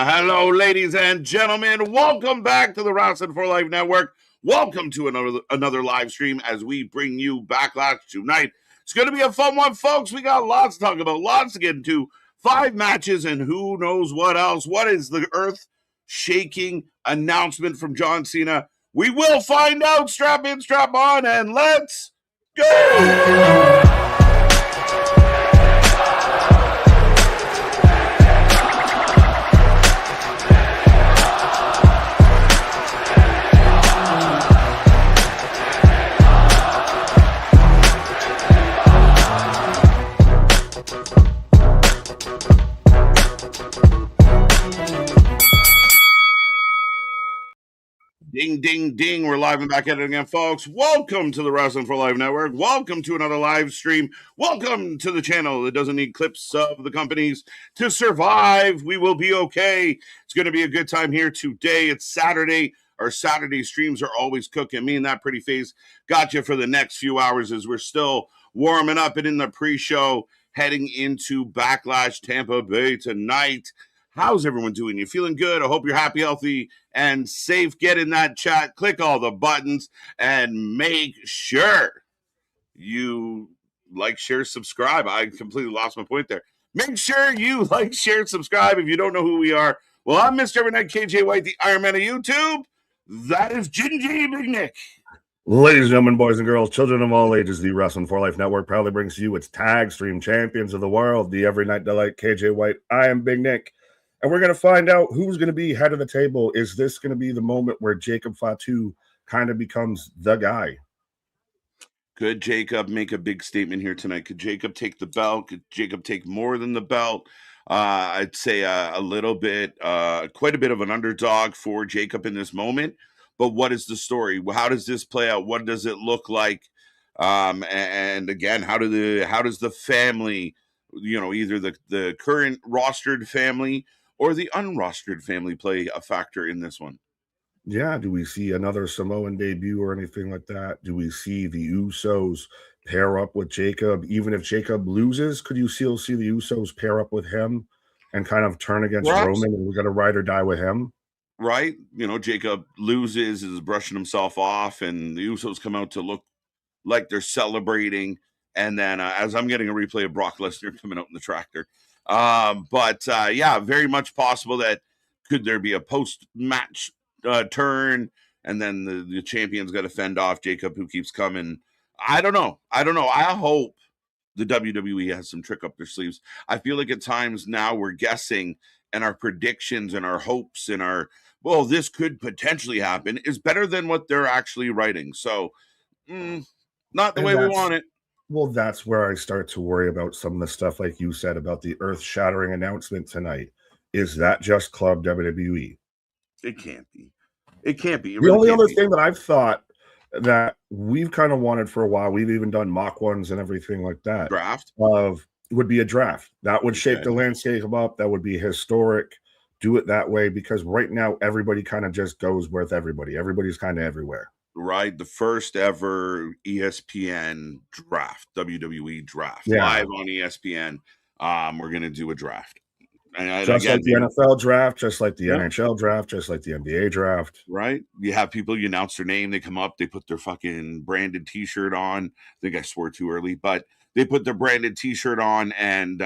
Hello, ladies and gentlemen. Welcome back to the Wrestling for Life Network. Welcome to another live stream as we bring you Backlash tonight. It's going to be a fun one, folks. We got lots to talk about, lots to get into. 5 matches and who knows what else. What is the earth-shaking announcement from John Cena? We will find out. Strap in, strap on, and let's go! Ding, ding, ding. We're live and back at it again, folks. Welcome to the Wrestling for Life Network. Welcome to another live stream. Welcome to the channel that doesn't need clips of the companies to survive. We will be okay. It's going to be a good time here today. It's Saturday. Our Saturday streams are always cooking. Me and that pretty face got you for the next few hours as we're still warming up and in the pre-show heading into Backlash Tampa Bay tonight. How's everyone doing? You feeling good? I hope you're happy, healthy, and safe. Get in that chat, click all the buttons, and make sure you like, share, subscribe. I completely lost my point there. Make sure you like, share, subscribe. If you don't know who we are, well, I'm Mr. Evernight KJ White, the Iron Man of YouTube. That is Gingy Big Nick. Ladies and gentlemen, boys and girls, children of all ages, the Wrestling for Life Network proudly brings to you its tag stream champions of the world, the Every Night Delight KJ White. I am Big Nick. And we're going to find out who's going to be head of the table. Is this going to be the moment where Jacob Fatu kind of becomes the guy? Could Jacob make a big statement here tonight? Could Jacob take the belt? Could Jacob take more than the belt? I'd say a little bit, quite a bit of an underdog for Jacob in this moment. But what is the story? How does this play out? What does it look like? And again, how does the family, either the current rostered family or the unrostered family play a factor in this one? Yeah, do we see another Samoan debut or anything like that? Do we see the Usos pair up with Jacob? Even if Jacob loses, could you still see the Usos pair up with him and kind of turn against Roman, and we're going to ride or die with him? Right? Jacob loses, is brushing himself off, and the Usos come out to look like they're celebrating. And then as I'm getting a replay of Brock Lesnar coming out in the tractor. Yeah, very much possible that could there be a post-match turn, and then the champion's got to fend off Jacob, who keeps coming. I don't know. I hope the WWE has some trick up their sleeves. I feel like at times now we're guessing, and our predictions and our hopes and this could potentially happen is better than what they're actually writing. So, not the way we want it. Well, that's where I start to worry about some of the stuff like you said about the earth-shattering announcement tonight. Is that just Club WWE? It can't be. It can't be. The only other thing that I've thought that we've kind of wanted for a while, we've even done mock ones and everything like that. Draft? Would be a draft. That would shape the landscape up. That would be historic. Do it that way, because right now everybody kind of just goes with everybody. Everybody's kind of everywhere. Right, the first ever ESPN draft, WWE draft, live on ESPN. We're gonna do a draft, just like the NFL draft, just like the NHL draft, just like the NBA draft. Right, you have people, you announce their name, they come up, they put their fucking branded T-shirt on. I think I swore too early, but they put their branded T-shirt on, and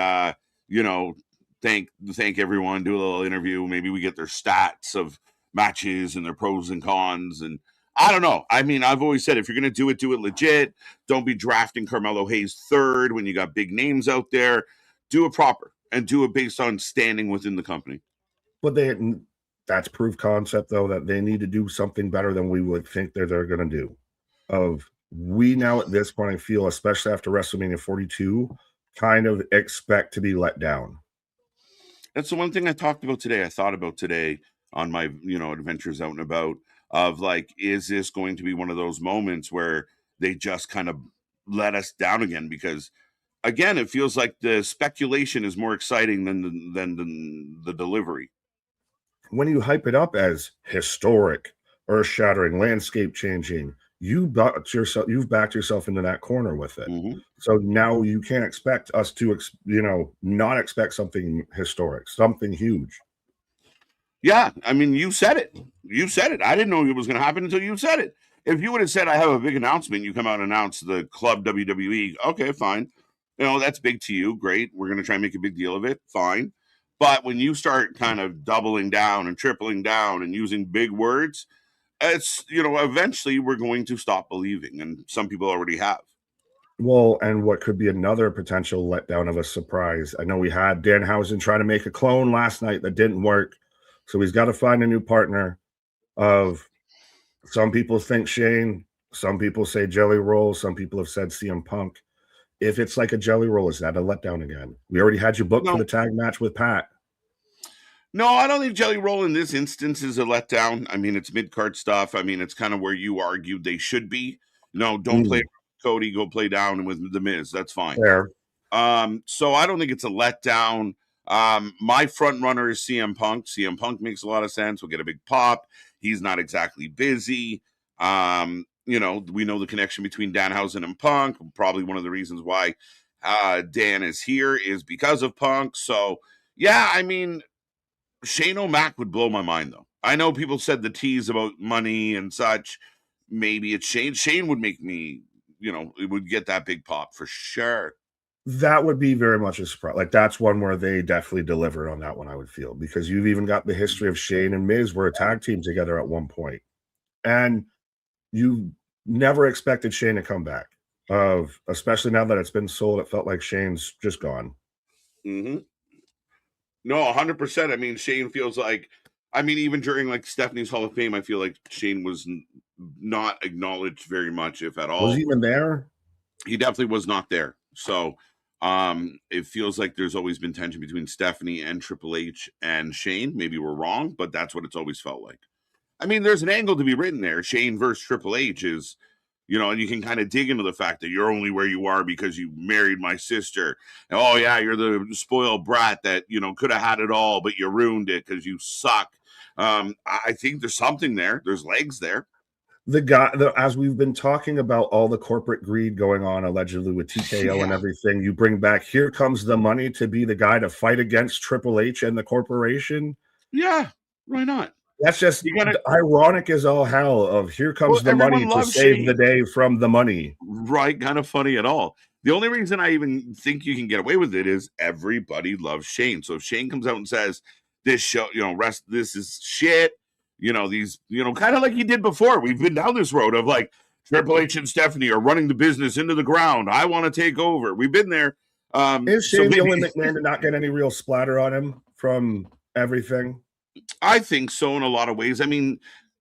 thank everyone, do a little interview. Maybe we get their stats of matches and their pros and cons, and I don't know. I mean, I've always said, if you're going to do it legit. Don't be drafting Carmelo Hayes third when you got big names out there. Do it proper and do it based on standing within the company. But that's proof concept, though, that they need to do something better than we would think they're going to do. We now at this point, I feel, especially after WrestleMania 42, kind of expect to be let down. That's the one thing I thought about today on my, adventures out and about. Of like, is this going to be one of those moments where they just kind of let us down again? Because again, it feels like the speculation is more exciting than the delivery. When you hype it up as historic, earth-shattering, landscape-changing, you've backed yourself into that corner with it. Mm-hmm. So now you can't expect us to, not expect something historic, something huge. Yeah, I mean, you said it. You said it. I didn't know it was going to happen until you said it. If you would have said, "I have a big announcement," you come out and announce the club WWE. Okay, fine. That's big to you. Great. We're going to try and make a big deal of it. Fine. But when you start kind of doubling down and tripling down and using big words, it's eventually we're going to stop believing, and some people already have. Well, and what could be another potential letdown of a surprise? I know we had Danhausen trying to make a clone last night that didn't work, so he's got to find a new partner. Of some people think Shane, some people say Jelly Roll, some people have said CM Punk. If it's like a Jelly Roll, is that a letdown again? We already had you booked for the tag match with Pat. No, I don't think Jelly Roll in this instance is a letdown. I mean, it's mid-card stuff. I mean, it's kind of where you argued they should be. No, don't play Cody, go play down with the Miz. That's fine. Fair. So I don't think it's a letdown. My front runner is CM Punk. CM Punk makes a lot of sense. We'll get a big pop. He's not exactly busy. We know the connection between Danhausen and Punk. Probably one of the reasons why Dan is here is because of Punk. So yeah, I mean, Shane O'Mac would blow my mind, though. I know people said the tease about money and such. Maybe it's Shane. Shane would make me, it would get that big pop for sure. That would be very much a surprise. Like, that's one where they definitely delivered on that one, I would feel, because you've even got the history of Shane and Miz were a tag team together at one point. And you never expected Shane to come back. Especially now that it's been sold, it felt like Shane's just gone. Mm-hmm. No, 100%. I mean, Shane feels like, even during like Stephanie's Hall of Fame, I feel like Shane was not acknowledged very much, if at all. Was he even there? He definitely was not there. So it feels like there's always been tension between Stephanie and Triple H and Shane. Maybe we're wrong, but that's what it's always felt like. I mean, there's an angle to be written there. Shane versus Triple H is, and you can kind of dig into the fact that you're only where you are because you married my sister. And, oh, yeah, you're the spoiled brat that, could have had it all, but you ruined it because you suck. I think there's something there. There's legs there. As we've been talking about all the corporate greed going on allegedly with TKO and everything, you bring back, here comes the money to be the guy to fight against Triple H and the corporation. Yeah, why not? That's just ironic as all hell of here comes the money to save the day from the money. Right, kind of funny at all. The only reason I even think you can get away with it is everybody loves Shane. So if Shane comes out and says, this show, this is shit, these, kind of like he did before. We've been down this road of like Triple H and Stephanie are running the business into the ground. I want to take over. We've been there. Is Shane the only McMahon to not get any real splatter on him from everything? I think so in a lot of ways. I mean,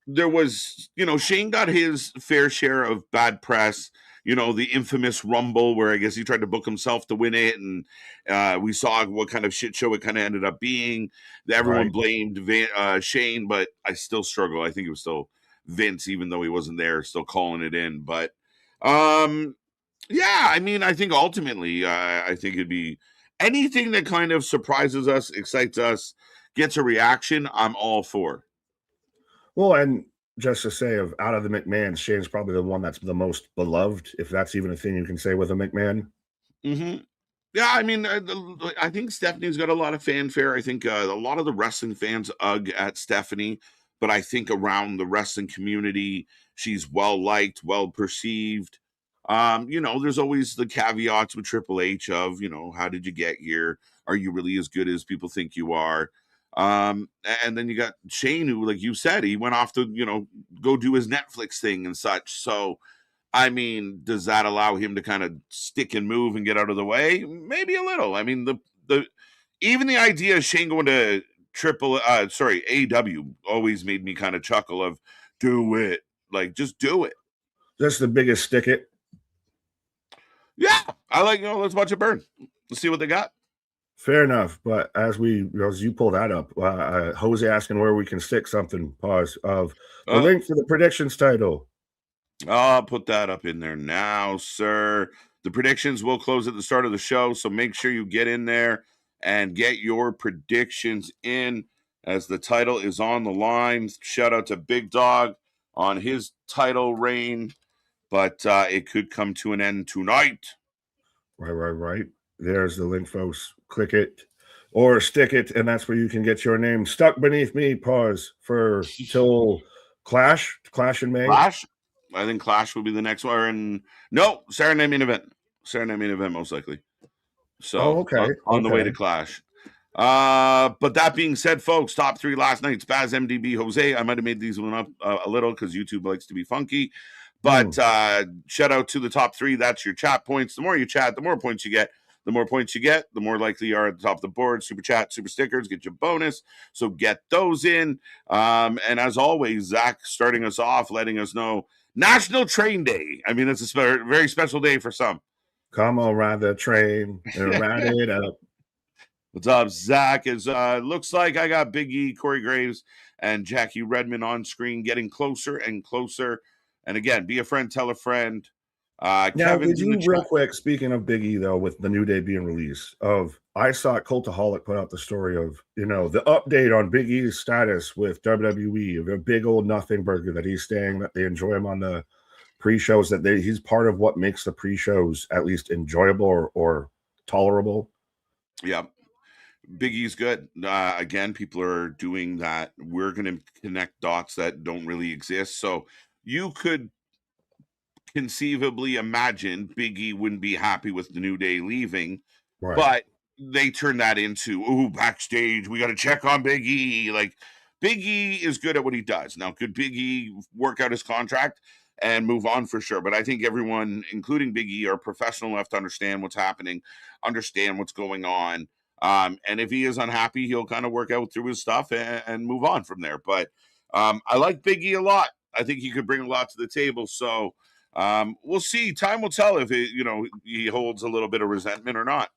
there was, Shane got his fair share of bad press. The infamous Rumble where I guess he tried to book himself to win it. And we saw what kind of shit show it kind of ended up being. Everyone blamed Shane, but I still struggle. I think it was still Vince, even though he wasn't there, still calling it in. But yeah, I mean, I think ultimately, I think it'd be anything that kind of surprises us, excites us, gets a reaction, I'm all for. Well, and just to say, out of the McMahons, Shane's probably the one that's the most beloved, if that's even a thing you can say with a McMahon. Mm-hmm. Yeah, I mean, I think Stephanie's got a lot of fanfare. I think a lot of the wrestling fans ugh at Stephanie, but I think around the wrestling community, she's well-liked, well-perceived. There's always the caveats with Triple H of, how did you get here? Are you really as good as people think you are? And then you got Shane, who, like you said, he went off to, go do his Netflix thing and such. So, I mean, does that allow him to kind of stick and move and get out of the way? Maybe a little. I mean, even the idea of Shane going to AEW always made me kind of chuckle of do it. Like, just do it. That's the biggest stick it. Yeah. I like, let's watch it burn. Let's see what they got. Fair enough, but as you pull that up, Jose asking where we can stick something. Pause of the link for the predictions title. I'll put that up in there now, sir. The predictions will close at the start of the show, so make sure you get in there and get your predictions in as the title is on the line. Shout out to Big Dog on his title reign. but it could come to an end tonight. Right. There's the link, folks. Click it or stick it, and that's where you can get your name stuck beneath me. Pause for till Clash in May. Clash? I think Clash will be the next one. And no, Saturday Night Main Event. Saturday Night Main Event, most likely. So okay. on the way to Clash. But that being said, folks, top three last night: Spaz, MDB, Jose. I might have made these one up a little because YouTube likes to be funky. But shout out to the top three. That's your chat points. The more you chat, the more points you get. The more points you get, the more likely you are at the top of the board. Super chat, super stickers, get your bonus. So get those in. And as always, Zach starting us off, letting us know National Train Day. I mean, it's a very special day for some. Come on, ride the train and ride it up. What's up, Zach? Looks like I got Big E, Corey Graves, and Jackie Redmond on screen, getting closer and closer. And again, be a friend, tell a friend. Now, Kevin's did you real quick? Speaking of Big E, though, with the New Day being released, I saw Cultaholic put out the story of the update on Big E's status with WWE of a big old nothing burger that he's staying, that they enjoy him on the pre-shows, that he's part of what makes the pre-shows at least enjoyable or tolerable. Yeah. Big E's good. Again, people are doing that. We're going to connect dots that don't really exist. So you could conceivably imagine Big E wouldn't be happy with the New Day leaving, right. But they turn that into, backstage, we got to check on Big E. Like, Big E is good at what he does. Now, could Big E work out his contract and move on? For sure. But I think everyone, including Big E, are professional enough to understand what's happening, understand what's going on. And if he is unhappy, he'll kind of work out through his stuff and move on from there. But I like Big E a lot. I think he could bring a lot to the table. So we'll see. Time will tell if he holds a little bit of resentment or not.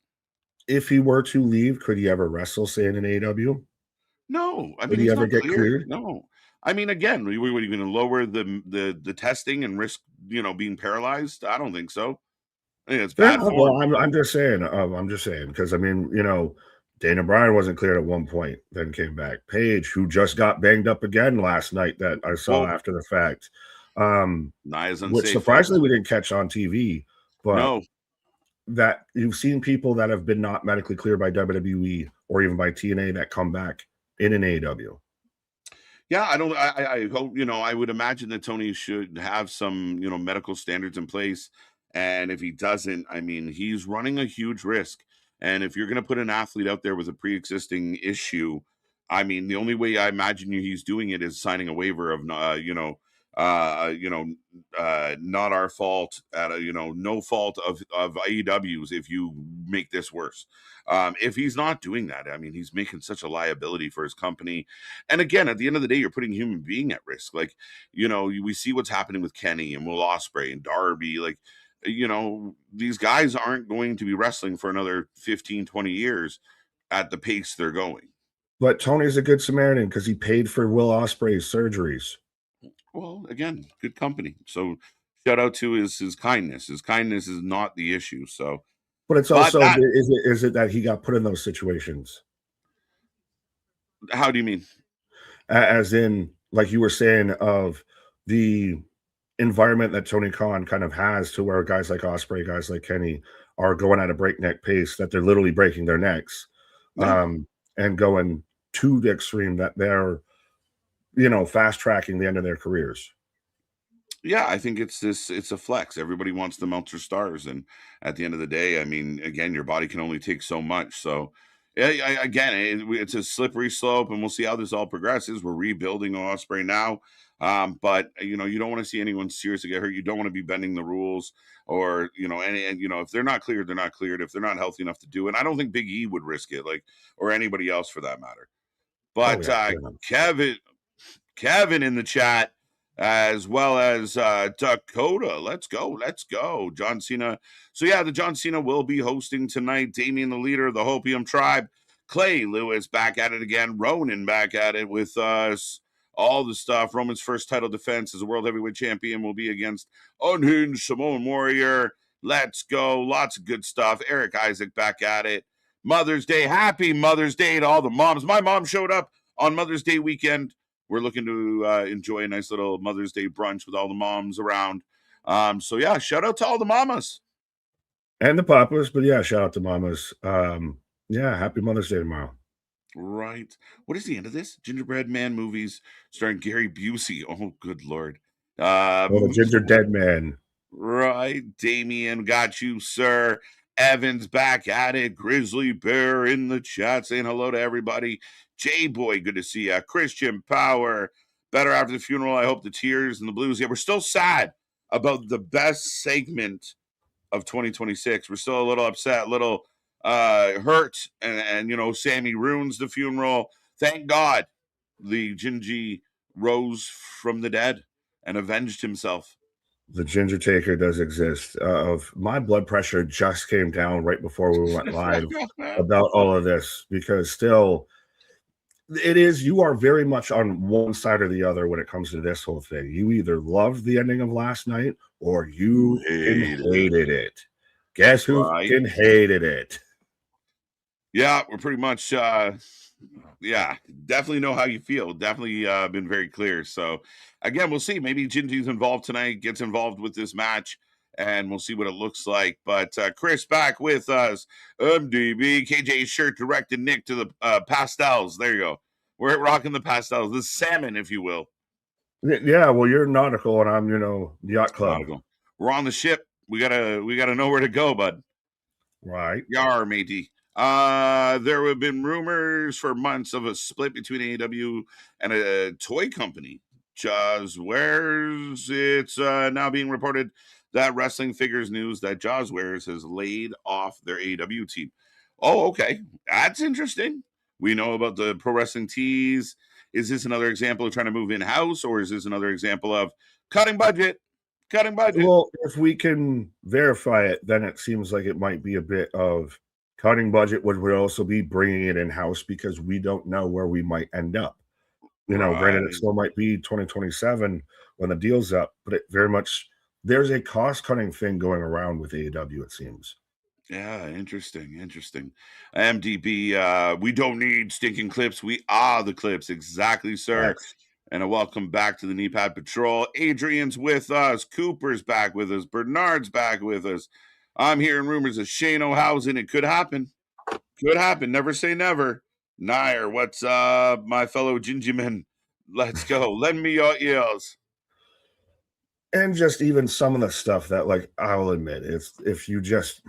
If he were to leave, could he ever wrestle, say, in an AEW? No. I mean, would he ever get cleared? No. I mean, again, were you going to lower the testing and risk, being paralyzed? I don't think so. I think it's bad. Yeah, well, I'm just saying. Because I mean, Dana Bryan wasn't cleared at one point, then came back. Paige, who just got banged up again last night, that I saw after the fact. Nice, which surprisingly we didn't catch on TV, but no. That you've seen people that have been not medically cleared by WWE or even by TNA that come back in an AEW. Yeah, I hope, I would imagine that Tony should have some, medical standards in place. And if he doesn't, I mean, he's running a huge risk. And if you're going to put an athlete out there with a pre-existing issue, I mean, the only way I imagine he's doing it is signing a waiver of, not our fault at no fault of AEW's if you make this worse. If he's not doing that, I mean, he's making such a liability for his company. And again, at the end of the day, you're putting human being at risk. Like, we see what's happening with Kenny and Will Ospreay and Darby. Like, these guys aren't going to be wrestling for another 15, 20 years at the pace they're going. But Tony's a good Samaritan because he paid for Will Ospreay's surgeries. Well, again, good company. So shout out to his kindness. His kindness is not the issue. So, but it's also is it that he got put in those situations? How do you mean? As in, like you were saying, of the environment that Tony Khan kind of has, to where guys like Ospreay, guys like Kenny are going at a breakneck pace, that they're literally breaking their necks, and going to the extreme that they're fast tracking the end of their careers. Yeah, I think it's a flex. Everybody wants the Meltzer stars. And at the end of the day, I mean, again, your body can only take so much. So it's a slippery slope, and we'll see how this all progresses. We're rebuilding Ospreay now. But you don't want to see anyone seriously get hurt. You don't want to be bending the rules, or if they're not cleared, they're not cleared. If they're not healthy enough to do it, I don't think Big E would risk it, or anybody else for that matter. But Kevin in the chat, as well as Dakota. Let's go. John Cena. So yeah, the John Cena will be hosting tonight. Damien, the leader of the Hopium tribe. Clay Lewis back at it again. Ronan back at it with us. All the stuff. Roman's first title defense as a world heavyweight champion will be against Unhinged Samoan Warrior. Let's go. Lots of good stuff. Eric Isaac back at it. Mother's Day. Happy Mother's Day to all the moms. My mom showed up on Mother's Day weekend. We're looking to enjoy a nice little Mother's Day brunch with all the moms around. So yeah, shout out to all the mamas. And the papas, but yeah, shout out to mamas. Yeah, happy Mother's Day tomorrow. Right. What is the end of this? Gingerbread Man movies starring Gary Busey. Oh, good Lord. Oh, the ginger dead man. Right. Damien, got you, sir. Evan's back at it. Grizzly Bear in the chat saying hello to everybody. J-Boy, good to see ya. Christian Power. Better after the funeral. I hope the tears and the blues. Yeah, we're still sad about the best segment of 2026. We're still a little upset, a little hurt, and you know, Sammy ruins the funeral. Thank God the Gingy rose from the dead and avenged himself. The ginger taker does exist. Of my blood pressure just came down right before we went live about all of this because still it is you are very much on one side or the other when it comes to this whole thing. You either loved the ending of last night or you hated it. Guess who Right. hated it? Yeah, we're pretty much yeah, definitely know how you feel. Definitely been very clear. So again, we'll see. Maybe Gingy's involved tonight, gets involved with this match, and we'll see what it looks like. But Chris back with us. MDB, KJ's shirt directed Nick to the pastels. There you go. We're rocking the pastels, the salmon, if you will. Yeah, well, you're nautical and I'm, yacht club. Nautical. We're on the ship. We gotta know where to go, bud. Right. Yar, matey. There have been rumors for months of a split between AEW and a toy company, Jazzwares. It's now being reported that Wrestling Figures News that Jazzwares has laid off their AEW team. Oh, okay. That's interesting. We know about the pro wrestling tees. Is this another example of trying to move in-house, or is this another example of cutting budget? Cutting budget. Well, if we can verify it, then it seems like it might be a bit of cutting budget would also be bringing it in-house because we don't know where we might end up. Granted, it still might be 2027 when the deal's up, but it very much there's a cost-cutting thing going around with AEW, it seems. Yeah, interesting. MDB, we don't need stinking clips. We are the clips. Exactly, sir. Yes. And a welcome back to the Knee Pad Patrol. Adrian's with us. Cooper's back with us. Bernard's back with us. I'm hearing rumors of Shane O'Hausen. It could happen. Could happen. Never say never. Nair, what's up, my fellow Gingyman? Let's go. Lend me your ears. And just even some of the stuff that, like, I'll admit, if you just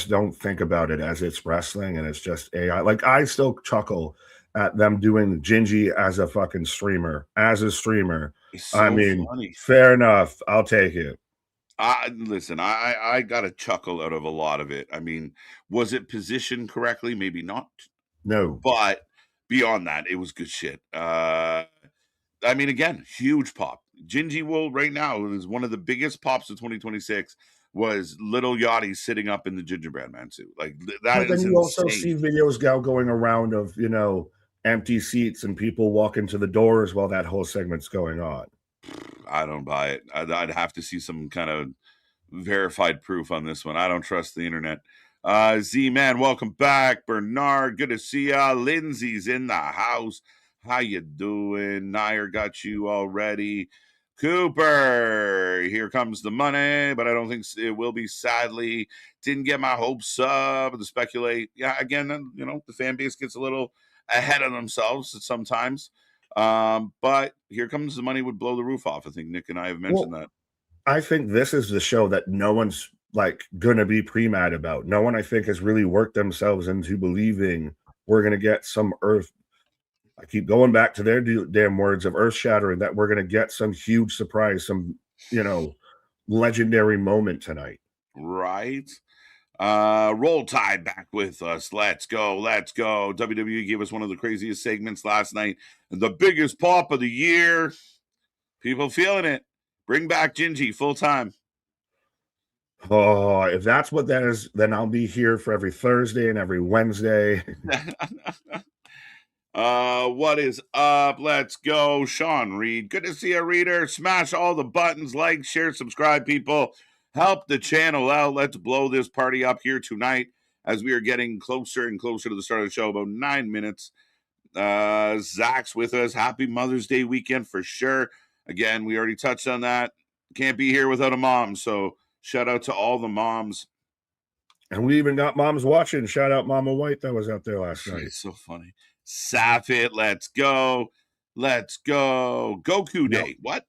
don't think about it as it's wrestling and it's just AI, like I still chuckle at them doing Gingy as a fucking streamer, as a streamer. So I mean, funny. fair enough. I'll take it. Listen, I got a chuckle out of a lot of it. I mean, was it positioned correctly? Maybe not. No. But beyond that, it was good shit. I mean, again, huge pop. Gingy will right now is one of the biggest pops of 2026 was Little Yachty sitting up in the gingerbread man suit. Like that But then is you also insane. see videos now going around of, empty seats and people walking to the doors while that whole segment's going on. I don't buy it. I'd have to see some kind of verified proof on this one. I don't trust the internet. Z-Man, welcome back. Bernard, good to see ya. Lindsay's in the house. How you doing? Nair got you already. Cooper, here comes the money, but I don't think it will be, sadly. Didn't get my hopes up. The speculate. Yeah, again, the fan base gets a little ahead of themselves sometimes. But here comes the money would blow the roof off. I think Nick and I have mentioned that. I think this is the show that no one's like gonna be pre-mad about. No one, I think, has really worked themselves into believing we're gonna get some earth. I keep going back to their damn words of earth-shattering, that we're gonna get some huge surprise, some legendary moment tonight. Right. Roll Tide back with us. Let's go. WWE gave us one of the craziest segments last night. The biggest pop of the year. People feeling it. Bring back Gingy full time. Oh, if that's what that is, then I'll be here for every Thursday and every Wednesday. What is up? Let's go. Sean Reed. Good to see a reader. Smash all the buttons. Like, share, subscribe, people. Help the channel out. Let's blow this party up here tonight as we are getting closer and closer to the start of the show. About 9 minutes. Zach's with us. Happy Mother's Day weekend for sure. Again, we already touched on that. Can't be here without a mom. So shout out to all the moms. And we even got moms watching. Shout out Mama White that was out there last night. It's so funny. Safit, let's go. Let's go. Goku Day. What?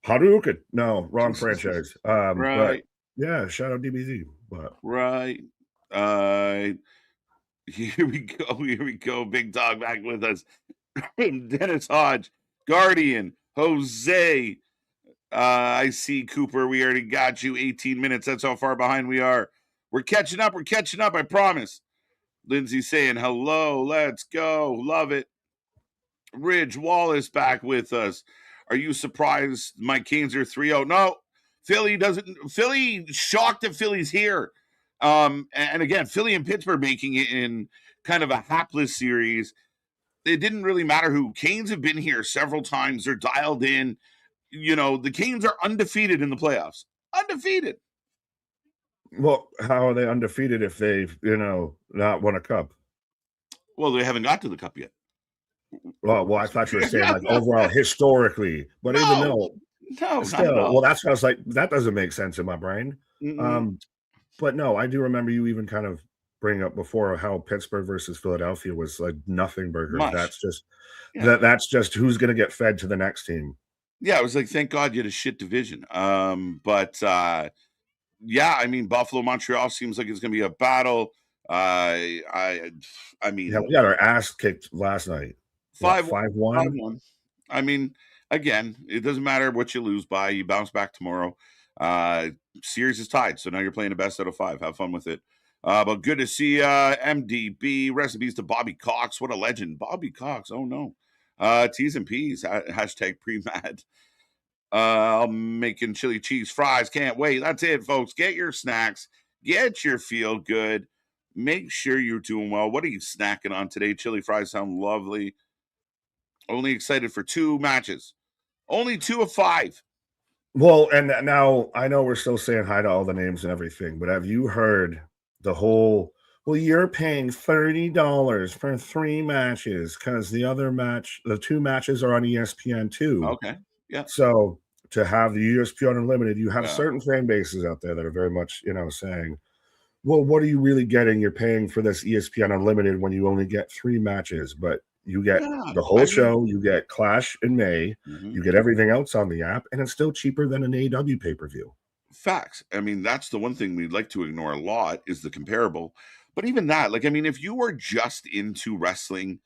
Hadouken. No, wrong franchise. But Right. yeah, shout out DBZ. But Right. Here we go. Here we go. Big dog back with us. Dennis Hodge, Guardian, Jose. I see Cooper. We already got you. 18 minutes. That's how far behind we are. We're catching up. We're catching up. I promise. Lindsay saying hello. Let's go. Love it. Ridge Wallace back with us. Are you surprised my Canes are 3-0? No, Philly doesn't. Philly shocked that Philly's here. And again, Philly and Pittsburgh making it in kind of a hapless series. It didn't really matter who. Canes have been here several times. They're dialed in. You know, the Canes are undefeated in the playoffs. Undefeated. well, how are they undefeated if they've, not won a cup? Well, they haven't got to the cup yet. Well, I thought you were saying like overall historically, but No. even though No, still, not at all. well, that's what I was like, that doesn't make sense in my brain. Mm-mm. But no, I do remember you even kind of bring up before how Pittsburgh versus Philadelphia was like nothing burger. Mush. That's just Yeah. that's just who's going to get fed to the next team. Yeah, it was like, thank God you had a shit division. Yeah, I mean, Buffalo, Montreal seems like it's going to be a battle. I mean, Yeah, we got our ass kicked last night. 5-1. 5-1. I mean, again, it doesn't matter what you lose by. You bounce back tomorrow. Series is tied, so now you're playing the best out of 5. Have fun with it. But good to see MDB. Recipes to Bobby Cox. What a legend. Bobby Cox. Oh, no. T's and P's. Hashtag pre-mad. I'm making chili cheese fries. Can't wait. That's it, folks. Get your snacks. Get your feel good. Make sure you're doing well. What are you snacking on today? Chili fries sound lovely. Only excited for 2 matches. Only 2 of 5. Well, and now I know we're still saying hi to all the names and everything, but have you heard the whole, well, you're paying $30 for 3 matches because the 2 matches are on ESPN too. Okay. Yeah. So to have the ESPN Unlimited, you have Yeah. certain fan bases out there that are very much, saying, well, what are you really getting? You're paying for this ESPN Unlimited when you only get 3 matches, but you get the whole show, you get Clash in May, you get everything else on the app, and it's still cheaper than an AEW pay-per-view. Facts. I mean, that's the one thing we'd like to ignore a lot is the comparable. But even that, like, I mean, if you were just into wrestling,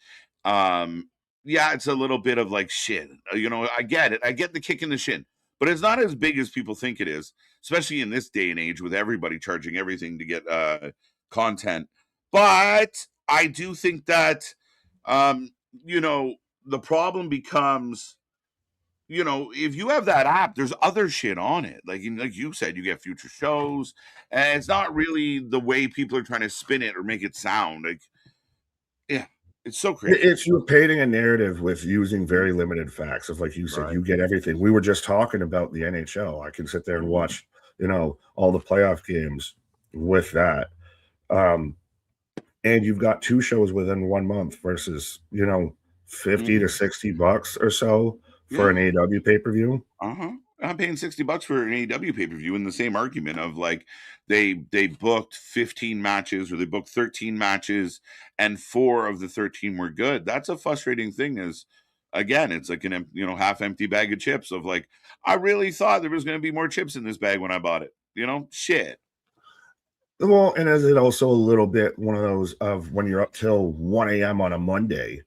yeah, it's a little bit of like shit. I get it. I get the kick in the shin, but it's not as big as people think it is, especially in this day and age with everybody charging everything to get content. But I do think that, the problem becomes, if you have that app, there's other shit on it. Like you said, you get future shows, and it's not really the way people are trying to spin it or make it sound. Like, yeah, it's so crazy. It's you're painting a narrative with using very limited facts of, like you said, you get everything. We were just talking about the NHL. I can sit there and watch, all the playoff games with that. And you've got 2 shows within 1 month versus, $50 to $60 or so for an AEW pay-per-view. I'm paying $60 for an AEW pay-per-view in the same argument of like they booked 15 matches or they booked 13 matches and 4 of the 13 were good. That's a frustrating thing is, again, it's like an half empty bag of chips of like, I really thought there was going to be more chips in this bag when I bought it. Shit. Well, and is it also a little bit one of those of when you're up till 1 a.m. on a Monday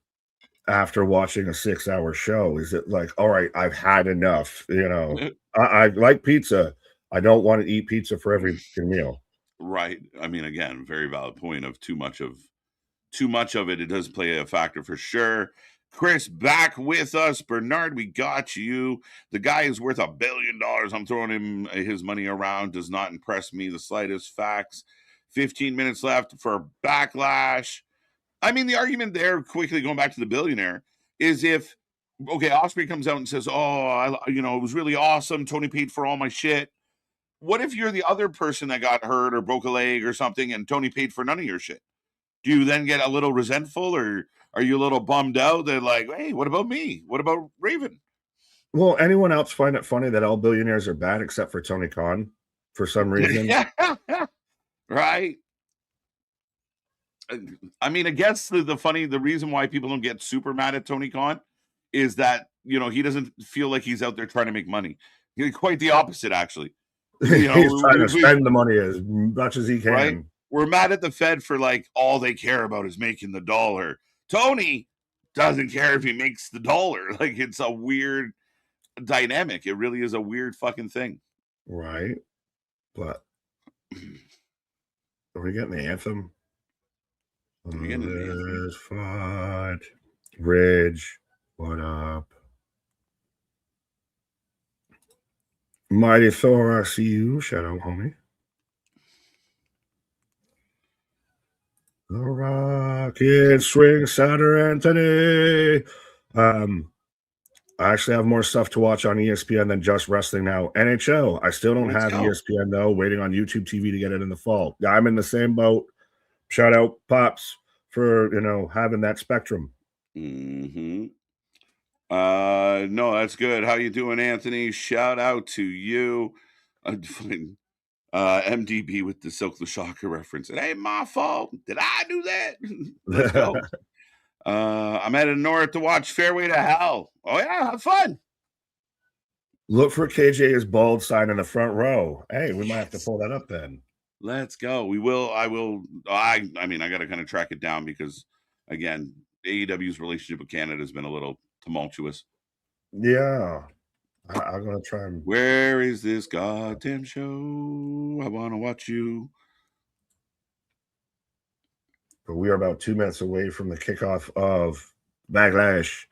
after watching a 6-hour show? Is it like, all right, I've had enough? I like pizza. I don't want to eat pizza for every meal. Right. I mean, again, very valid point of too much of it. It does play a factor for sure. Chris back with us. Bernard, we got you. The guy is worth $1 billion. I'm throwing him his money around. Does not impress me the slightest. Facts. 15 minutes left for Backlash. I mean, the argument there, quickly going back to the billionaire, is if, okay, Osprey comes out and says, oh, it was really awesome. Tony paid for all my shit. What if you're the other person that got hurt or broke a leg or something and Tony paid for none of your shit? Do you then get a little resentful or are you a little bummed out that like, hey, what about me? What about Raven? Will anyone else find it funny that all billionaires are bad except for Tony Khan for some reason? Right? I mean, I guess the reason why people don't get super mad at Tony Khan is that, he doesn't feel like he's out there trying to make money. Quite the opposite, actually. He's trying to spend the money as much as he can. Right? We're mad at the Fed for like all they care about is making the dollar. Tony doesn't care if he makes the dollar. Like, it's a weird dynamic. It really is a weird fucking thing. Right. But are we getting the anthem? There's Fud. Ridge. What up? Mighty Thor, I see you. Shadow, homie. The Rocket Swing Saturday, Anthony. I actually have more stuff to watch on ESPN than just wrestling now. NHL. I still don't have ESPN though. Waiting on YouTube TV to get it in the fall. I'm in the same boat. Shout out Pops for having that spectrum. Mm-hmm. No, that's good. How you doing, Anthony? Shout out to you. MDB with the Silk the Shocker reference. It ain't my fault. Did I do that? Let's go. I'm headed north to watch Fairway to Hell. Oh yeah, have fun. Look for KJ's bald sign in the front row. Hey, we might have to pull that up then. Let's go. We will. I will. I mean, I got to kind of track it down because, again, AEW's relationship with Canada has been a little tumultuous. Yeah. I'm going to try and... Where is this goddamn show? I want to watch you. But we are about 2 minutes away from the kickoff of Backlash.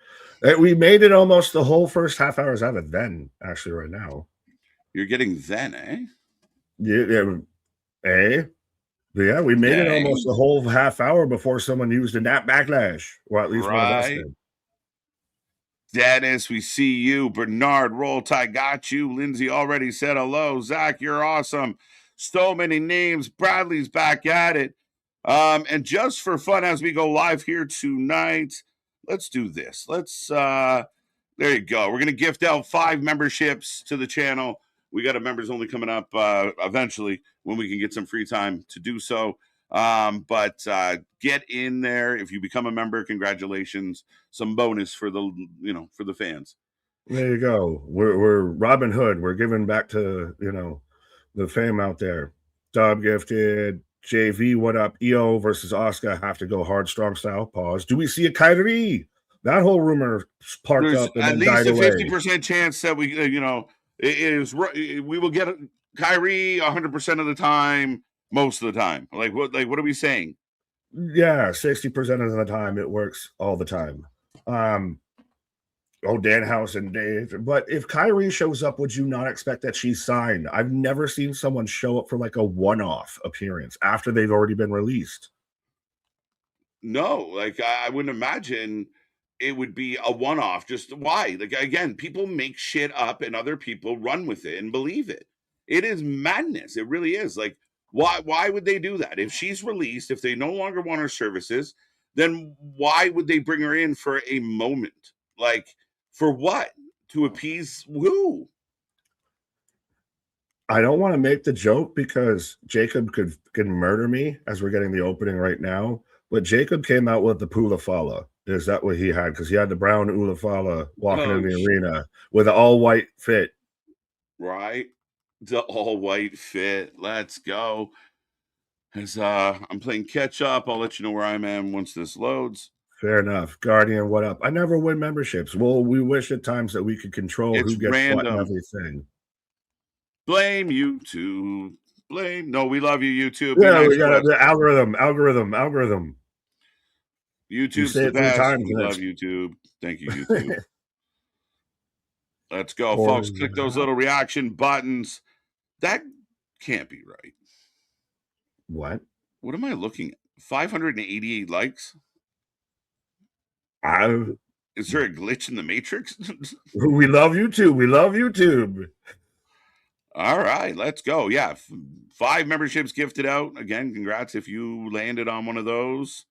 We made it almost the whole first half hours out of then, actually, right now. You're getting then, eh? Yeah. Yeah, we made it almost the whole half hour before someone used a nap Backlash. Well, at least one of us did. Dennis, we see you. Bernard, Roll Tide, got you. Lindsay already said hello. Zach, you're awesome. So many names. Bradley's back at it. And just for fun, as we go live here tonight, let's do this. There you go. We're going to gift out 5 memberships to the channel. We got a members only coming up eventually when we can get some free time to do so. But get in there. If you become a member, congratulations. Some bonus for the fans. There you go. We're Robin Hood. We're giving back to, the fam out there. Dub gifted. JV, what up? EO versus Asuka have to go hard, strong style. Pause. Do we see a Kyrie? That whole rumor sparked up and at least a 50% chance that we will get Kyrie 100% of the time, most of the time. Like what are we saying? Yeah, 60% of the time it works all the time. Danhausen, Dave. But if Kyrie shows up, would you not expect that she's signed? I've never seen someone show up for like a one-off appearance after they've already been released. No, like I wouldn't imagine it would be a one-off. Just why? Like, again, people make shit up and other people run with it and believe it. It is madness. It really is. Like, why would they do that? If she's released, if they no longer want her services, then why would they bring her in for a moment? Like, for what? To appease who? I don't want to make the joke because Jacob could murder me as we're getting the opening right now. But Jacob came out with the Pulafala. Is that what he had? Because he had the brown Ulafala walking in the arena with an all-white fit. Right. The all-white fit. Let's go. As I'm playing catch-up, I'll let you know where I'm at once this loads. Fair enough. Guardian, what up? I never win memberships. Well, we wish at times that we could control who gets what and everything. Blame YouTube. Blame. No, we love you, YouTube. Yeah, we got the algorithm. YouTube's the best. We love YouTube. Thank you, YouTube. Let's go, folks. Click those little reaction buttons. That can't be right. What? What am I looking at? 588 likes? Is there a glitch in the Matrix? We love YouTube. All right, let's go. Yeah, 5 memberships gifted out. Again, congrats if you landed on one of those.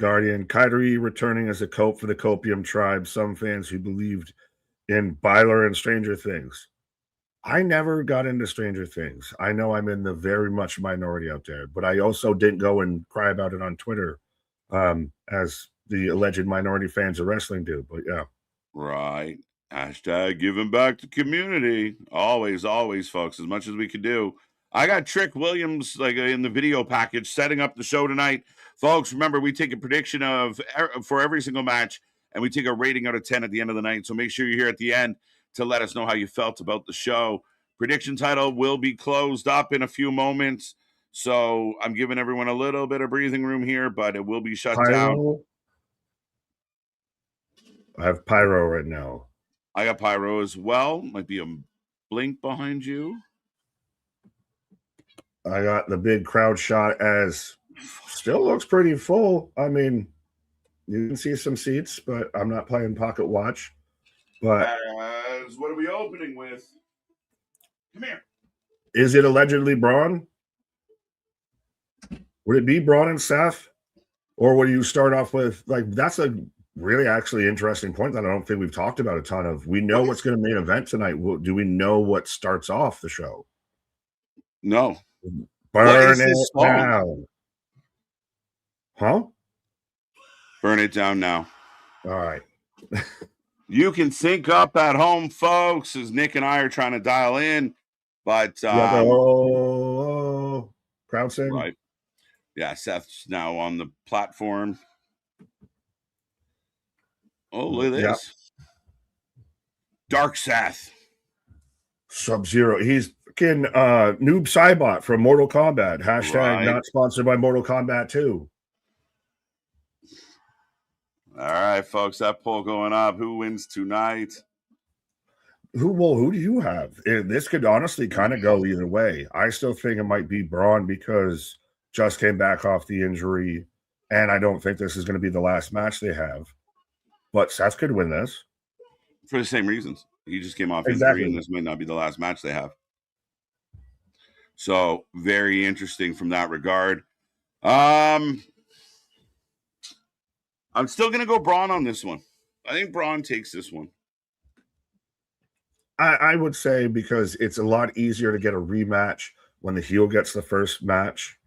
Guardian, Kyrie returning as a cope for the Copium tribe. Some fans who believed in Byler and Stranger Things. I never got into Stranger Things. I know I'm in the very much minority out there, but I also didn't go and cry about it on Twitter, as the alleged minority fans of wrestling do. But yeah. Right. Hashtag giving back to community. Always, always, folks, as much as we could do. I got Trick Williams in the video package setting up the show tonight. Folks, remember, we take a prediction for every single match, and we take a rating out of 10 at the end of the night. So make sure you're here at the end to let us know how you felt about the show. Prediction title will be closed up in a few moments. So I'm giving everyone a little bit of breathing room here, but it will be shut down. I have Pyro right now. I got Pyro as well. Might be a blink behind you. I got the big crowd shot as still looks pretty full. I mean, you can see some seats, but I'm not playing pocket watch. But as what are we opening with? Come here. Is it allegedly Bron? Would it be Bron and Seth? Or would you start off with, that's a really actually interesting point that I don't think we've talked about a ton of. We know what's going to main event tonight. Do we know what starts off the show? No. Burn it down. Huh? Burn it down now. All right. You can sync up at home, folks, as Nick and I are trying to dial in. But crowd sing. Right. Yeah, Seth's now on the platform. Oh, look at this. Yep. Dark Seth. Sub-Zero. He's fucking Noob Cybot from Mortal Kombat. Hashtag not sponsored by Mortal Kombat 2. All right, folks, that poll going up. Who wins tonight? Who do you have? This could honestly kind of go either way. I still think it might be Bron because just came back off the injury, and I don't think this is going to be the last match they have. But Seth could win this. For the same reasons. He just came off injury, and this might not be the last match they have. So, very interesting from that regard. I'm still going to go Bron on this one. I think Bron takes this one. I would say because it's a lot easier to get a rematch when the heel gets the first match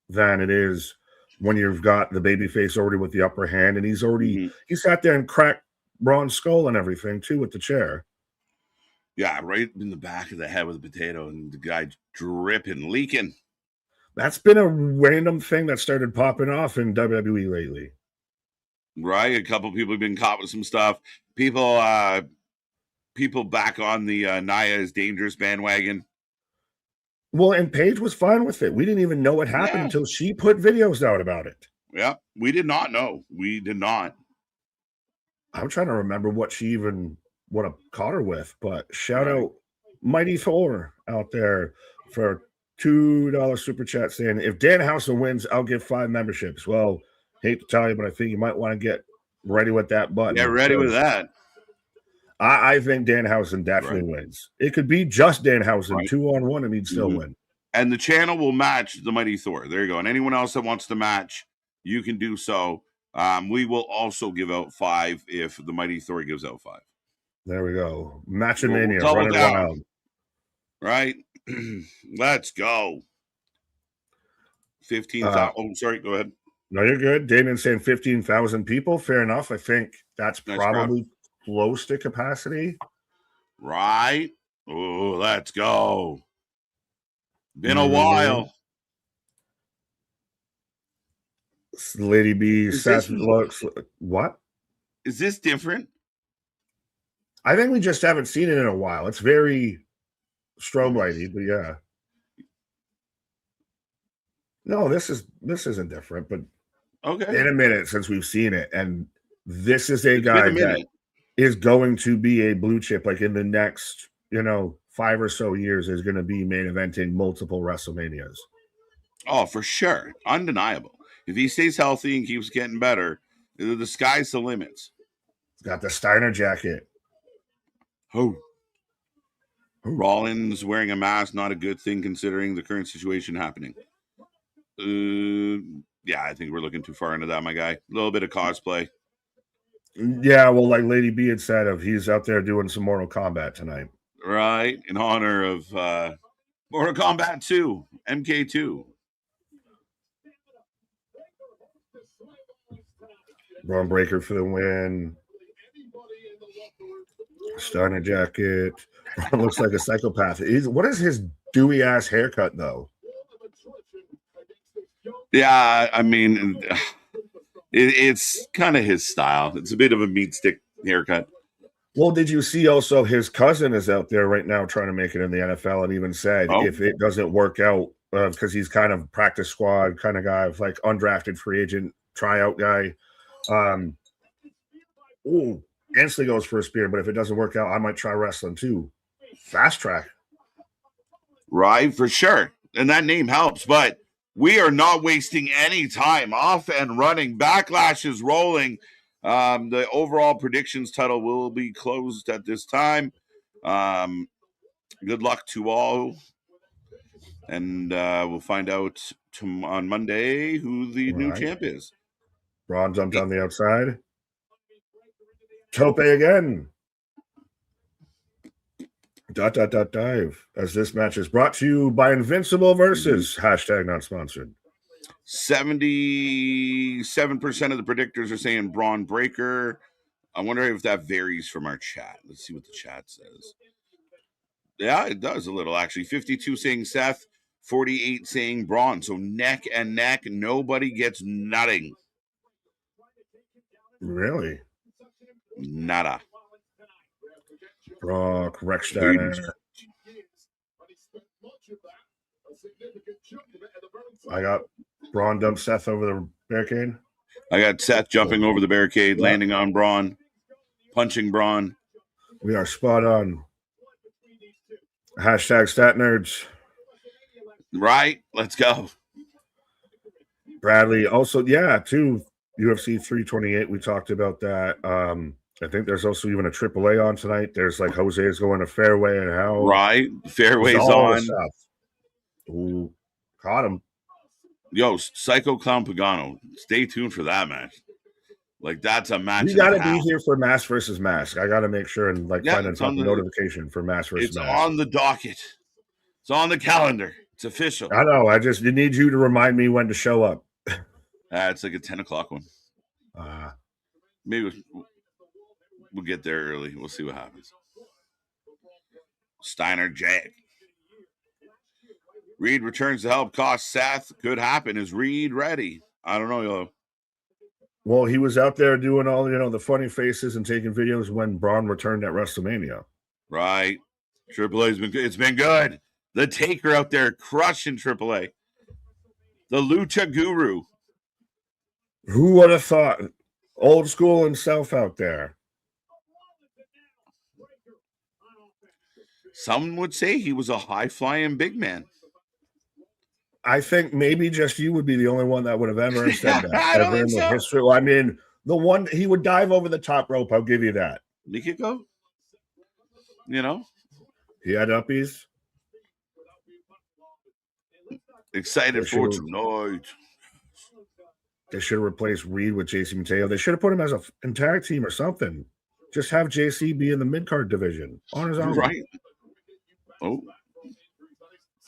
than it is when you've got the babyface already with the upper hand, and he's already he sat there and cracked Braun's skull and everything too with the chair. Yeah, right in the back of the head with a potato, and the guy dripping, leaking. That's been a random thing that started popping off in WWE lately. Right, a couple people have been caught with some stuff. People back on the Nia is dangerous bandwagon. Well, and Paige was fine with it. We didn't even know what happened until she put videos out about it. Yeah, we did not know. We did not. I'm trying to remember what she even would have caught her with, but shout out Mighty Thor out there for $2 super chat saying, if Danhausen wins, I'll give 5 memberships. Well, hate to tell you, but I think you might want to get ready with that button. Get ready with that. I think Danhausen definitely wins. It could be just Danhausen 2-on-1, and he'd still win. And the channel will match the Mighty Thor. There you go. And anyone else that wants to match, you can do so. We will also give out 5 if the Mighty Thor gives out 5. There we go. Matchamania, running wild. Right? Let's go. 15,000. Oh, sorry. Go ahead. No, you're good. Damien's saying 15,000 people. Fair enough. I think that's probably close to capacity. Right. Oh, let's go. Been a while. Lady B, Seth looks. What? Is this different? I think we just haven't seen it in a while. It's very strobe lighty, but yeah. No, this isn't different, but in a minute since we've seen it, and this is a guy that is going to be a blue chip, like in the next, 5 or so years, is going to be main eventing multiple WrestleManias. Oh, for sure. Undeniable. If he stays healthy and keeps getting better, the sky's the limits. He's got the Steiner jacket. Oh. Rollins wearing a mask, not a good thing considering the current situation happening. yeah, I think we're looking too far into that, my guy. A little bit of cosplay. Yeah, well, like Lady B had said, he's out there doing some Mortal Kombat tonight. Right, in honor of Mortal Kombat 2, MK2. Braun Breaker for the win. Steiner jacket. Braun looks like a psychopath. What is his dewy ass haircut though? Yeah, I mean, it's kind of his style. It's a bit of a meat stick haircut. Well, did you see also his cousin is out there right now trying to make it in the NFL and even said if it doesn't work out, because he's kind of practice squad kind of guy, like undrafted free agent tryout guy. Instantly goes for a spear, but if it doesn't work out, I might try wrestling too. Fast track. Right, for sure. And that name helps, but we are not wasting any time. Off and running. Backlash is rolling. The overall predictions title will be closed at this time. Good luck to all. And we'll find out on Monday who the new champ is. Bron jumped on the outside. Tope again. Dive. As this match is brought to you by Invincible versus hashtag not sponsored. 77% of the predictors are saying Braun Breaker. I wonder if that varies from our chat. Let's see what the chat says. Yeah, it does a little, actually. 52 saying Seth, 48 saying Braun. So neck and neck, nobody gets nothing. Really? Nada. Brock, Rechsteiner. I got Braun dump Seth over the barricade. I got Seth jumping over the barricade, landing on Braun, punching Braun. We are spot on. Hashtag stat nerds. Right, let's go. Bradley also, too. UFC 328. We talked about that. I think there's also even a AAA on tonight. There's like Jose's going to Fairway and how. Right, Fairway's on. Ooh, caught him. Yo, Psycho Clown Pagano. Stay tuned for that match. Like, that's a match. You got to be here for Mask versus Mask. I got to make sure and find a notification for Mask versus Mask. It's on the docket. It's on the calendar. It's official. I know. I need you to remind me when to show up. It's like a 10 o'clock one. Maybe we'll get there early. We'll see what happens. Steiner Jack. Reed returns to help cost Seth. Could happen. Is Reed ready? I don't know, yo. Well, he was out there doing all, the funny faces and taking videos when Braun returned at WrestleMania. Right. AAA's it's been good. The Taker out there crushing AAA. The Lucha Guru. Who would have thought? Old school and South out there. Some would say he was a high-flying big man. I think maybe just you would be the only one that would have ever said that. I don't think so. History. Well, I mean, the one he would dive over the top rope. I'll give you that. He could go. He had uppies. Excited for tonight. They should have replaced Reed with JC Mateo. They should have put him as a tag team or something. Just have JC be in the mid-card division on his own. Right. Oh.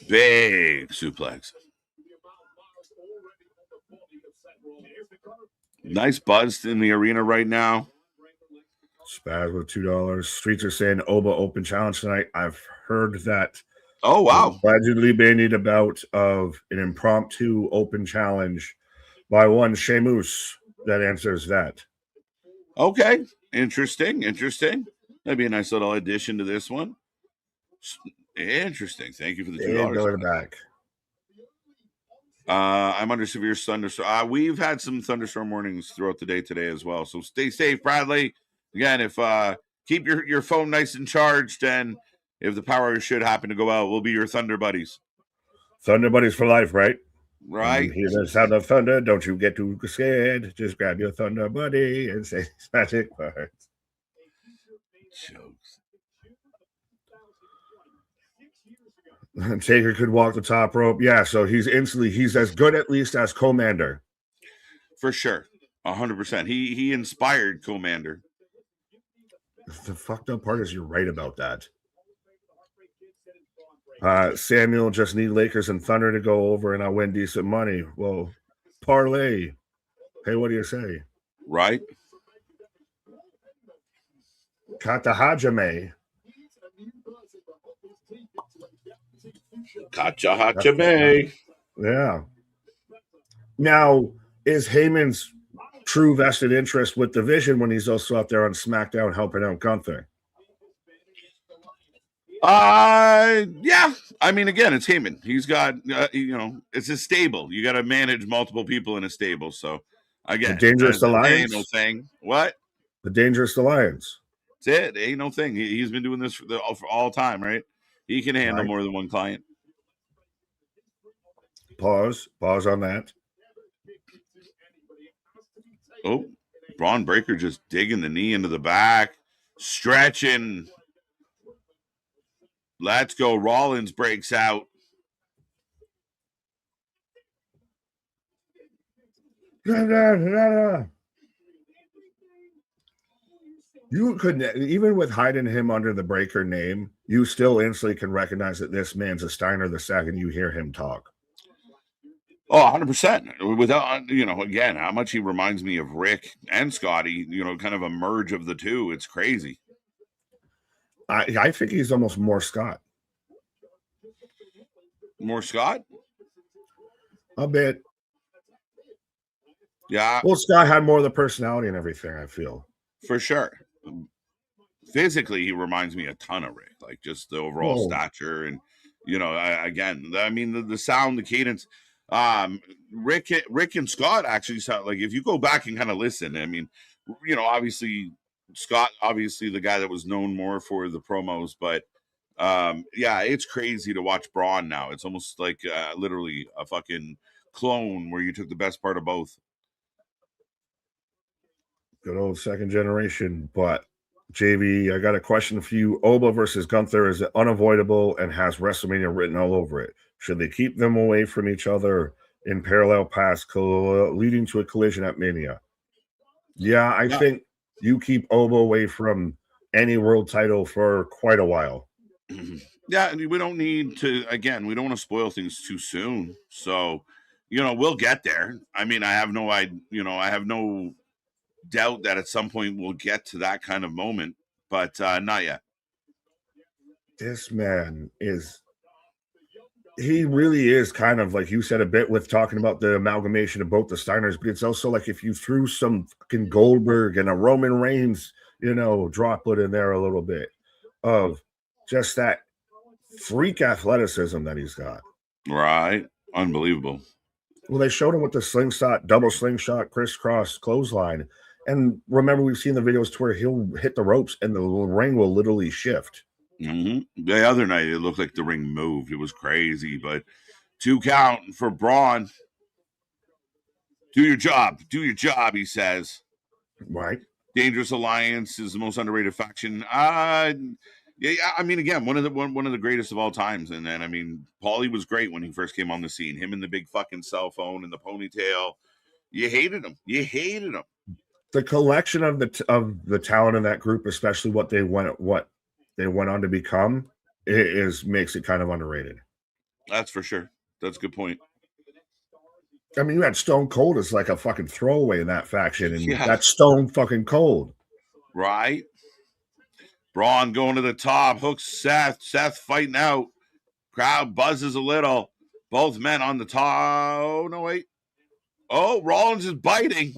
Big suplex. Nice buzz in the arena right now. Spaz with $2. Streets are saying Oba open challenge tonight. I've heard that. Oh, wow. Allegedly bandied about of an impromptu open challenge by one Sheamus that answers that. Okay. Interesting. That'd be a nice little addition to this one. Interesting. Thank you for the $2. Go back. I'm under severe thunderstorm. We've had some thunderstorm warnings throughout the day today as well. So stay safe, Bradley. Again, if keep your phone nice and charged, and if the power should happen to go out, we'll be your thunder buddies. Thunder buddies for life, right? Right. When you hear the sound of thunder, don't you get too scared. Just grab your thunder buddy and say magic words. Jokes. Taker could walk the top rope. Yeah, so he's as good at least as Commander. For sure. 100%. He inspired Commander. The fucked up part is you're right about that. Samuel just need Lakers and Thunder to go over and I'll win decent money. Well, parlay. Hey, what do you say? Right? Kata Hajime. Kacha Hachime. Yeah. Now, is Heyman's true vested interest with the Vision when he's also out there on SmackDown helping out Gunther? Yeah. I mean, again, it's Heyman. He's got, it's a stable. You got to manage multiple people in a stable. So, again, the Dangerous Alliance. Ain't no thing. What? The Dangerous Alliance. That's it. Ain't no thing. He's been doing this for all time, right? He can handle more than one client. Pause on that. Oh, Braun Breaker just digging the knee into the back, stretching. Let's go. Rollins breaks out. You couldn't, even with hiding him under the Breaker name, you still instantly can recognize that this man's a Steiner the second you hear him talk. Oh, 100%. Without, again, how much he reminds me of Rick and Scotty, kind of a merge of the two. It's crazy. I think he's almost more Scott. More Scott? A bit. Yeah. Well, Scott had more of the personality and everything, I feel. For sure. Physically, he reminds me a ton of Rick, like just the overall stature and, the sound, the cadence. Rick and Scott actually sound like, if you go back and kind of listen, I mean, obviously Scott, the guy that was known more for the promos, but it's crazy to watch Braun now. It's almost like literally a fucking clone where you took the best part of both. Good old second generation. But JV, I got a question for you. Oba versus Gunther is unavoidable and has WrestleMania written all over it. Should they keep them away from each other in parallel paths, leading to a collision at Mania? Yeah, I think you keep Oba away from any world title for quite a while. Yeah, we don't need to, again, we don't want to spoil things too soon. So, we'll get there. I mean, I have no doubt that at some point we'll get to that kind of moment, but not yet. This man he really is kind of, like you said, a bit with talking about the amalgamation of both the Steiners, but it's also like if you threw some fucking Goldberg and a Roman Reigns, droplet in there a little bit of just that freak athleticism that he's got. Right. Unbelievable. Well, they showed him with the double slingshot, crisscross clothesline. And remember, we've seen the videos to where he'll hit the ropes and the ring will literally shift. Mm-hmm. The other night, it looked like the ring moved. It was crazy, but 2 count for Braun. Do your job, he says. Right. Dangerous Alliance is the most underrated faction. I mean, again, one of the greatest of all times. And then, I mean, Paulie was great when he first came on the scene. Him and the big fucking cell phone and the ponytail. You hated him. The collection of the talent in that group, especially what they went on to become, makes it kind of underrated. That's for sure. That's a good point. I mean, you had Stone Cold as like a fucking throwaway in that faction, and that's Stone fucking Cold. Right. Braun going to the top, hooks Seth. Seth fighting out. Crowd buzzes a little. Both men on the top. Oh, no, wait. Oh, Rollins is biting.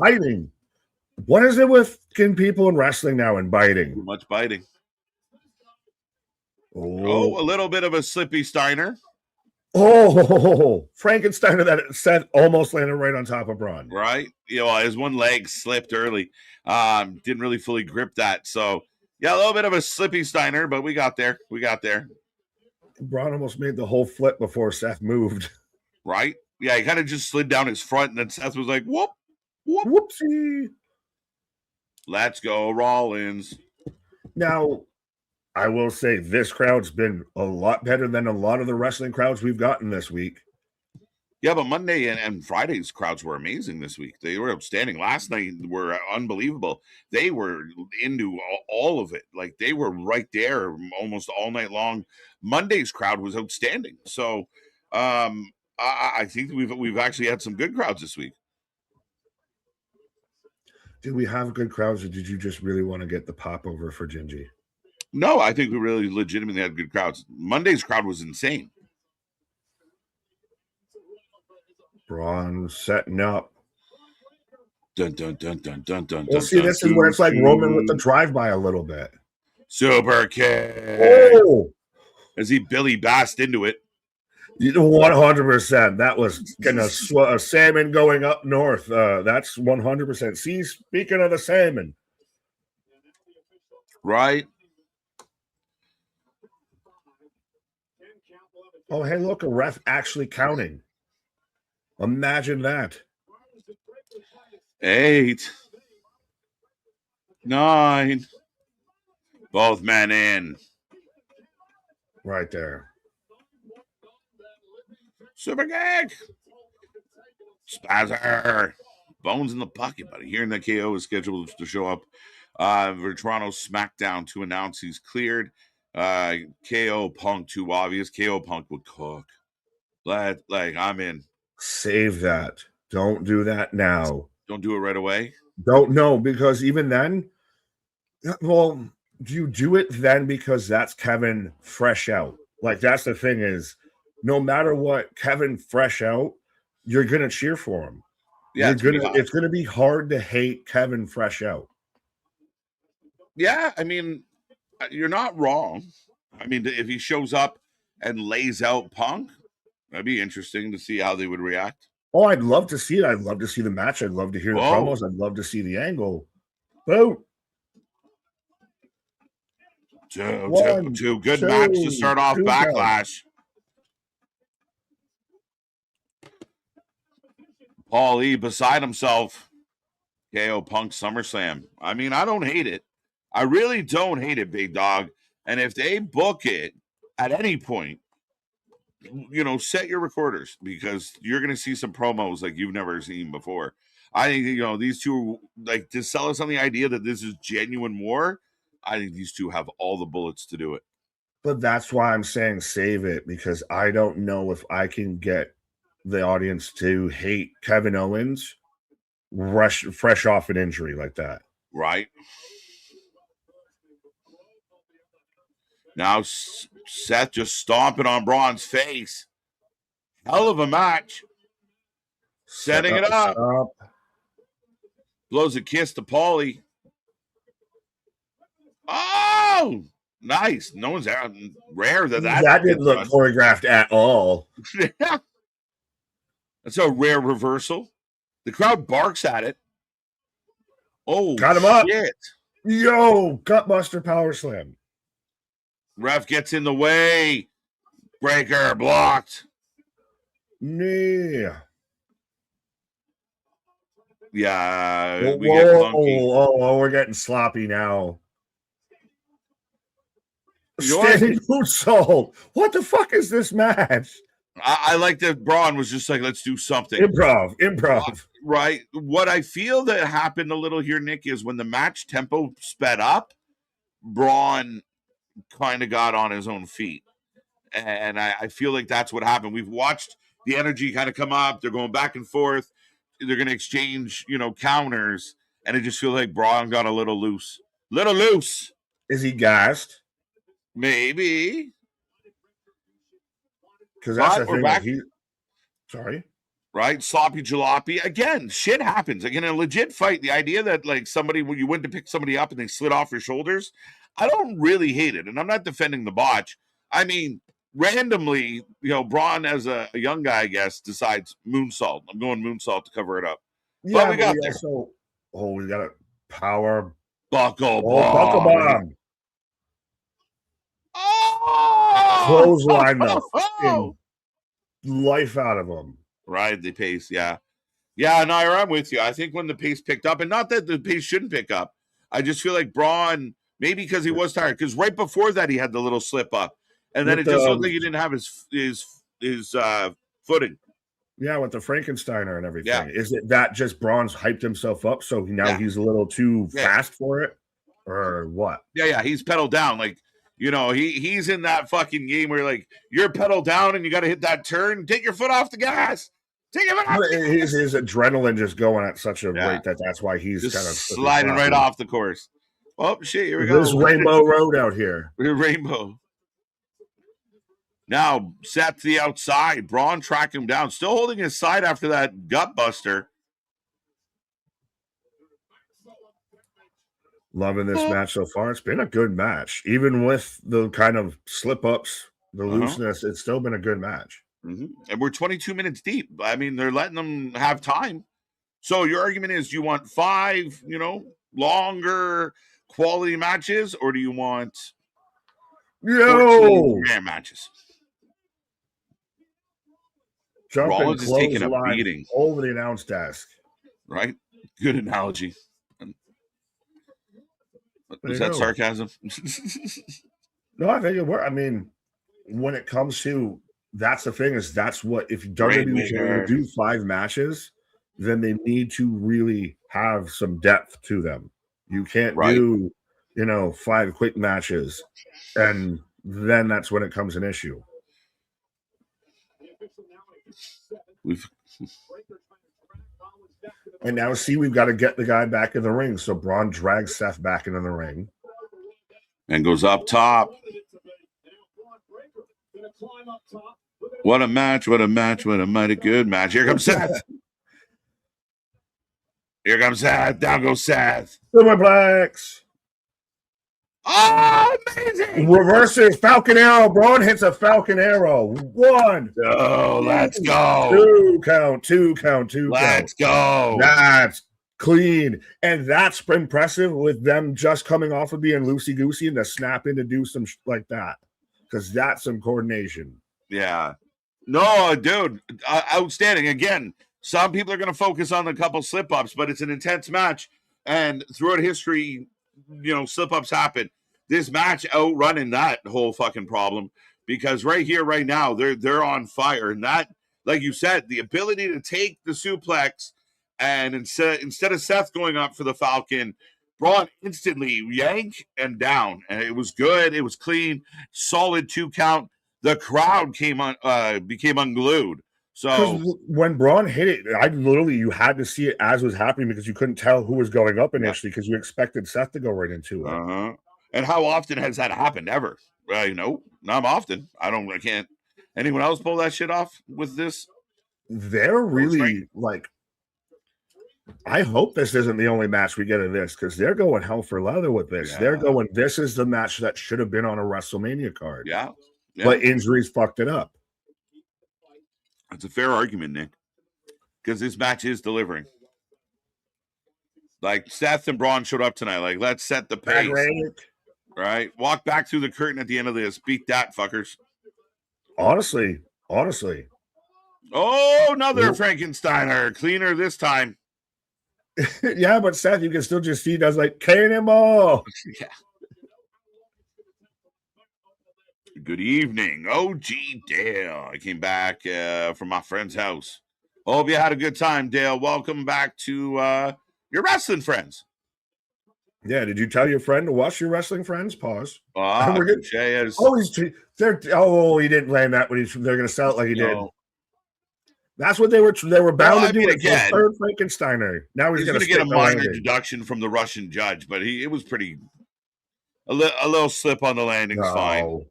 What is it with people in wrestling now and biting? Too much biting. Oh, a little bit of a slippy Steiner. Oh, Frankensteiner that Seth almost landed right on top of Braun. Right. His one leg slipped early. Didn't really fully grip that. So, yeah, a little bit of a slippy Steiner, but we got there. Braun almost made the whole flip before Seth moved. Right. Yeah, he kind of just slid down his front, and then Seth was like, whoop. Whoopsie. Let's go, Rollins. Now, I will say this crowd's been a lot better than a lot of the wrestling crowds we've gotten this week. Yeah, but Monday and Friday's crowds were amazing this week. They were outstanding. Last night were unbelievable. They were into all of it. Like they were right there almost all night long. Monday's crowd was outstanding. So I think we've actually had some good crowds this week. Did we have good crowds, or did you just really want to get the pop over for Gingy? No, I think we really legitimately had good crowds. Monday's crowd was insane. Braun setting up. Dun dun dun dun dun dun. Well, see, this is where it's like Roman with the drive-by a little bit. Super kick. Oh, as he Billy Bassed into it. 100%. That was a salmon going up north. That's 100%. See, speaking of the salmon, right? Oh, hey, look, a ref actually counting. Imagine that. 8, 9, both men in. Right there. Super kick. Spazzer. Bones in the pocket, buddy. Hearing that KO is scheduled to show up for Toronto's SmackDown to announce he's cleared. KO Punk, too obvious. KO Punk would cook. I'm in. Save that. Don't do that now. Don't do it right away? Don't know, because even then, well, do you do it then because that's Kevin fresh out? Like, that's the thing is, no matter what, Kevin fresh out, you're going to cheer for him. Yeah, it's going to be hard to hate Kevin fresh out. Yeah, I mean, you're not wrong. I mean, if he shows up and lays out Punk, that'd be interesting to see how they would react. Oh, I'd love to see it. I'd love to see the match. I'd love to hear the promos. I'd love to see the angle. Boom. Two good match to start off Backlash. Paul E beside himself. KO Punk SummerSlam. I mean, I don't hate it. I really don't hate it, big dog. And if they book it at any point, set your recorders, because you're going to see some promos like you've never seen before. I think, these two, like, to sell us on the idea that this is genuine war, I think these two have all the bullets to do it. But that's why I'm saying save it, because I don't know if I can get the audience to hate Kevin Owens fresh off an injury like that. Right. Now Seth just stomping on Braun's face. Hell of a match. Setting it up. Blows a kiss to Paulie. Oh, nice. No one's out. Rare that didn't look choreographed at all. Yeah. That's a rare reversal. The crowd barks at it. Oh, got him up. Shit. Yo, gutbuster power slam. Ref gets in the way. Breaker blocked. Yeah. Yeah. We get funky. We're getting sloppy now. Standing moonsault. What the fuck is this match? I like that Bron was just like, let's do something. Improv. Right. What I feel that happened a little here, Nick, is when the match tempo sped up, Bron kind of got on his own feet. And I feel like that's what happened. We've watched the energy kind of come up. They're going back and forth. They're going to exchange, counters. And I just feel like Bron got a little loose. Is he gassed? Maybe. Because that's the thing. Sorry. Right? Sloppy jalopy. Again, shit happens. Again, a legit fight. The idea that, like, when you went to pick somebody up and they slid off your shoulders, I don't really hate it. And I'm not defending the botch. I mean, randomly, Bron, as a young guy, I guess, decides moonsault. I'm going moonsault to cover it up. Yeah, but we got there. We got a power buckle bomb. Clothesline the life out of him. Right, the pace, yeah. Yeah, no, I'm with you. I think when the pace picked up, and not that the pace shouldn't pick up, I just feel like Bron, maybe because he was tired, because right before that he had the little slip up, and then it just looked like he didn't have his footing. Yeah, with the Frankensteiner and everything. Yeah. Is it that just Braun's hyped himself up, so now he's a little too fast for it, or what? Yeah, he's pedaled down. Like, you know, he's in that fucking game where like you're pedaled down and you got to hit that turn. Take your foot off the gas. Take your foot off. His adrenaline just going at such a rate that's why he's just kind of sliding right off the course. Oh shit! Here we go. This Rainbow Road out here. Rainbow. Now Seth to the outside. Bron tracked him down, still holding his side after that gut buster. Loving this match so far. It's been a good match, even with the kind of slip ups, the looseness. It's still been a good match. And we're 22 minutes deep. I mean, they're letting them have time. So your argument is, you want 5, longer quality matches, or do you want 14 matches? Rollins is taking a beating over the announce desk. Right? Good analogy. Was that sarcasm? No, I think it worked. I mean, when it comes to, that's the thing, is that's what, if WWE is going to do 5 matches, then they need to really have some depth to them. You can't do, 5 quick matches, and then that's when it comes an issue. And now, we've got to get the guy back in the ring. So Bron drags Seth back into the ring. And goes up top. What a match, what a match, what a mighty good match. Here comes Seth. Here comes Seth. Down goes Seth. Superplex. Oh, amazing. Reverses Falcon Arrow. Bron hits a Falcon Arrow. 1. Oh, let's go. 2 count, 2 count, 2 count. Let's go. That's clean. And that's impressive with them just coming off of being loosey-goosey and to snap in to do some like that. Because that's some coordination. Yeah. No, dude. Outstanding. Again, some people are going to focus on the couple slip-ups, but it's an intense match. And throughout history, slip-ups happen. This match outrunning that whole fucking problem, because right here, right now, they're on fire. And that, like you said, the ability to take the suplex, and instead of Seth going up for the Falcon, Bron instantly yank and down. And it was good. It was clean, solid 2 count. The crowd became unglued. So when Bron hit it, you had to see it as it was happening, because you couldn't tell who was going up initially, because you expected Seth to go right into it. And how often has that happened ever? Not often. I can't. Anyone else pull that shit off with this? They're really I hope this isn't the only match we get of this, because they're going hell for leather with this. Yeah. They're going, this is the match that should have been on a WrestleMania card. Yeah. But injuries fucked it up. That's a fair argument, Nick, because this match is delivering. Like, Seth and Bron showed up tonight. Like, let's set the pace. Right? Walk back through the curtain at the end of this. Beat that, fuckers. Honestly. Oh, another Frankensteiner. Cleaner this time. Yeah, but Seth, you can still just see does like cannonball. Yeah. Good evening, OG Dale. I came back from my friend's house. Hope you had a good time, Dale. Welcome back to your wrestling friends. Yeah, did you tell your friend to watch your wrestling friends? Pause. He didn't land that when they're going to sell it like he did. That's what they were bound to do. Again, third Frankensteiner. Now he's going to get a minor deduction from the Russian judge, but it was pretty a little slip on the landing. Fine.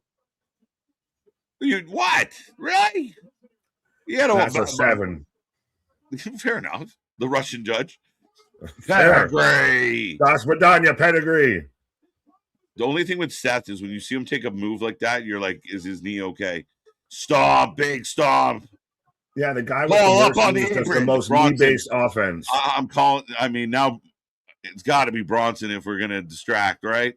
What? Really? That's a 7. Fair enough. The Russian judge. Pedigree. Das Madonna pedigree. The only thing with Seth is when you see him take a move like that, you're like, is his knee okay? Stomp, big stomp. Yeah, the guy with the most knee-based offense. I'm calling. I mean, now it's got to be Bronson if we're gonna distract, right?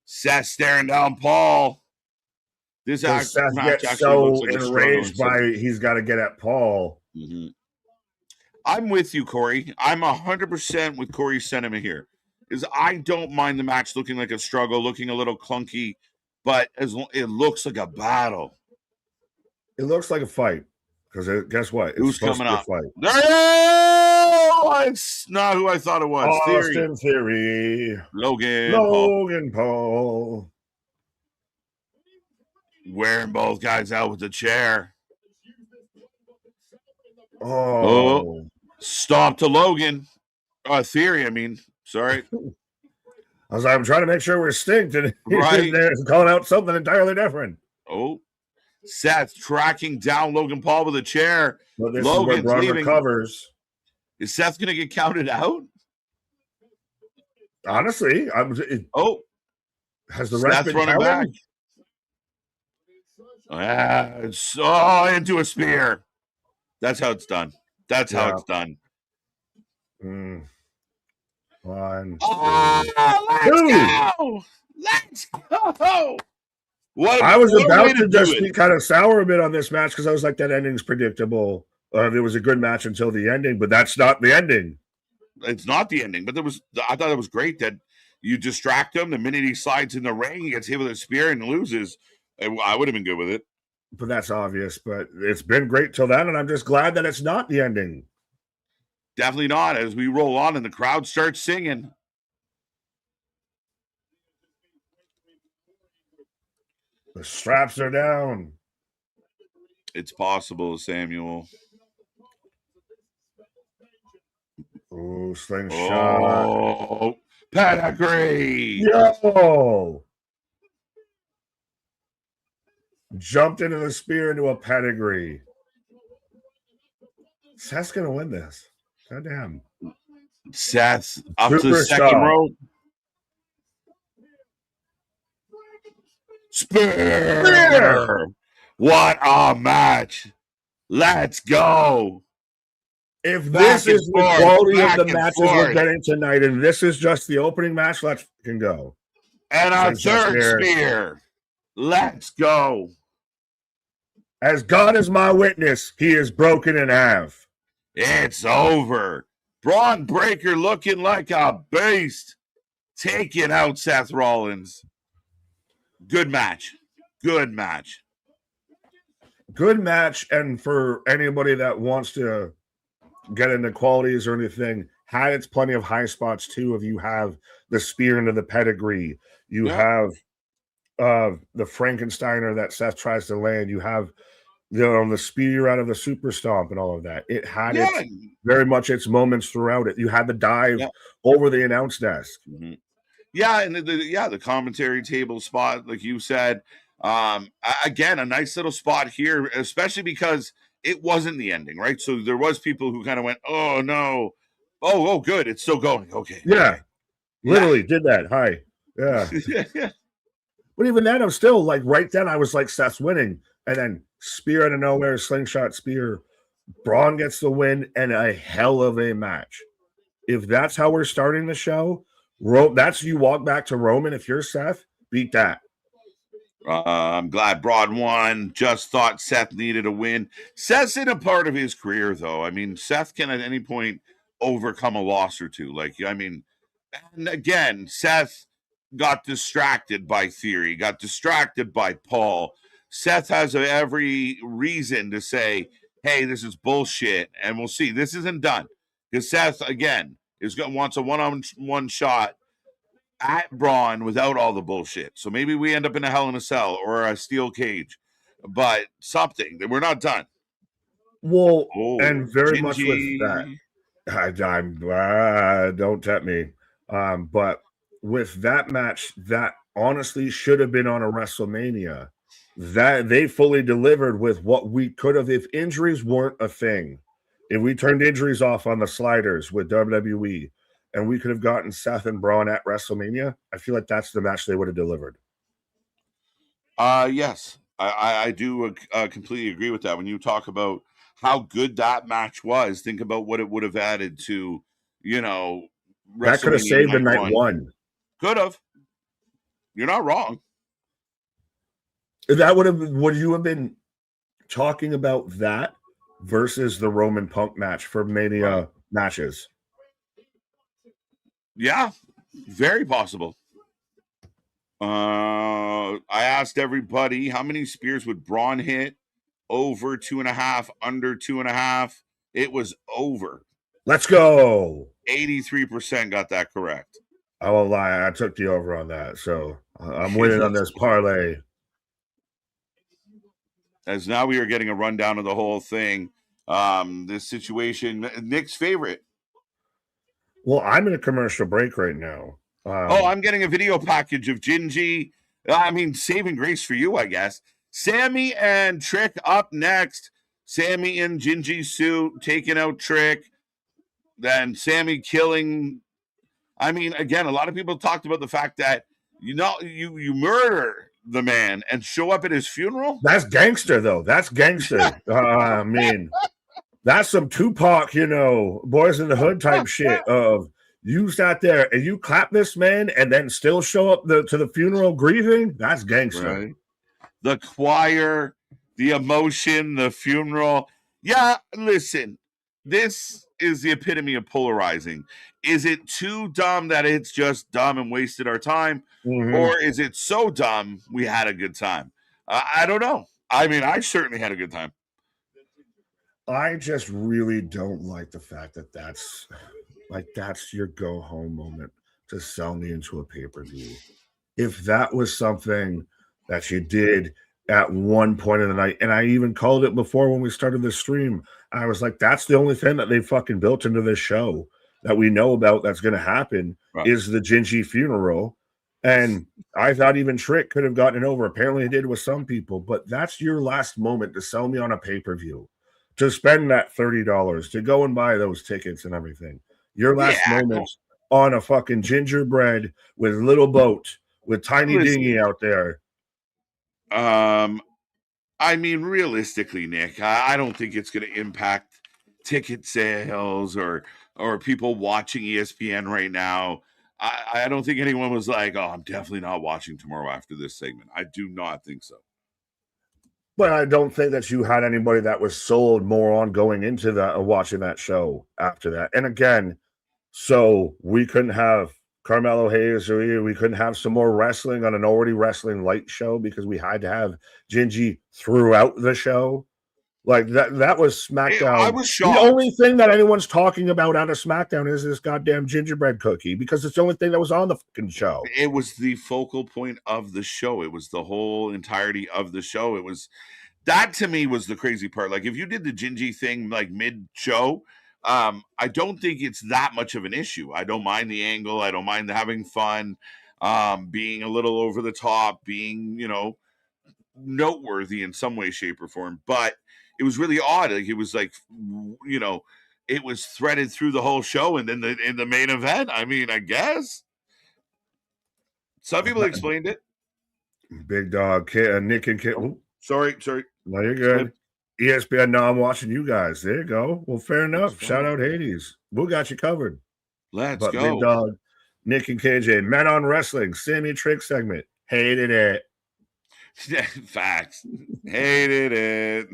Seth staring down Paul. Seth gets so enraged by he's got to get at Paul. Mm-hmm. I'm with you, Corey. I'm 100% with Corey's sentiment here. Is I don't mind the match looking like a struggle, looking a little clunky, but it looks like a battle. It looks like a fight. Because guess what? It's Who's supposed coming to be a up? fight. It's not who I thought it was. Austin Theory. Logan Paul. Wearing both guys out with the chair. Oh. Stop to Logan. Theory, I mean. Sorry. I was like, I'm trying to make sure we're synced, and Right. he's calling out something entirely different. Oh. Seth tracking down Logan Paul with a chair. But this Logan's is where Bron leaving. recovers. Is Seth going to get counted out? Honestly, has the ref been running back? Into a spear. That's how it's done. That's how it's done. 1, let's go. I was about to just be kind of sour a bit on this match because I was like, that ending's predictable. It was a good match until the ending, but that's not the ending. It's not the ending, but I thought it was great that you distract him. The minute he slides in the ring, he gets hit with a spear and loses. I would have been good with it. But that's obvious. But it's been great till then, and I'm just glad that it's not the ending. Definitely not. As we roll on and the crowd starts singing. The straps are down. It's possible, Samuel. Oh, slingshot. Oh, pedigree. Yo. Jumped into the spear into a pedigree. Seth's going to win this. Goddamn. Seth up to the second rope. Spear. What a match. Let's go. If this is the quality of the matches we're getting tonight, and this is just the opening match, let's fucking go. And our third spear. Let's go. As God is my witness, he is broken in half. It's over. Braun Breaker looking like a beast. Taking out Seth Rollins. Good match. Good match. Good match. And for anybody that wants to get into qualities or anything, had its plenty of high spots too. If you have the spear into the pedigree, you have the Frankensteiner that Seth tries to land, you have the spear out of the super stomp and all of that. It had very much its moments throughout it. You had the dive over the announce desk. Mm-hmm. Yeah, and the commentary table spot, like you said. Again, a nice little spot here, especially because it wasn't the ending, right? So there was people who kind of went, "Oh no, oh good, it's still going." Okay, yeah, literally did that. Hi, yeah. But even then, I'm still like, right then, I was like, Seth's winning, and then spear out of nowhere, slingshot spear. Braun gets the win, and a hell of a match. If that's how we're starting the show, that's you walk back to Roman. If you're Seth, beat that. I'm glad Braun won. Just thought Seth needed a win. Seth's in a part of his career, though. I mean, Seth can at any point overcome a loss or two. Like, I mean, and again, Seth got distracted by Theory, got distracted by Paul. Seth has every reason to say, hey, this is bullshit. And we'll see. This isn't done. Because Seth, again, wants a one-on-one shot at Braun without all the bullshit. So maybe we end up in a Hell in a Cell or a steel cage, but something that we're not done. Well, and very much with that, don't tempt me. But with that match, that honestly should have been on a WrestleMania. That they fully delivered with what we could have if injuries weren't a thing. If we turned injuries off on the sliders with WWE, and we could have gotten Seth and Braun at WrestleMania, I feel like that's the match they would have delivered. Yes, I do completely agree with that. When you talk about how good that match was, think about what it would have added to, that could have saved the night one. Could have. You're not wrong. That would you have been talking about that versus the Roman Punk match for Mania matches? Yeah, very possible. I asked everybody how many spears would Braun hit over 2.5, under 2.5. It was over. Let's go. 83% got that correct. I won't lie. I took the over on that. So I'm winning on this parlay. As now we are getting a rundown of the whole thing. This situation, Nick's favorite. Well, I'm in a commercial break right now. I'm getting a video package of Gingy. Saving grace for you, I guess. Sammy and Trick up next. Sammy in Gingy suit, taking out Trick. Then Sammy killing. Again, a lot of people talked about the fact that you murder the man and show up at his funeral. That's gangster, though. That's gangster. That's some Tupac, Boys in the Hood type shit of you sat there and you clap this man and then still show up to the funeral grieving. That's gangster. Right. The choir, the emotion, the funeral. Yeah, listen, this is the epitome of polarizing. Is it too dumb that it's just dumb and wasted our time? Mm-hmm. Or is it so dumb we had a good time? I don't know. I certainly had a good time. I just really don't like the fact that that's your go home moment to sell me into a pay-per-view. If that was something that you did at one point in the night, and I even called it before when we started the stream, I was like, that's the only thing that they fucking built into this show that we know about that's going to happen, right, is the Gingy funeral. And I thought even Trick could have gotten it over. Apparently it did with some people, but that's your last moment to sell me on a pay-per-view, to spend that $30, to go and buy those tickets and everything. Your last moment on a fucking gingerbread with little boat with tiny dinghy out there. Realistically, Nick, I don't think it's going to impact ticket sales or people watching ESPN right now. I don't think anyone was like, oh, I'm definitely not watching tomorrow after this segment. I do not think so. But I don't think that you had anybody that was sold more on going into that or watching that show after that. And again, so we couldn't have Carmelo Hayes or we couldn't have some more wrestling on an already wrestling light show because we had to have Gingy throughout the show. Like that was SmackDown. I was shocked. The only thing that anyone's talking about out of SmackDown is this goddamn gingerbread cookie because it's the only thing that was on the fucking show. It was the focal point of the show. It was the whole entirety of the show. It was that to me was the crazy part. Like if you did the Gingy thing like mid-show, I don't think it's that much of an issue. I don't mind the angle. I don't mind having fun, being a little over the top, being, noteworthy in some way, shape, or form. But it was really odd. Like it was like, it was threaded through the whole show, and then in the main event. I guess some people explained it. Big dog, Nick and Kit. Oh, sorry. No, you're good. ESPN. Now I'm watching you guys. There you go. Well, fair enough. Shout out Hades. We got you covered. Let's go. Big dog, Nick and KJ. Men on Wrestling. Sammy Trick segment. Hated it. Facts. Hated it.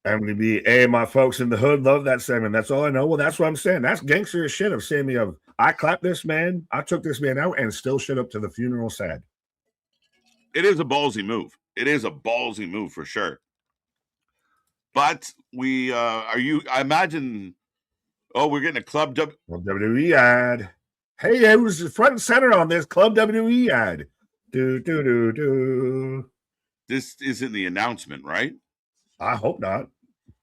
MDB. Hey, my folks in the hood love that segment. That's all I know. Well, that's what I'm saying. That's gangster as shit of Sammy. I clapped this man. I took this man out and still showed up to the funeral sad. It is a ballsy move. It is a ballsy move for sure. But I imagine, we're getting a Club WWE ad. Hey, it was front and center on this Club WWE ad. This isn't the announcement, right? I hope not,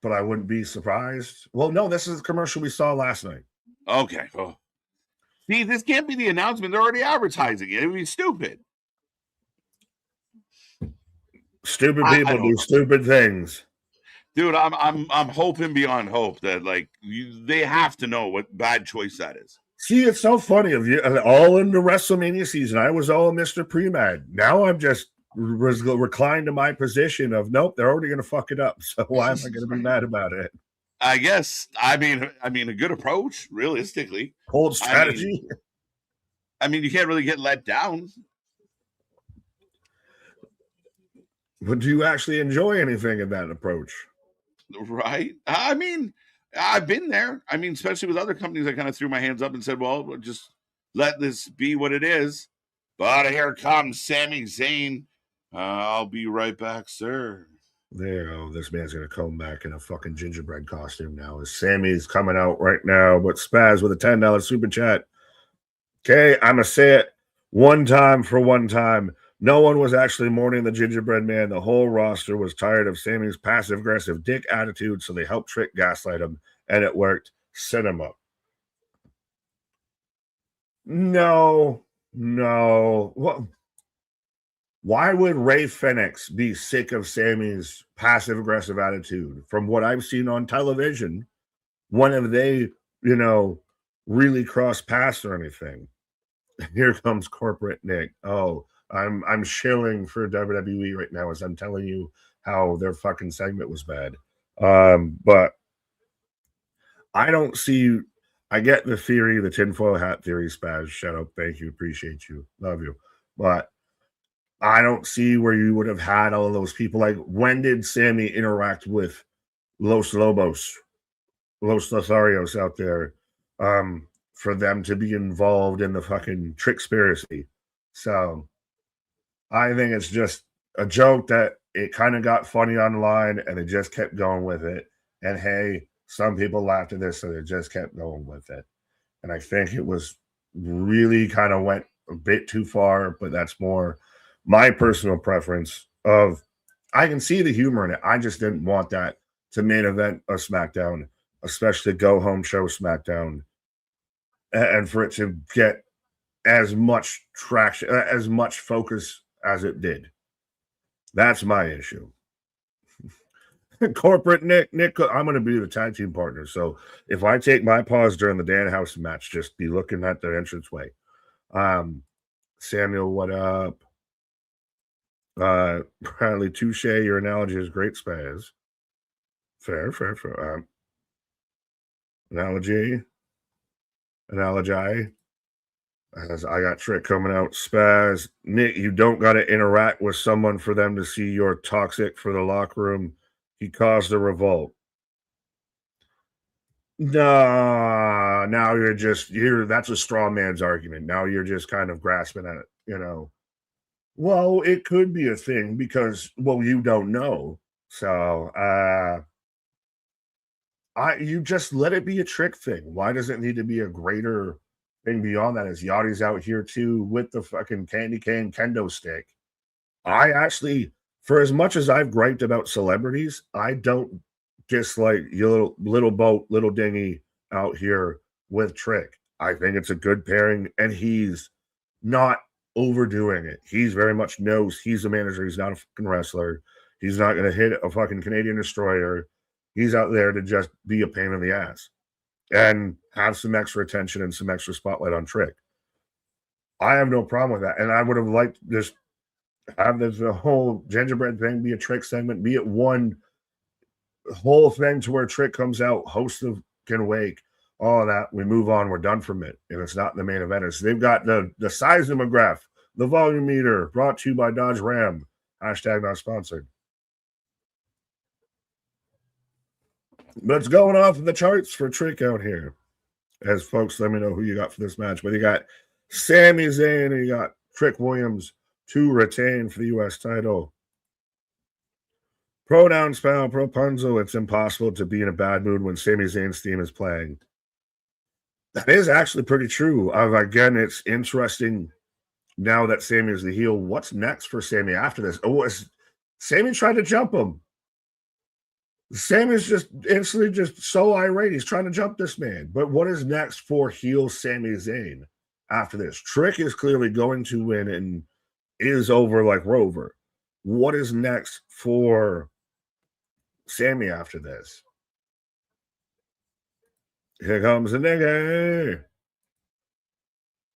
but I wouldn't be surprised. Well, no, this is the commercial we saw last night. Okay. Oh. See, this can't be the announcement. They're already advertising it. It would be stupid. Stupid people do stupid things. Dude, I'm hoping beyond hope that they have to know what bad choice that is. See, it's so funny of you. All in the WrestleMania season, I was all Mr. Pre-Med. Now I'm just reclined to my position of nope, they're already going to fuck it up. So why am I going to be mad about it? I guess. A good approach, realistically. Cold strategy. You can't really get let down. But do you actually enjoy anything in that approach? Right. I've been there. Especially with other companies, I kind of threw my hands up and said, well, we'll just let this be what it is. But here comes Sami Zayn. I'll be right back, sir. There you go. This man's going to come back in a fucking gingerbread costume now. As Sammy's coming out right now, but Spaz with a $10 super chat. Okay, I'm going to say it one time for one time. No one was actually mourning the gingerbread man. The whole roster was tired of Sammy's passive-aggressive dick attitude, so they helped Trick gaslight him, and it worked. Cinema. No. What? Why would Ray Phoenix be sick of Sammy's passive-aggressive attitude? From what I've seen on television, when have they, really crossed paths or anything? Here comes corporate Nick. Oh, I'm shilling for WWE right now as I'm telling you how their fucking segment was bad. But I don't see. I get the theory, the tinfoil hat theory, Spaz. Shut up. Thank you. Appreciate you. Love you. But I don't see where you would have had all of those people. Like, when did Sammy interact with Los Lotharios out there for them to be involved in the fucking Trickspiracy? So I think it's just a joke that it kind of got funny online and they just kept going with it. And hey, some people laughed at this, so they just kept going with it. And I think it was really kind of went a bit too far, but that's more my personal preference of I can see the humor in it. I just didn't want that to main event a SmackDown, especially go home show SmackDown, and for it to get as much traction, as much focus as it did. That's my issue. Corporate Nick, I'm going to be the tag team partner. So if I take my pause during the Danhausen match, just be looking at the entranceway. Samuel, what up? Bradley, touche. Your analogy is great, Spaz. Fair. Analogy. As I got Trick coming out. Spaz, Nick, you don't got to interact with someone for them to see you're toxic for the locker room. He caused a revolt. No, now that's a straw man's argument. Now you're just kind of grasping at it, Well, it could be a thing because, you don't know. So, you just let it be a Trick thing. Why does it need to be a greater thing beyond that? As Yachty's out here too with the fucking candy cane kendo stick. I actually, for as much as I've griped about celebrities, I don't dislike your little boat, little dinghy out here with Trick. I think it's a good pairing, and he's not overdoing it. He's very much knows he's a manager. He's not a fucking wrestler. He's not going to hit a fucking Canadian destroyer. He's out there to just be a pain in the ass and have some extra attention and some extra spotlight on Trick. I have no problem with that. And I would have liked just have this whole gingerbread thing be a Trick segment, be it one whole thing to where Trick comes out, hosts the wake, all that. We move on. We're done from it. And it's not in the main event. They've got the seismograph, the volume meter, brought to you by Dodge Ram. Hashtag not sponsored. But it's going off the charts for Trick out here. As folks, let me know who you got for this match. But you got Sami Zayn and you got Trick Williams to retain for the U.S. title. Pronouns pal, Propunzo. It's impossible to be in a bad mood when Sami Zayn's theme is playing. That is actually pretty true. Again, it's interesting now that Sami is the heel. What's next for Sami after this? Oh, Sami tried to jump him. Sammy's just instantly just so irate. He's trying to jump this man. But what is next for heel Sami Zayn after this? Trick is clearly going to win and is over like Rover. What is next for Sami after this? Here comes the nigga.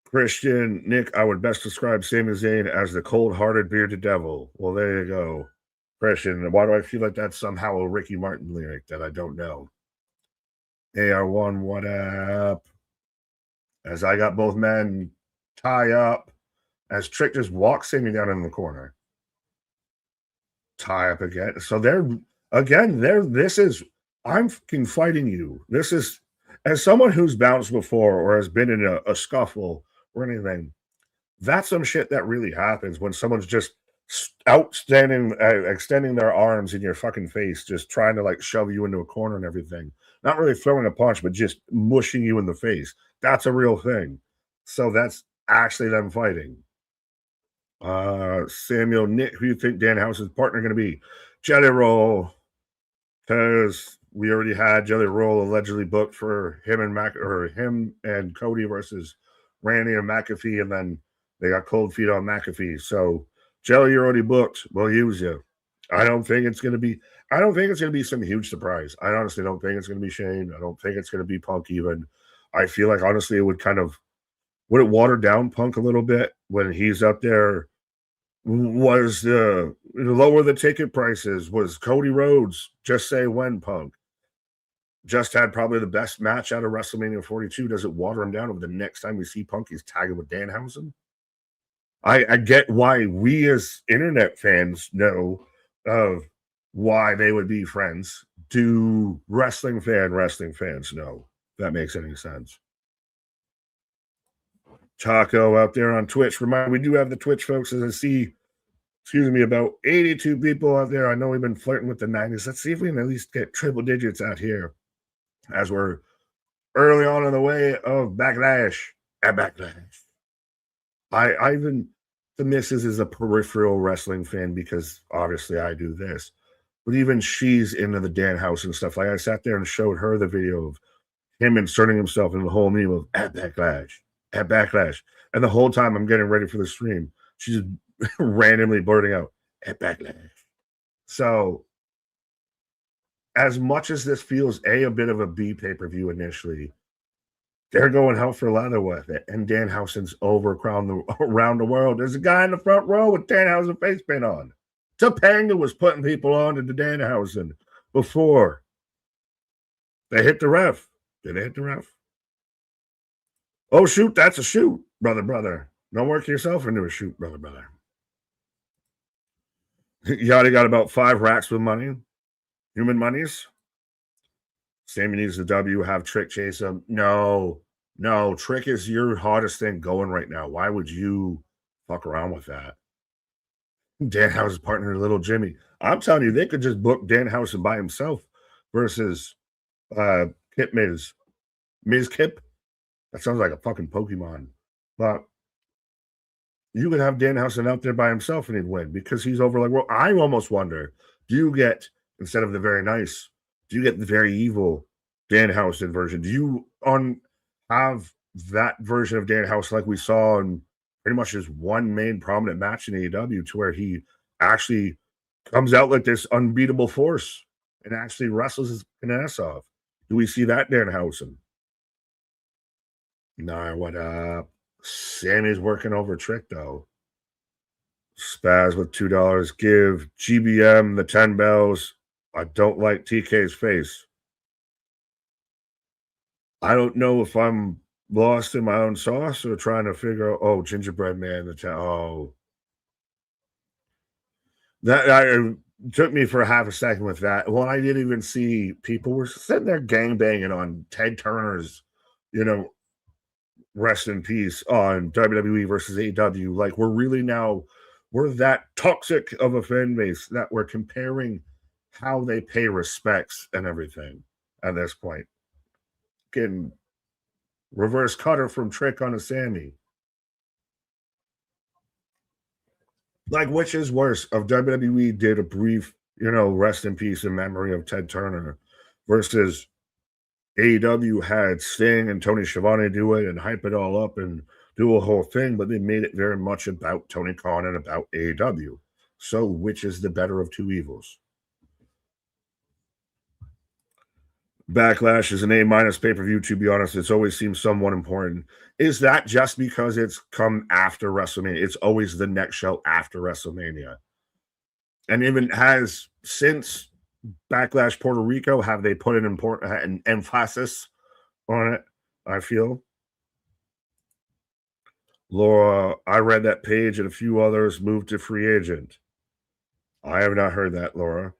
Christian, Nick, I would best describe Sami Zayn as the cold-hearted bearded devil. Well, there you go. Christian, why do I feel like that's somehow a Ricky Martin lyric that I don't know? AR1, what up? As I got both men tie up, as Trick just walks Sami down in the corner. Tie up again. So I'm fucking fighting you. This is, as someone who's bounced before or has been in a scuffle or anything, that's some shit that really happens when someone's just extending their arms in your fucking face, just trying to like shove you into a corner and everything. Not really throwing a punch, but just mushing you in the face. That's a real thing. So that's actually them fighting. Samuel, Nick, who you think Danhausen's partner going to be? Jelly Roll, because we already had Jelly Roll allegedly booked for him and Cody versus Randy and McAfee, and then they got cold feet on McAfee. So Jelly, you're already booked. We'll use you. I don't think it's going to be some huge surprise. I honestly don't think it's going to be Shane. I don't think it's going to be Punk even. I feel like honestly it would it water down Punk a little bit when he's up there. Was lower the ticket prices? Was Cody Rhodes just say when Punk just had probably the best match out of WrestleMania 42? Does it water him down over the next time we see Punk? He's tagging with Danhausen. I get why we as internet fans know of why they would be friends. Do wrestling fans know that makes any sense? Taco out there on Twitch. Remind we do have the Twitch folks, as I see, about 82 people out there. I know we've been flirting with the 90s. Let's see if we can at least get triple digits out here as we're early on in the way of Backlash. At Backlash. I even, the missus is a peripheral wrestling fan because obviously I do this. But even she's into the Danhausen stuff. Like I sat there and showed her the video of him inserting himself in the whole meme of at Backlash. And the whole time I'm getting ready for the stream, she's randomly blurting out at Backlash. So as much as this feels a bit of a B pay-per-view initially, they're going hell for leather with it. And Danhausen's around the world. There's a guy in the front row with Danhausen face paint on. Topanga was putting people on to the Danhausen before they hit the ref. Did they hit the ref? Oh, shoot, that's a shoot, brother. Don't work yourself into a shoot, brother. You already got about 5 racks with money. Human monies. Sammy needs the W, have Trick chase him. No. Trick is your hottest thing going right now. Why would you fuck around with that? Danhausen's partner, Little Jimmy. I'm telling you, they could just book Danhausen by himself versus Kip Miz. Miz Kip? That sounds like a fucking Pokemon. But you could have Danhausen out there by himself and he'd win because he's over like, well, I almost wonder, do you get, instead of the very nice, do you get the very evil Danhausen version? Do you have that version of Danhausen like we saw in pretty much his one main prominent match in AEW, to where he actually comes out like this unbeatable force and actually wrestles his ass off? Do we see that Danhausen? Nah, what up? Sammy's working over Trick, though. Spaz with $2. Give GBM the 10 bells. I don't like TK's face. I don't know if I'm lost in my own sauce or trying to figure out, Gingerbread Man, that took me for a half a second with that. Well, I didn't even see people were sitting there gangbanging on Ted Turner's, rest in peace on WWE versus AEW. Like, we're that toxic of a fan base that we're comparing how they pay respects and everything at this point. Getting reverse cutter from Trick on a Sammy. Like, which is worse? Of WWE did a brief, rest in peace in memory of Ted Turner versus AEW had Sting and Tony Schiavone do it and hype it all up and do a whole thing, but they made it very much about Tony Khan and about AEW. So which is the better of two evils? Backlash is an A- pay-per-view, to be honest. It's always seemed somewhat important. Is that just because it's come after WrestleMania? It's always the next show after WrestleMania. And even has, since Backlash Puerto Rico, have they put an emphasis on it, I feel? Laura, I read that Paige and a few others moved to free agent. I have not heard that, Laura.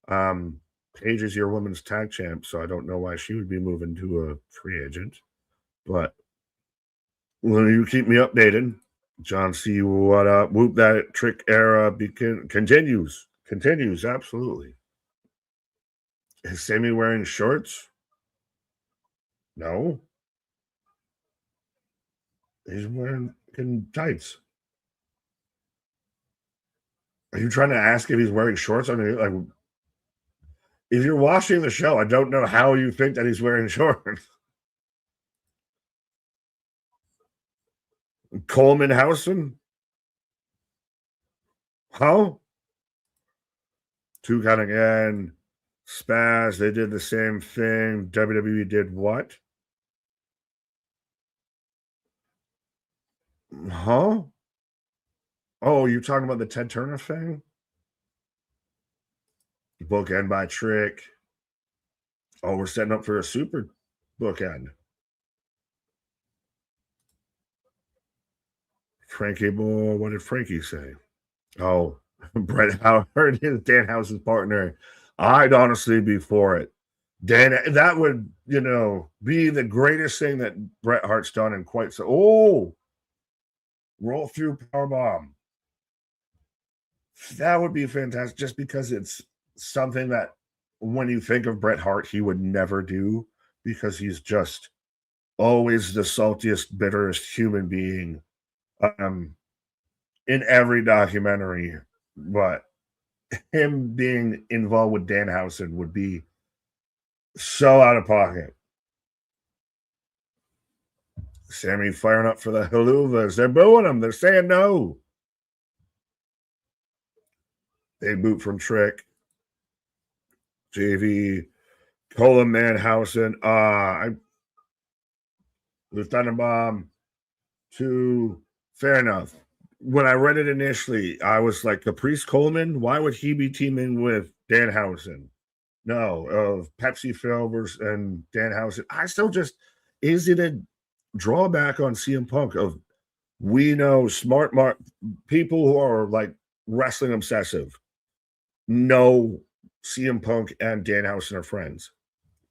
Paige is your women's tag champ, so I don't know why she would be moving to a free agent. But will you keep me updated? John C. What up? Whoop, that trick era continues. Continues, absolutely. Is Sammy wearing shorts? No. He's wearing tights. Are you trying to ask if he's wearing shorts? I mean, like, if you're watching the show, I don't know how you think that he's wearing shorts. Coleman Housen? Huh? Two count again. Spaz, they did the same thing. WWE did what? Huh? Oh, you're talking about the Ted Turner thing? Bookend by Trick. Oh, we're setting up for a super bookend. Frankie boy, what did Frankie say? Oh, Bret Howard is Danhausen's partner. I'd honestly be for it. That would, be the greatest thing that Bret Hart's done in quite so. Oh, roll through powerbomb. That would be fantastic, just because it's something that when you think of Bret Hart, he would never do, because he's just always the saltiest, bitterest human being in every documentary. But him being involved with Danhausen would be so out of pocket. Sammy firing up for the Heluvas. They're booing him. They're saying no. They boot from Trick. JV. Coleman Manhausen. Lieutenant Bomb. 2. Fair enough. When I read it initially, I was like, Caprice Coleman? Why would he be teaming with Danhausen? No, of Pepsi Phil versus and Danhausen. I still just, is it a drawback on CM Punk of, we know smart people who are like wrestling obsessive know CM Punk and Danhausen are friends?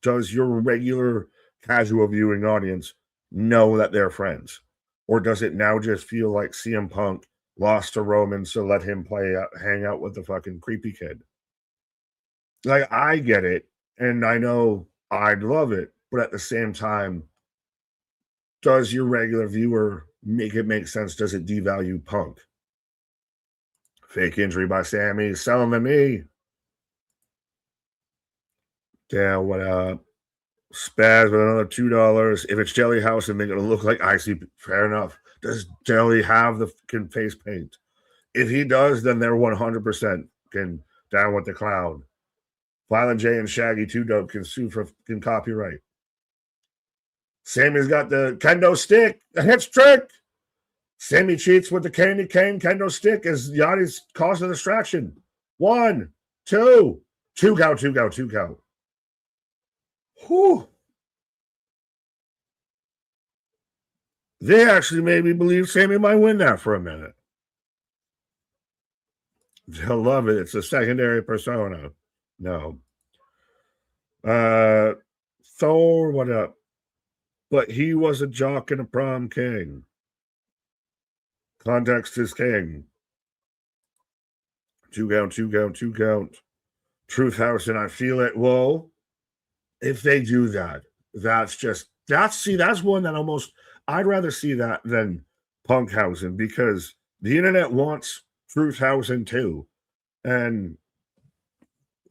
Does your regular casual viewing audience know that they're friends? Or does it now just feel like CM Punk lost to Roman, so let him hang out with the fucking creepy kid? Like, I get it, and I know I'd love it, but at the same time, does your regular viewer make it make sense? Does it devalue Punk? Fake injury by Sammy, selling to me. Yeah, what up? Spaz with another $2. If it's Jelly House and they're going to look like Icy, fair enough. Does Jelly have the fucking face paint? If he does, then they're 100% down with the clown. Violent J and Shaggy 2 Dope can sue for copyright. Sammy's got the kendo stick. The hits Trick. Sammy cheats with the candy cane kendo stick as Yanni's cause a distraction. 1, 2. 2 count, 2 count, 2 count. Whew. They actually made me believe Sammy might win that for a minute. They'll love it. It's a secondary persona. No. Thor, what up? But he was a jock and a prom king. Context is king. 2 count, 2 count, 2 count. Truth House, and I feel it. Well, if they do that, that's one that almost, I'd rather see that than Punkhausen, because the internet wants Truthhausen too. And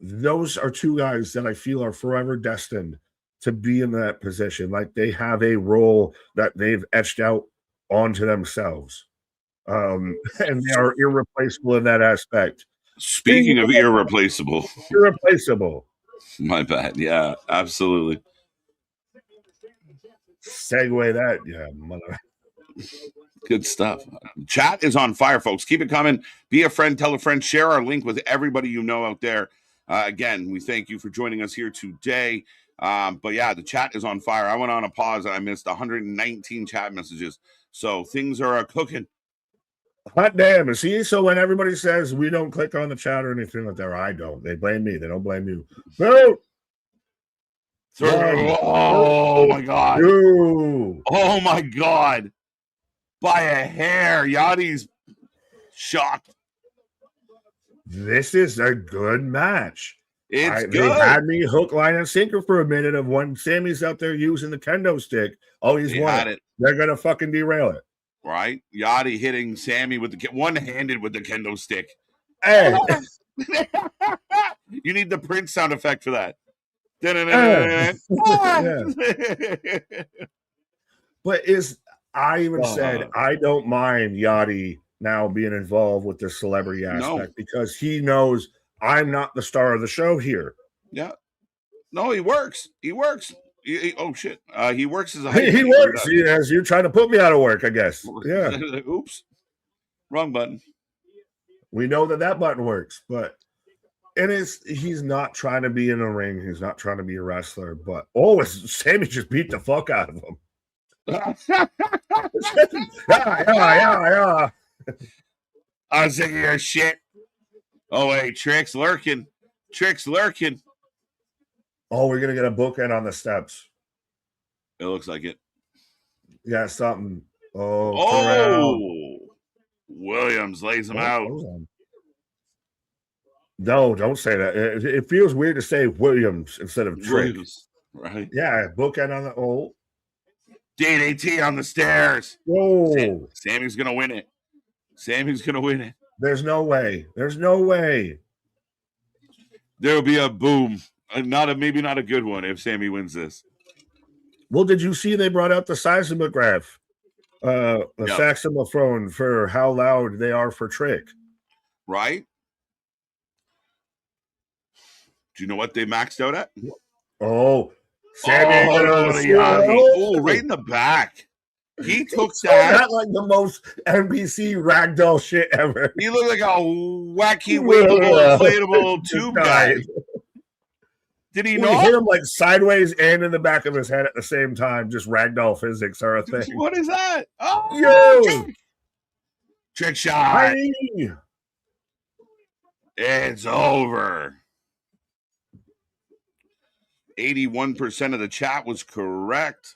those are two guys that I feel are forever destined to be in that position. Like, they have a role that they've etched out onto themselves. And they are irreplaceable in that aspect. Speaking of irreplaceable. Irreplaceable. My bad. Yeah, absolutely. Segue that. Yeah, mother. Good stuff. Chat is on fire, folks. Keep it coming. Be a friend, tell a friend, share our link with everybody you know out there. Again, we thank you for joining us here today. But yeah, the chat is on fire. I went on a pause and I missed 119 chat messages. So things are cooking. Hot damn. See, so when everybody says we don't click on the chat or anything like that, I don't. They blame me. They don't blame you. No. Oh my God. Two. Oh my God. by a hair. Yachty's shocked. This is a good match. It's They good. had me hook, line, and sinker for a minute of when Sammy's out there using the kendo stick. Oh, he's won it. They're going to fucking derail it. Right? Yachty hitting Sammy with the one-handed with the kendo stick. Hey. You need the Prince sound effect for that. But I even said I don't mind Yachty now being involved with the celebrity aspect because he knows I'm not the star of the show here. Yeah. No, he works. He works. Oh shit! He works as a he works. As you're trying to put me out of work, I guess. Yeah. Oops. Wrong button. We know that button works, but he's not trying to be in a ring. He's not trying to be a wrestler. But Sammy just beat the fuck out of him. Yeah. I'm sick of your shit. Oh wait, Trick's lurking. Oh, we're gonna get a bookend on the steps. It looks like it. Yeah, something. Oh, Williams lays him out. No, don't say that. It feels weird to say Williams instead of Trick. Williams, right? Yeah, bookend on the DDT on the stairs. Whoa. Sammy's gonna win it. There's no way. There'll be a boom. Maybe not a good one if Sammy wins this. Well, did you see they brought out the seismograph, the saxophone for how loud they are for Trick? Right? Do you know what they maxed out at? Oh, Sammy! Right in the back. He took that like the most NBC ragdoll shit ever. He looked like a wacky, inflatable tube guy. Did he not? Hit him like sideways and in the back of his head at the same time. Just ragdoll physics are a thing. What is that? Oh, yo! Trick shot. Hey. It's over. 81% of the chat was correct.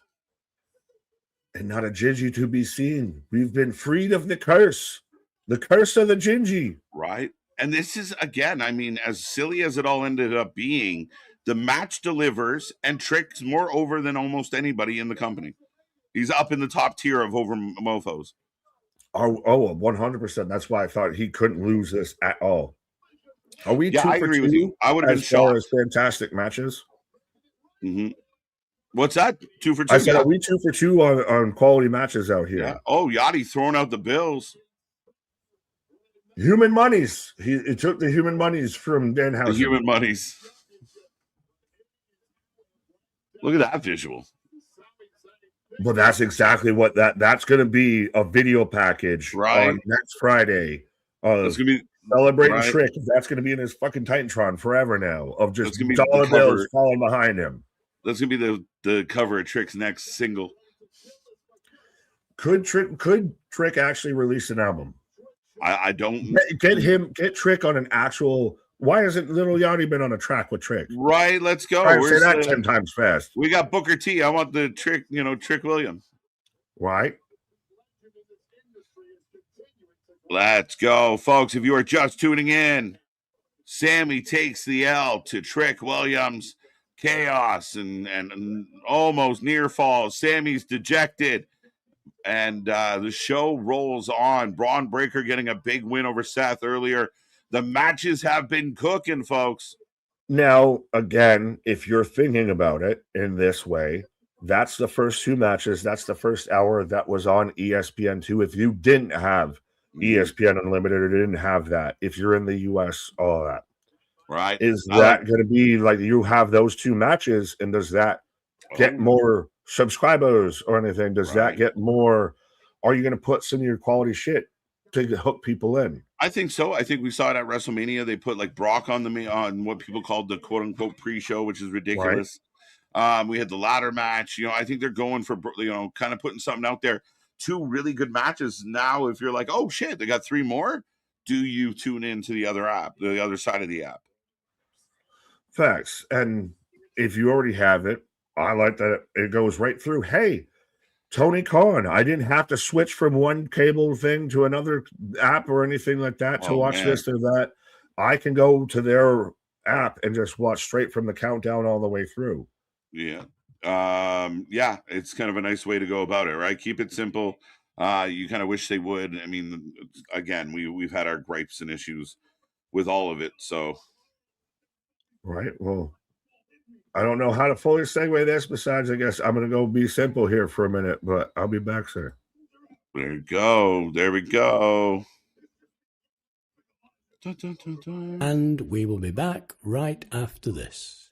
And not a Gingy to be seen. We've been freed of the curse. The curse of the Gingy. Right. And this is, again, I mean, as silly as it all ended up being, the match delivers, and Trick's more over than almost anybody in the company. He's up in the top tier of over mofos. Oh, 100%. That's why I thought he couldn't lose this at all. Are we 2 for 2? I agree with you. I would have been shocked. As fantastic matches. Mm-hmm. What's that? 2 for 2? I said, are we 2 for 2 on quality matches out here? Yeah. Oh, Yachty throwing out the bills. Human monies. He took the human monies from Danhausen. The human monies. Look at that visual. Well, that's exactly what that's going to be, a video package on next Friday. That's going to be celebrating Trick. That's going to be in his fucking Titantron forever now of just dollar bills falling behind him. That's going to be the cover of Trick's next single. Could Trick actually release an album? I don't get Trick on an actual. Why hasn't Little Yachty been on a track with Trick? Right, let's go. Say that 10 times fast. We got Booker T. I want the Trick, Trick Williams. Right. Let's go, folks. If you are just tuning in, Sammy takes the L to Trick Williams. Chaos and almost near falls. Sammy's dejected. And the show rolls on. Bron Breakker getting a big win over Seth earlier. The matches have been cooking, folks. Now, again, if you're thinking about it in this way, that's the first 2 matches. That's the first hour that was on ESPN2. If you didn't have ESPN Unlimited or didn't have that, if you're in the US, all that. Right. Is that going to be like you have those 2 matches, and does that get more subscribers or anything? Does that get more? Are you going to put some of your quality shit to hook people in? I think so. I think we saw it at WrestleMania. They put like Brock on what people called the quote unquote pre-show, which is ridiculous. Right. We had the ladder match. I think they're going for kind of putting something out there. 2 really good matches. Now, if you're like, oh shit, they got 3 more, do you tune into the other app, the other side of the app? Facts. And if you already have it, I like that it goes right through. Hey, Tony Khan. I didn't have to switch from one cable thing to another app or anything like that to watch this or that. I can go to their app and just watch straight from the countdown all the way through. Yeah. Yeah, it's kind of a nice way to go about it, right? Keep it simple. You kind of wish they would. I mean, again, we've had our gripes and issues with all of it. So, right. Well, I don't know how to fully segue this. Besides, I guess I'm going to go be simple here for a minute, but I'll be back, sir. There we go. There we go. Dun, dun, dun, dun. And we will be back right after this.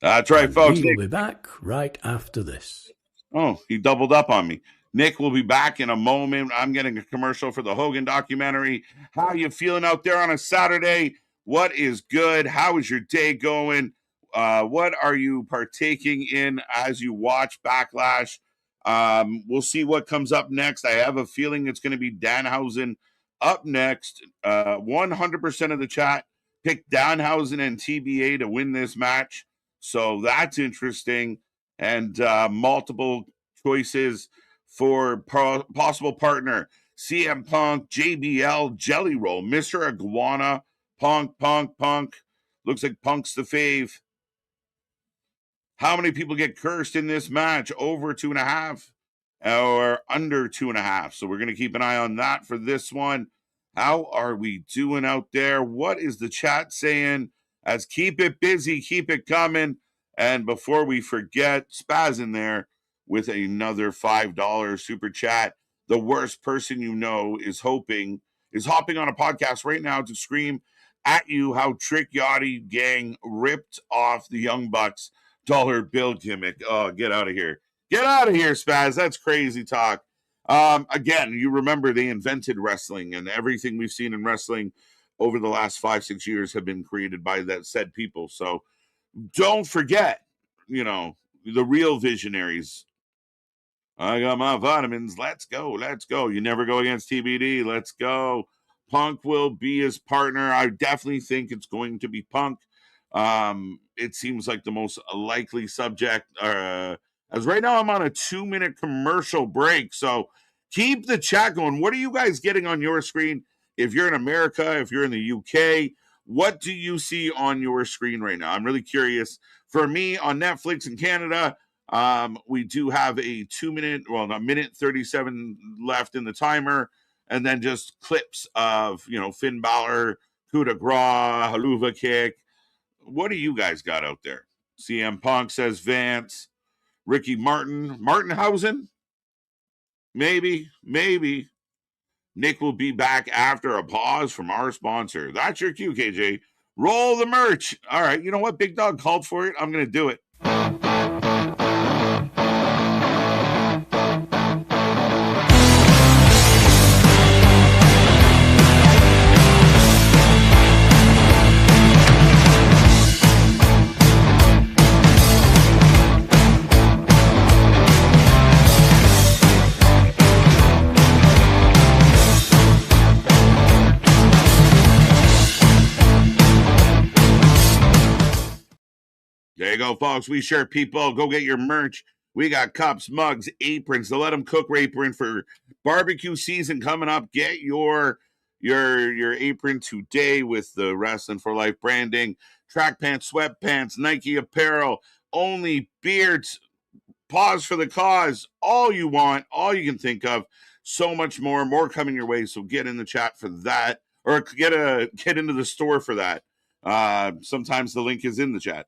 That's right, folks. We will be back right after this. Oh, he doubled up on me. Nick will be back in a moment. I'm getting a commercial for the Hogan documentary. How you feeling out there on a Saturday? What is good? How is your day going? What are you partaking in as you watch Backlash? We'll see what comes up next. I have a feeling it's going to be Danhausen up next. 100% of the chat picked Danhausen and TBA to win this match. So that's interesting. And multiple choices for possible partner. CM Punk, JBL, Jelly Roll, Mr. Iguana, Punk. Looks like Punk's the fave. How many people get cursed in this match? Over 2.5 or under 2.5. So we're going to keep an eye on that for this one. How are we doing out there? What is the chat saying? As keep it busy, keep it coming. And before we forget, Spaz in there with another $5 super chat. The worst person you know is hopping on a podcast right now to scream at you how Trick Yachty gang ripped off the Young Bucks dollar bill gimmick. Oh, get out of here. Get out of here, Spaz. That's crazy talk. Again, you remember they invented wrestling, and everything we've seen in wrestling over the last 5-6 years have been created by that said people. So don't forget, the real visionaries. I got my vitamins. Let's go. You never go against TBD. Let's go. Punk will be his partner. I definitely think it's going to be Punk. It seems like the most likely subject. As right now I'm on a 2-minute commercial break. So keep the chat going. What are you guys getting on your screen? If you're in America, if you're in the UK, what do you see on your screen right now? I'm really curious. For me, on Netflix in Canada, we do have a 2-minute, a minute 37 left in the timer, and then just clips of, Finn Balor, coup de grace, haluva kick. What do you guys got out there? CM Punk says Vance. Ricky Martinhausen? Maybe. Nick will be back after a pause from our sponsor. That's your cue, KJ. Roll the merch. All right, you know what? Big Dog called for it. I'm going to do it. There you go, folks. We share people. Go get your merch. We got cups, mugs, aprons, the Let Them Cook apron for barbecue season coming up. Get your apron today with the Wrestling for Life branding. Track pants, sweatpants, Nike apparel, only beards, pause for the cause, all you want, all you can think of. So much more coming your way. So get in the chat for that, or get into the store for that. Sometimes the link is in the chat.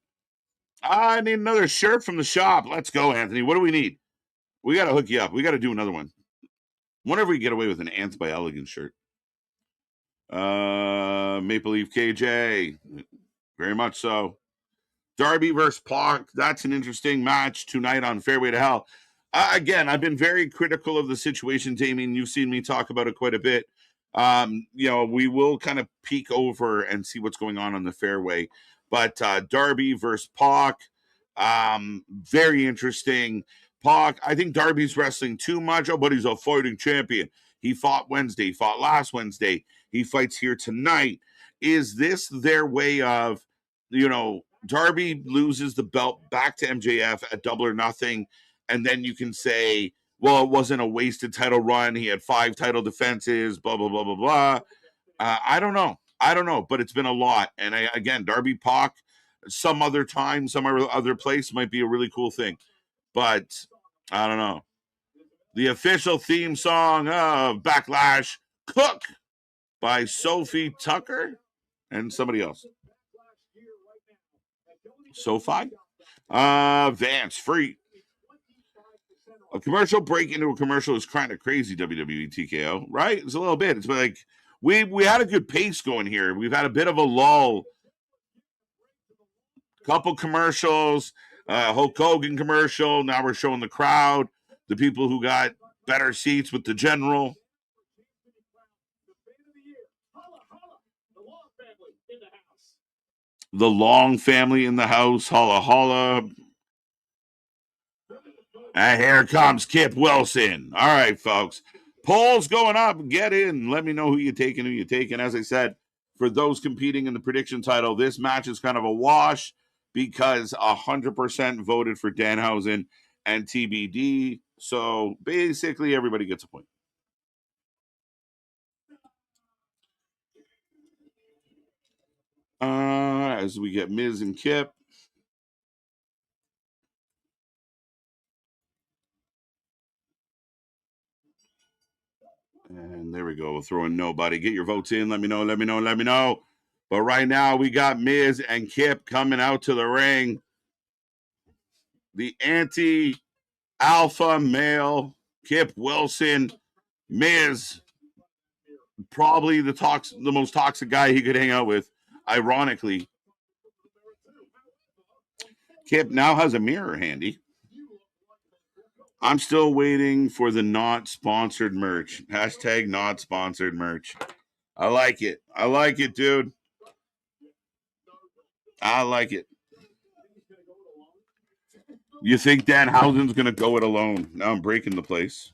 I need another shirt from the shop. Let's go, Anthony. What do we need? We got to hook you up. We got to do another one. Wonder if we get away with an Ants by Elegance shirt. Maple Leaf KJ. Very much so. Darby versus Pac. That's an interesting match tonight on Fairway to Hell. Again, I've been very critical of the situation, Damien. You've seen me talk about it quite a bit. We will kind of peek over and see what's going on the fairway. But Darby versus Pac, very interesting. Pac, I think Darby's wrestling too much, but he's a fighting champion. He fought Wednesday, he fought last Wednesday. He fights here tonight. Is this their way of, Darby loses the belt back to MJF at Double or Nothing, and then you can say, well, it wasn't a wasted title run. He had 5 title defenses, blah, blah, blah, blah, blah. I don't know, but it's been a lot. And again, Darby Pac, some other time, some other place might be a really cool thing. But I don't know. The official theme song of Backlash, Cook, by Sophie Tucker and somebody else. Sophie? Vance Free. A commercial break into a commercial is kind of crazy, WWE TKO, right? It's a little bit. It's like we had a good pace going here. We've had a bit of a lull. Couple commercials, Hulk Hogan commercial. Now we're showing the crowd, the people who got better seats with the general. The Long family in the house. Holla, holla. And here comes Kip Wilson. All right, folks. Polls going up. Get in. Let me know who you're taking, As I said, for those competing in the prediction title, this match is kind of a wash because 100% voted for Danhausen and TBD. So basically, everybody gets a point. As we get Miz and Kip. And there we go. We'll throw in nobody. Get your votes in. Let me know. But right now, we got Miz and Kip coming out to the ring. The anti-alpha male, Kip Wilson. Miz, probably the most toxic guy he could hang out with, ironically. Kip now has a mirror handy. I'm still waiting for the not sponsored merch. Hashtag not sponsored merch. I like it, dude. I like it. You think Danhausen's going to go it alone? Now I'm breaking the place.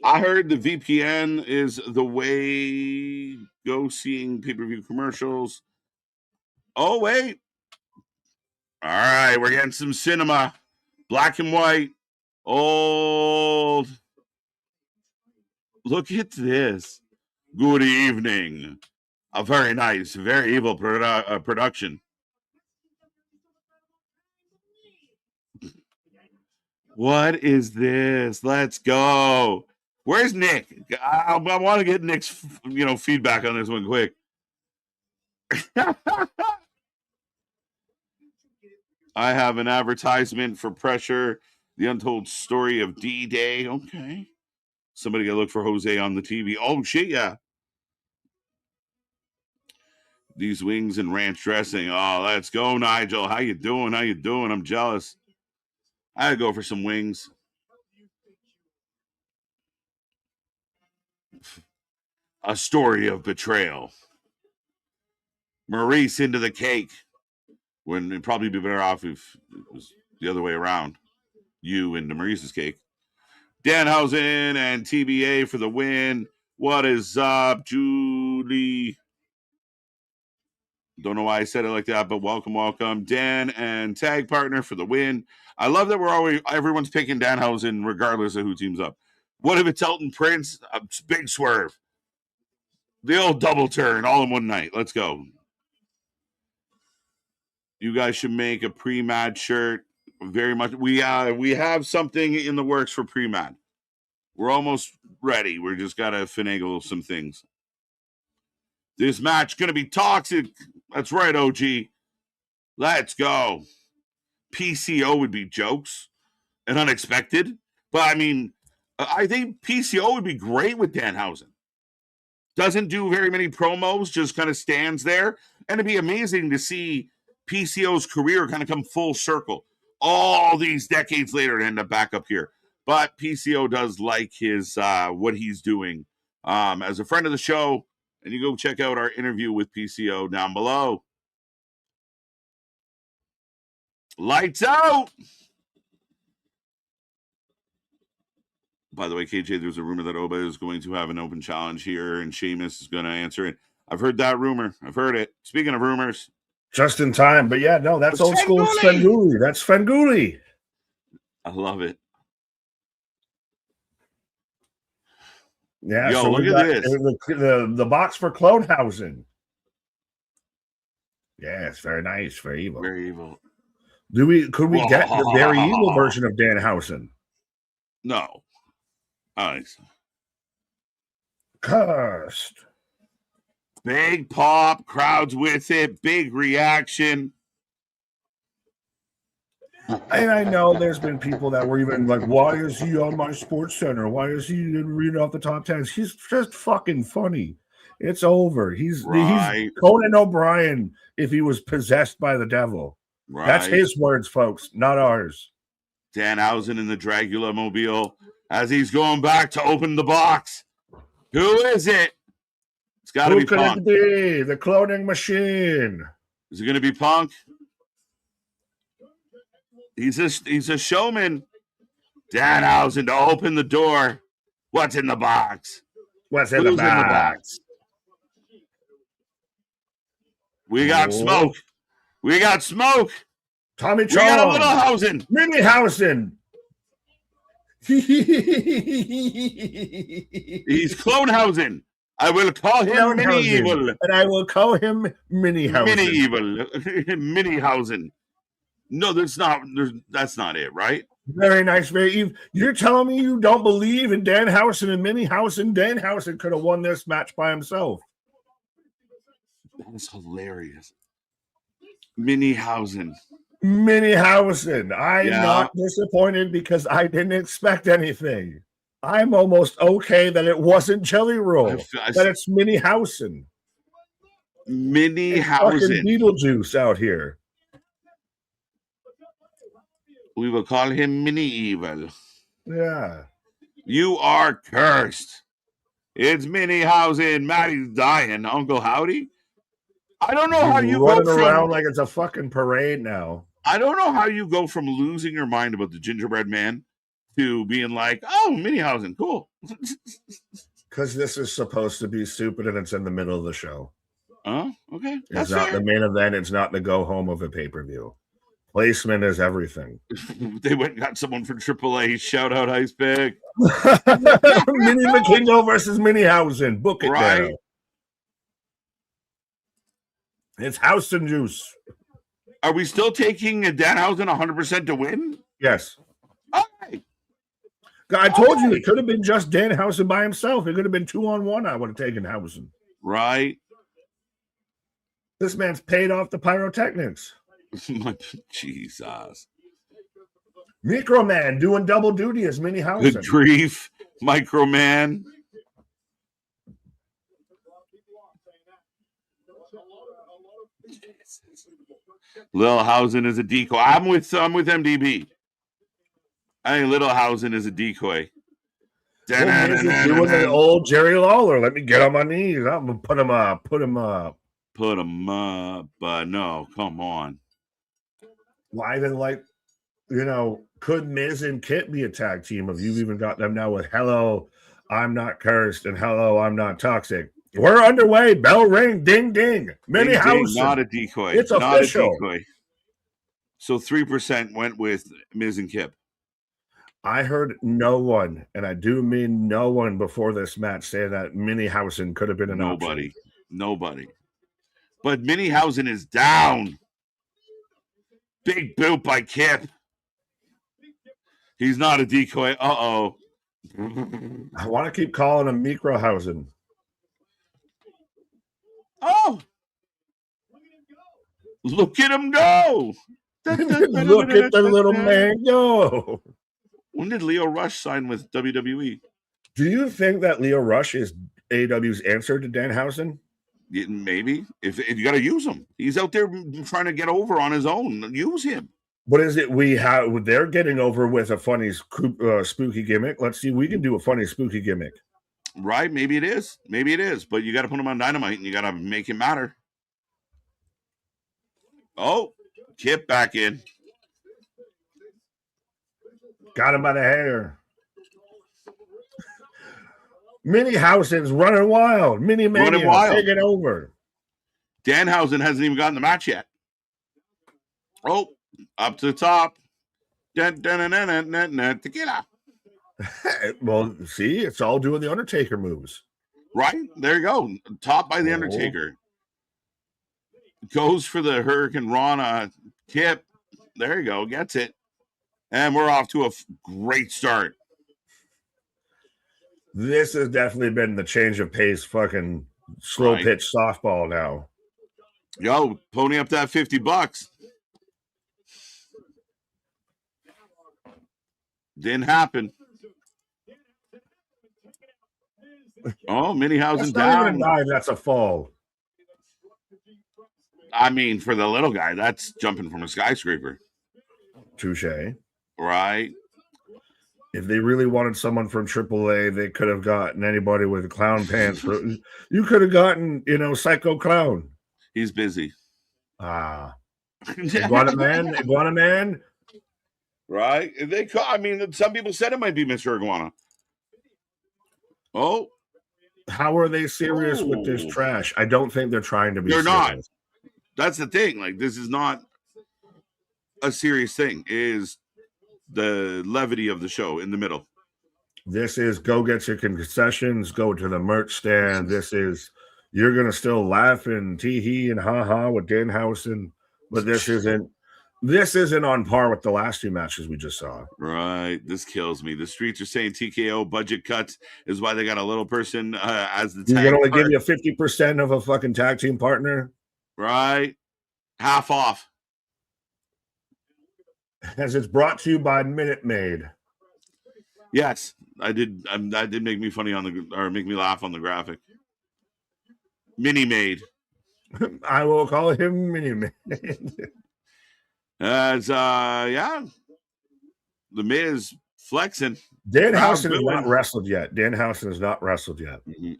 I heard the VPN is the way go seeing pay-per-view commercials. Oh, wait. All right, we're getting some cinema. Black and white. Old. Look at this. Good evening. A very nice, very evil production. What is this? Let's go. Where's Nick? I want to get Nick's, feedback on this one quick. I have an advertisement for Pressure, the untold story of D-Day. Okay. Somebody got to look for Jose on the TV. Oh, shit, yeah. These wings and ranch dressing. Oh, let's go, Nigel. How you doing? I'm jealous. I gotta go for some wings. A story of betrayal. Maurice into the cake. When it'd probably be better off if it was the other way around. You into Maurice's cake. Danhausen and TBA for the win. What is up, Julie? Don't know why I said it like that, but welcome. Dan and tag partner for the win. I love that everyone's picking Danhausen regardless of who teams up. What if it's Elton Prince? A big swerve. The old double turn all in one night. Let's go. You guys should make a pre-match shirt. Very much. We have something in the works for pre-match. We're almost ready. We're just got to finagle some things. This match going to be toxic. That's right, OG. Let's go. PCO would be jokes and unexpected. But, I mean, I think PCO would be great with Danhausen. Doesn't do very many promos, just kind of stands there. And it'd be amazing to see PCO's career kind of come full circle. All these decades later to end up back up here. But PCO does like his what he's doing. As a friend of the show, and you go check out our interview with PCO down below. Lights out! By the way, KJ, there's a rumor that Oba is going to have an open challenge here, and Sheamus is going to answer it. I've heard that rumor. I've heard it. Speaking of rumors. Just in time. But yeah, no, that's old school Svengoolie! Svengoolie. That's Svengoolie. I love it. Yeah, Yo, so look we at got this. the box for Clonehausen. Yeah, it's very nice, very evil. Very evil. Could we get the very evil version of Danhausen? No. Nice. Cursed. Big pop, crowds with it, big reaction. And I know there's been people that were even like, why is he on my Sports Center? Why is he reading off the top 10s? He's just fucking funny. It's over. He's Conan O'Brien if he was possessed by the devil. Right. That's his words, folks, not ours. Danhausen in the Dracula mobile as he's going back to open the box. Who is it? It's got to be Punk. Who could it be? The cloning machine. Is it going to be Punk? He's a showman. Danhausen to open the door. What's in the box? What's in the box? We got smoke. We got smoke. Tommy Chong. We got a little Hausen. Mini Hausen. He's Clonehausen. I will call him Mini Evil. And I will call him Mini Hausen. Mini Evil. Mini Hausen. No, that's not it, right? Very nice, very evil. You're telling me you don't believe in Danhausen and Mini Hausen? Danhausen could have won this match by himself. That is hilarious. Mini Hausen. Mini Hausen. I'm not disappointed because I didn't expect anything. I'm almost okay that it wasn't Jelly Roll, that it's Mini Hausen. Mini Hausen. Beetlejuice out here. We will call him Mini Evil. Yeah. You are cursed. It's Mini Hausen. Maddie's dying. Uncle Howdy. I don't know how you running go from, around like it's a fucking parade now. I don't know how you go from losing your mind about the gingerbread man to being like, oh, Mini Hausen, cool. Because this is supposed to be stupid and it's in the middle of the show. Oh, okay. It's not the main event. It's not the go home of a pay-per-view. Placement is everything. They went and got someone for AAA. Shout out Ice Pick. Mini McKingo versus Mini Hausen. Book it now. It's Hausen juice. Are we still taking a Danhausen 100% to win? Yes. Okay. I told you it could have been just Danhausen by himself. It could have been 2-on-1. I would have taken Hausen. Right. This man's paid off the pyrotechnics. Jesus. Microman doing double duty as Mini Hausen. Good grief. Microman. Lil Hausen is a decoy. I'm with MDB. I think Little Hausen is a decoy. Doing the old Jerry Lawler. Let me get on my knees. I'm gonna put him up. But no, come on. Why then, could Miz and Kit be a tag team? If you've even got them now with hello, I'm not cursed, and hello, I'm not toxic. We're underway. Bell ring. Ding, ding. Mini Hausen. Not a decoy. It's official. Not a decoy. So 3% went with Miz and Kip. I heard no one, and I do mean no one before this match, say that Mini Hausen could have been an option. Nobody. But Mini Hausen is down. Big boot by Kip. He's not a decoy. Uh-oh. I want to keep calling him Microhausen. Oh! Look at him go! Look at the little man go! When did Leo Rush sign with WWE? Do you think that Leo Rush is AEW's answer to Danhausen? Yeah, maybe. If you got to use him. He's out there trying to get over on his own. Use him. What is it they're getting over with a funny spooky gimmick? Let's see. We can do a funny spooky gimmick. Right? Maybe it is. But you got to put him on Dynamite and you got to make him matter. Oh, Kip back in. Got him by the hair. Minihausen's running wild. Mini Running Mania wild. taking over. Danhausen hasn't even gotten the match yet. Oh, up to the top. Tequila. Well, see, it's all doing the Undertaker moves. Right? There you go. Top by the Oh. Undertaker. Goes for the Hurricane Rana tip. There you go. Gets it. And we're off to a great start. This has definitely been the change of pace fucking slow pitch softball now. Yo, pony up that $50. Didn't happen. Oh, Minihausen down. That's a fall. I mean, for the little guy, that's jumping from a skyscraper. Touche. Right. If they really wanted someone from AAA, they could have gotten anybody with clown pants. You could have gotten, Psycho Clown. He's busy. Iguana Man. Right. Some people said it might be Mr. Iguana. Oh. How are they serious with this trash? I don't think they're trying to be serious. Not. That's the thing. Like, this is not a serious thing. It is the levity of the show in the middle. This is go get your concessions, go to the merch stand. This is you're gonna still laugh and tee-hee and ha-ha with Danhausen, but this isn't on par with the last two matches we just saw. Right. This kills me. The streets are saying TKO budget cuts is why they got a little person as the tag. You're gonna only give you 50% of a fucking tag team partner. Right. Half off. As it's brought to you by Minute Maid. Yes, I did. That did make me make me laugh on the graphic. Mini Maid. I will call him Mini Maid. The Miz flexing. Danhausen has not wrestled yet. Mm-hmm.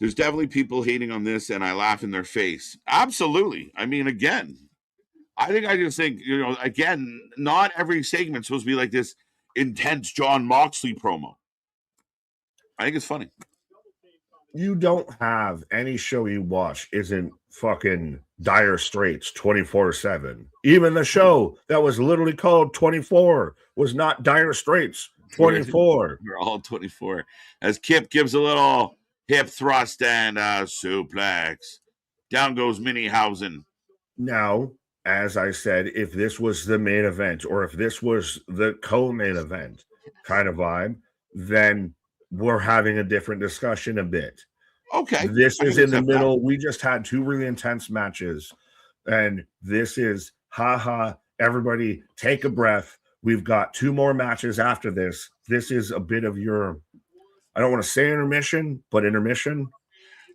There's definitely people hating on this, and I laugh in their face. Absolutely. I mean, again, I just think, again, not every segment's supposed to be like this intense John Moxley promo. I think it's funny. You don't have any show you watch isn't fucking dire straits 24/7. Even the show that was literally called 24 was not dire straits 24. We're all 24. As Kip gives a little hip thrust and suplex. Down goes Minihausen. Now, as I said, if this was the main event or if this was the co-main event kind of vibe, then we're having a different discussion a bit. Okay. This is in the middle. We just had two really intense matches. And this is, everybody take a breath. We've got two more matches after this. This is a bit of your... I don't want to say intermission, but intermission.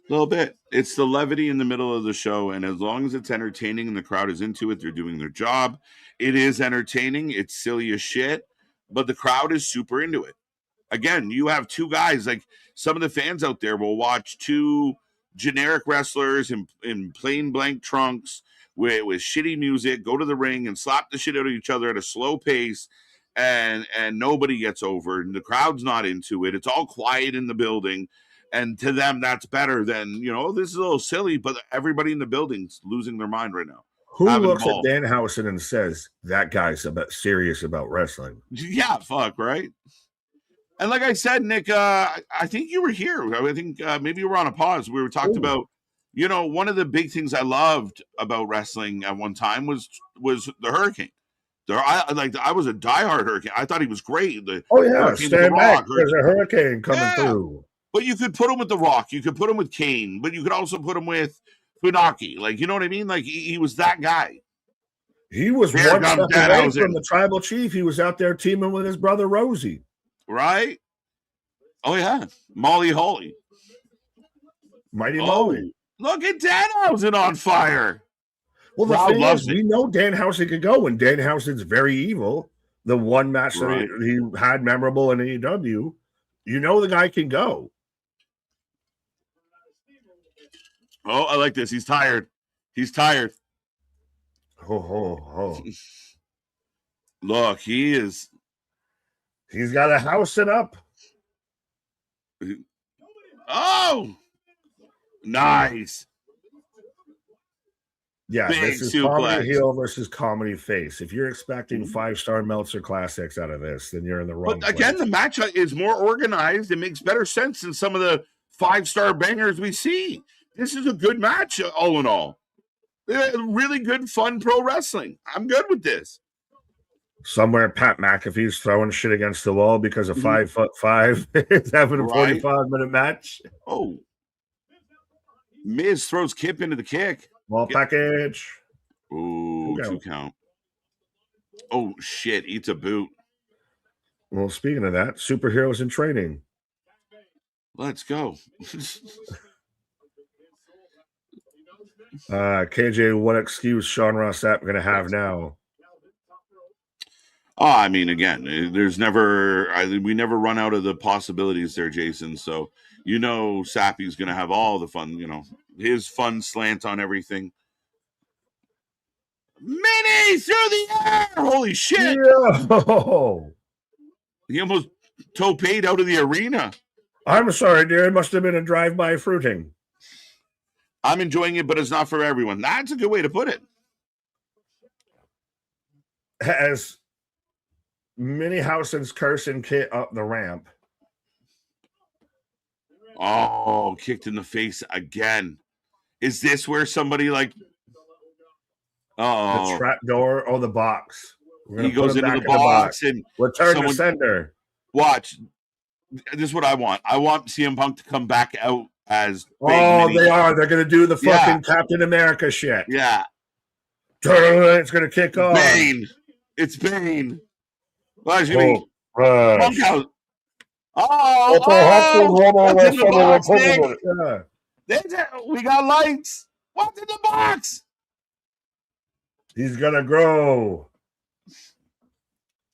A little bit. It's the levity in the middle of the show, and as long as it's entertaining and the crowd is into it, they're doing their job. It is entertaining. It's silly as shit, but the crowd is super into it. Again, you have two guys, like some of the fans out there will watch two generic wrestlers in plain blank trunks with shitty music, go to the ring and slap the shit out of each other at a slow pace. And nobody gets over, and the crowd's not into it. It's all quiet in the building, and to them, that's better than, this is a little silly, but everybody in the building's losing their mind right now. Who looks at Danhausen and says, that guy's serious about wrestling? Yeah, fuck, right? And like I said, Nick, I think you were here. I think maybe you were on a pause. We were talking about, one of the big things I loved about wrestling at one time was the Hurricane. I was a diehard Hurricane. I thought he was great. Stand back. There's a hurricane coming through. But you could put him with The Rock. You could put him with Kane. But you could also put him with Funaki. Like, you know what I mean? Like, he was that guy. He was one step away from the tribal chief. He was out there teaming with his brother Rosie. Right? Oh, yeah. Molly Holly. Mighty Molly. Look at Danhausen on fire. Well, the thing is, we know Danhausen could go, and Danhausen's very evil. The one match that he had memorable in AEW, the guy can go. Oh, I like this. He's tired. Oh. Look, he is. He's got a house and up. Oh, nice. Yeah, Big this is suplex. comedy heel versus comedy face. If you're expecting 5-star Meltzer classics out of this, then you're in the wrong But again, place. the match is more organized. It makes better sense than some of the 5-star bangers we see. This is a good match, all in all. Really good, fun pro wrestling. I'm good with this. Somewhere Pat McAfee's throwing shit against the wall because of 5'5" is having a 45-minute match. Oh. Miz throws Kip into the kick. Wall package. Ooh, 2 count. Oh, shit. Eats a boot. Well, speaking of that, superheroes in training. Let's go. KJ, what excuse Sean Ross Sapp going to have now? Oh, I mean, again, we never run out of the possibilities there, Jason. So, Sappy's going to have all the fun, his fun slant on everything. Mini through the air! Holy shit! Yo! He almost toe-paid out of the arena. I'm sorry, dear. It must have been a drive-by fruiting. I'm enjoying it, but it's not for everyone. That's a good way to put it. As Danhausen's cursing Kit up the ramp. Oh, kicked in the face again. Is this where somebody the trap door or the box? He goes into the box and return to sender. Watch. This is what I want. I want CM Punk to come back out as Mini. They are. They're going to do the fucking Captain America shit. Yeah. It's going to kick off. Bane. It's Bane. Well, it's going to be Punk out. What's in the box, we got lights. What's in the box? He's going to grow.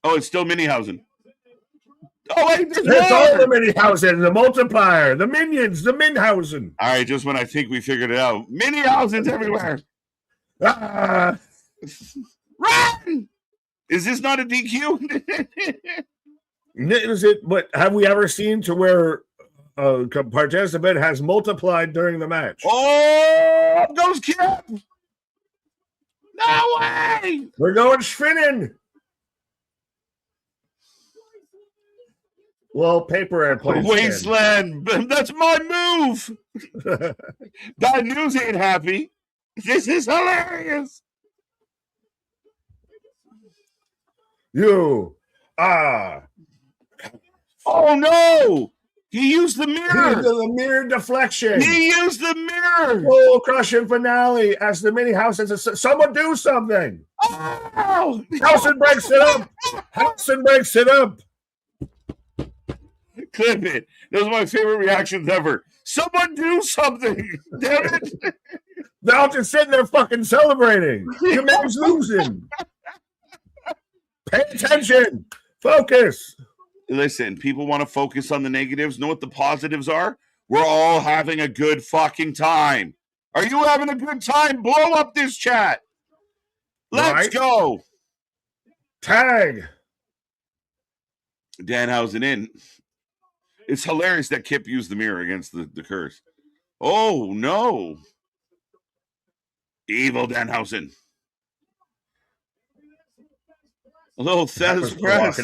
Oh, it's still Danhausen. Oh, wait, it's all the Danhausen, the multiplier, the minions, the Danhausen. All right, just when I think we figured it out. Danhausen's everywhere. Run! Is this not a DQ? Is it? But have we ever seen to where a participant has multiplied during the match? Oh, up goes Kip! No way! We're going spinning. Well, paper airplane. Wasteland. That's my move. Bad news ain't happy. This is hilarious. Oh no! He used the mirror. He did the mirror deflection. He used the mirror. Oh, crushing finale as the Danhausen says, someone do something. Oh! Danhausen breaks it up. Danhausen breaks it up. Clip it. That was my favorite reactions ever. Someone do something. Damn it. They're all just sitting there fucking celebrating. Your man's losing. Pay attention. Focus. Listen, people want to focus on the negatives. Know what the positives are? We're all having a good fucking time. Are you having a good time? Blow up this chat. Let's go. Tag. Danhausen in. It's hilarious that Kip used the mirror against the curse. Oh, no. Evil Danhausen. A little Thesz press.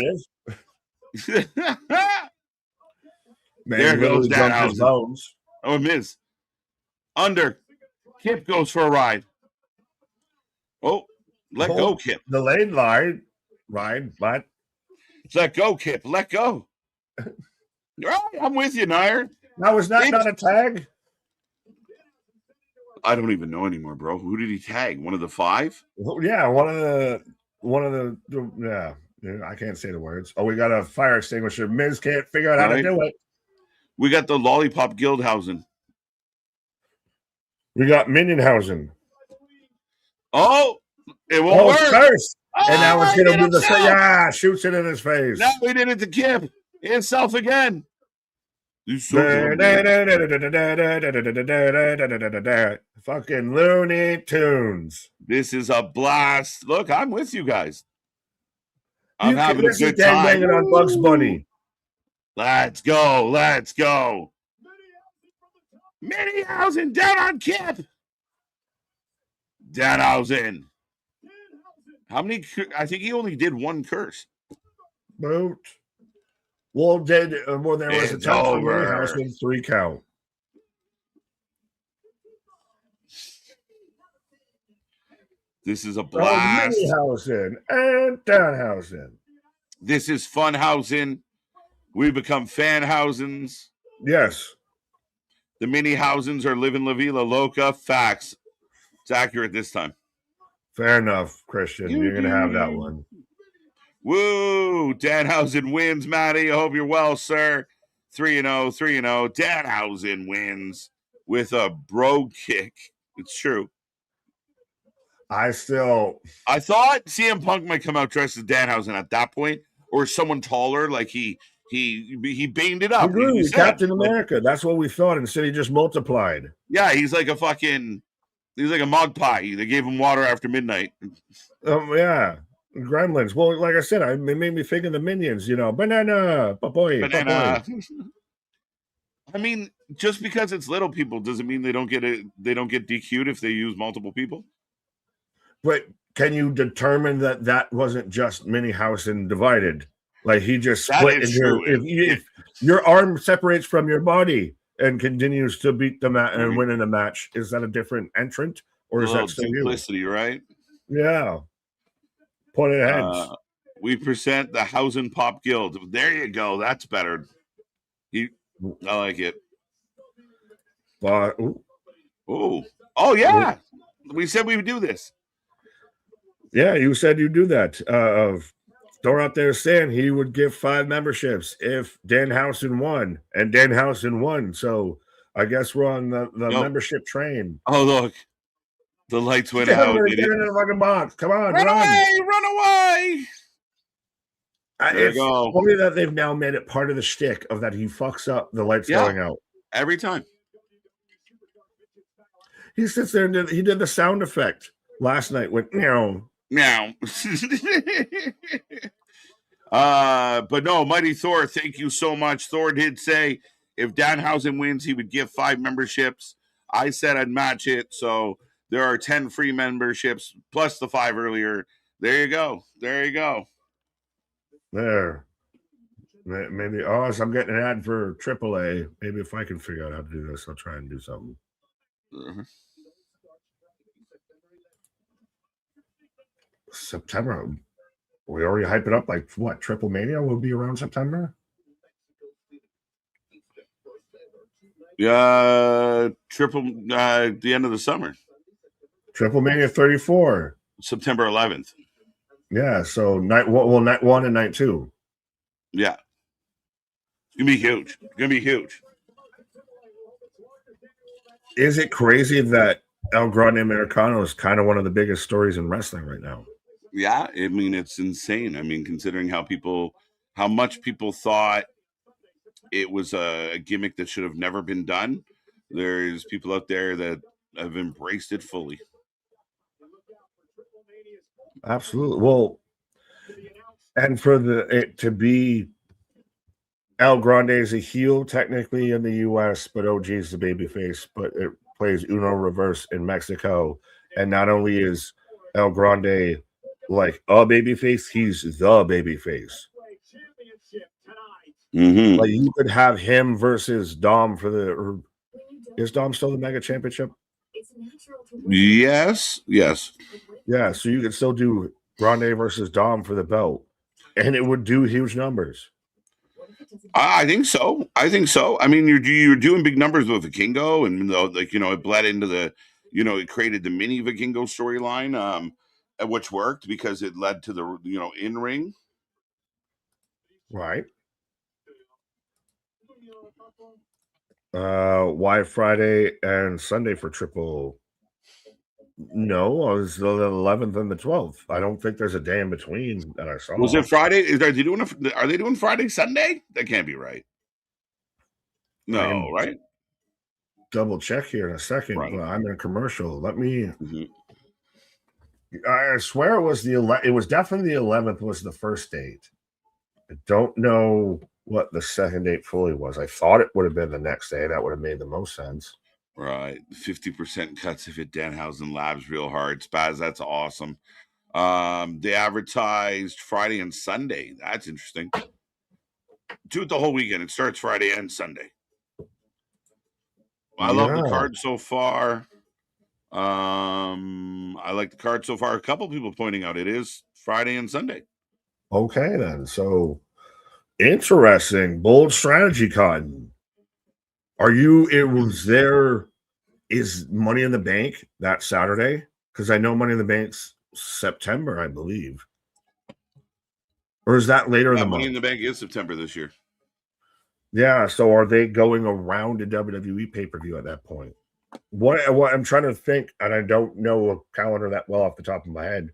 There goes Danhausen. Oh, Miz. Under. Kip goes for a ride. Oh, let go, Kip. Delayed ride, but. Let go, Kip. Let go. Right, I'm with you, Nair. Now, was that not a tag? I don't even know anymore, bro. Who did he tag? One of the 5? Yeah, one of the yeah. I can't say the words. Oh, we got a fire extinguisher. Miz can't figure out how to do it. We got the lollipop Guildhausen. We got Danhausen. Oh, it won't work. First. And now it's going to do the shoots it in his face. Now we did it to Kip. Himself again. Fucking Looney Tunes. This is a blast. Look, I'm with you guys. I'm having a this is good time. banging on Bugs Bunny. Let's go. Let's go. Danhausen down on Kip. Danhausen. How many? I think he only did one curse. Boot. Well, there was a It's time for over. Danhausen 3 count. This is a blast. Danhausen and Danhausen. This is Funhausen. We become Fanhausens. Yes. The mini Hausens are living La Vida Loca. Facts. It's accurate this time. Fair enough, Christian. You're going to have that one. Woo! Danhausen wins, Matty. I hope you're well, sir. 3-0, 3-0. Danhausen wins with a bro kick. It's true. I thought CM Punk might come out dressed as Danhausen at that point, or someone taller, like he banged it up. He Captain America. That's what we thought. Instead, he just multiplied. Yeah, he's like a magpie. They gave him water after midnight. Yeah. Gremlins. Well, like I said, it made me think of the Minions, banana, papoy. I mean, just because it's little people doesn't mean they don't get DQ'd if they use multiple people. But can you determine that wasn't just mini house and divided? Like he just split if your arm separates from your body and continues to beat the match and win in a match, is that a different entrant or is that still simplicity, right? Yeah. Point it heads. We present the Hausen Pop Guild. There you go. That's better. I like it. Oh yeah. We said we would do this. Yeah, you said you'd do that. Thor out there saying he would give 5 memberships if Danhausen won, and Danhausen won. So I guess we're on the membership train. Oh, look. The lights went out. Get in the fucking box. Come on, run away. It's funny that they've now made it part of the shtick of that he fucks up the lights going out. Every time. He sits there and he did the sound effect last night with meow. But no, Mighty Thor, thank you so much. Thor did say if Danhausen wins, he would give 5 memberships. I said I'd match it, so there are 10 free memberships plus the 5 earlier. There you go. There. Maybe so I'm getting an ad for AAA. Maybe if I can figure out how to do this, I'll try and do something. September. We already hype it up like what? Triple Mania will be around September? Yeah, the end of the summer. Triple Mania 34. September 11th. Yeah, so night 1 and night 2. Yeah. It's gonna be huge. Is it crazy that El Grande Americano is kind of one of the biggest stories in wrestling right now? Yeah, I mean, it's insane. I mean, considering how much people thought it was a gimmick that should have never been done. There's people out there that have embraced it fully. Absolutely. Well, and for it to be El Grande is a heel technically in the U.S., but OG is the babyface, but it plays Uno Reverse in Mexico. And not only is El Grande like a babyface, he's the babyface. Mm-hmm. Like you could have him versus Dom is Dom still the Mega Championship? Yes. Yeah, so you could still do Grande versus Dom for the belt, and it would do huge numbers. I think so. I mean, you're doing big numbers with Vikingo, and it bled into the, it created the mini Vikingo storyline, which worked because it led to the in ring. Right. Why Friday and Sunday for triple? No, it was the 11th and the 12th. I don't think there's a day in between that I saw. Was it Friday? Are they doing Friday, Sunday? That can't be right. No, right? Double check here in a second. Right. But I'm in a commercial. Let me. Mm-hmm. I swear it was it was definitely the 11th was the first date. I don't know what the second date fully was. I thought it would have been the next day. That would have made the most sense. Right. 50% cuts if it Danhausen labs real hard. Spaz, that's awesome. They advertised Friday and Sunday. That's interesting. Do it the whole weekend. It starts Friday and Sunday. I love the card so far. I like the card so far. A couple people pointing out it is Friday and Sunday. Okay, then. So interesting. Bold strategy, Cotton. Is Money in the Bank that Saturday? Because I know Money in the Bank's September, I believe. Or is that later in the month? Money in the Bank is September this year. Yeah, so are they going around a WWE pay-per-view at that point? What I'm trying to think, and I don't know a calendar that well off the top of my head,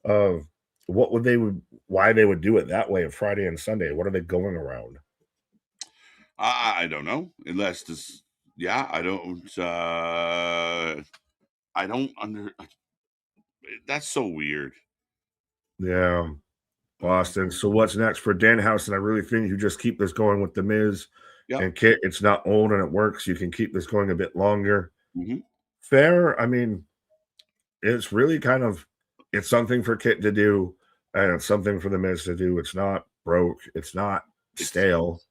of why they would do it that way of Friday and Sunday. What are they going around? I don't know. Unless this, yeah, I don't that's so weird. Yeah. Boston. So what's next for Danhausen? I really think you just keep this going with the Miz and Kit. It's not old and it works. You can keep this going a bit longer. Mm-hmm. Fair. I mean, it's really it's something for Kit to do, and it's something for the Miz to do. It's not broke. It's not stale.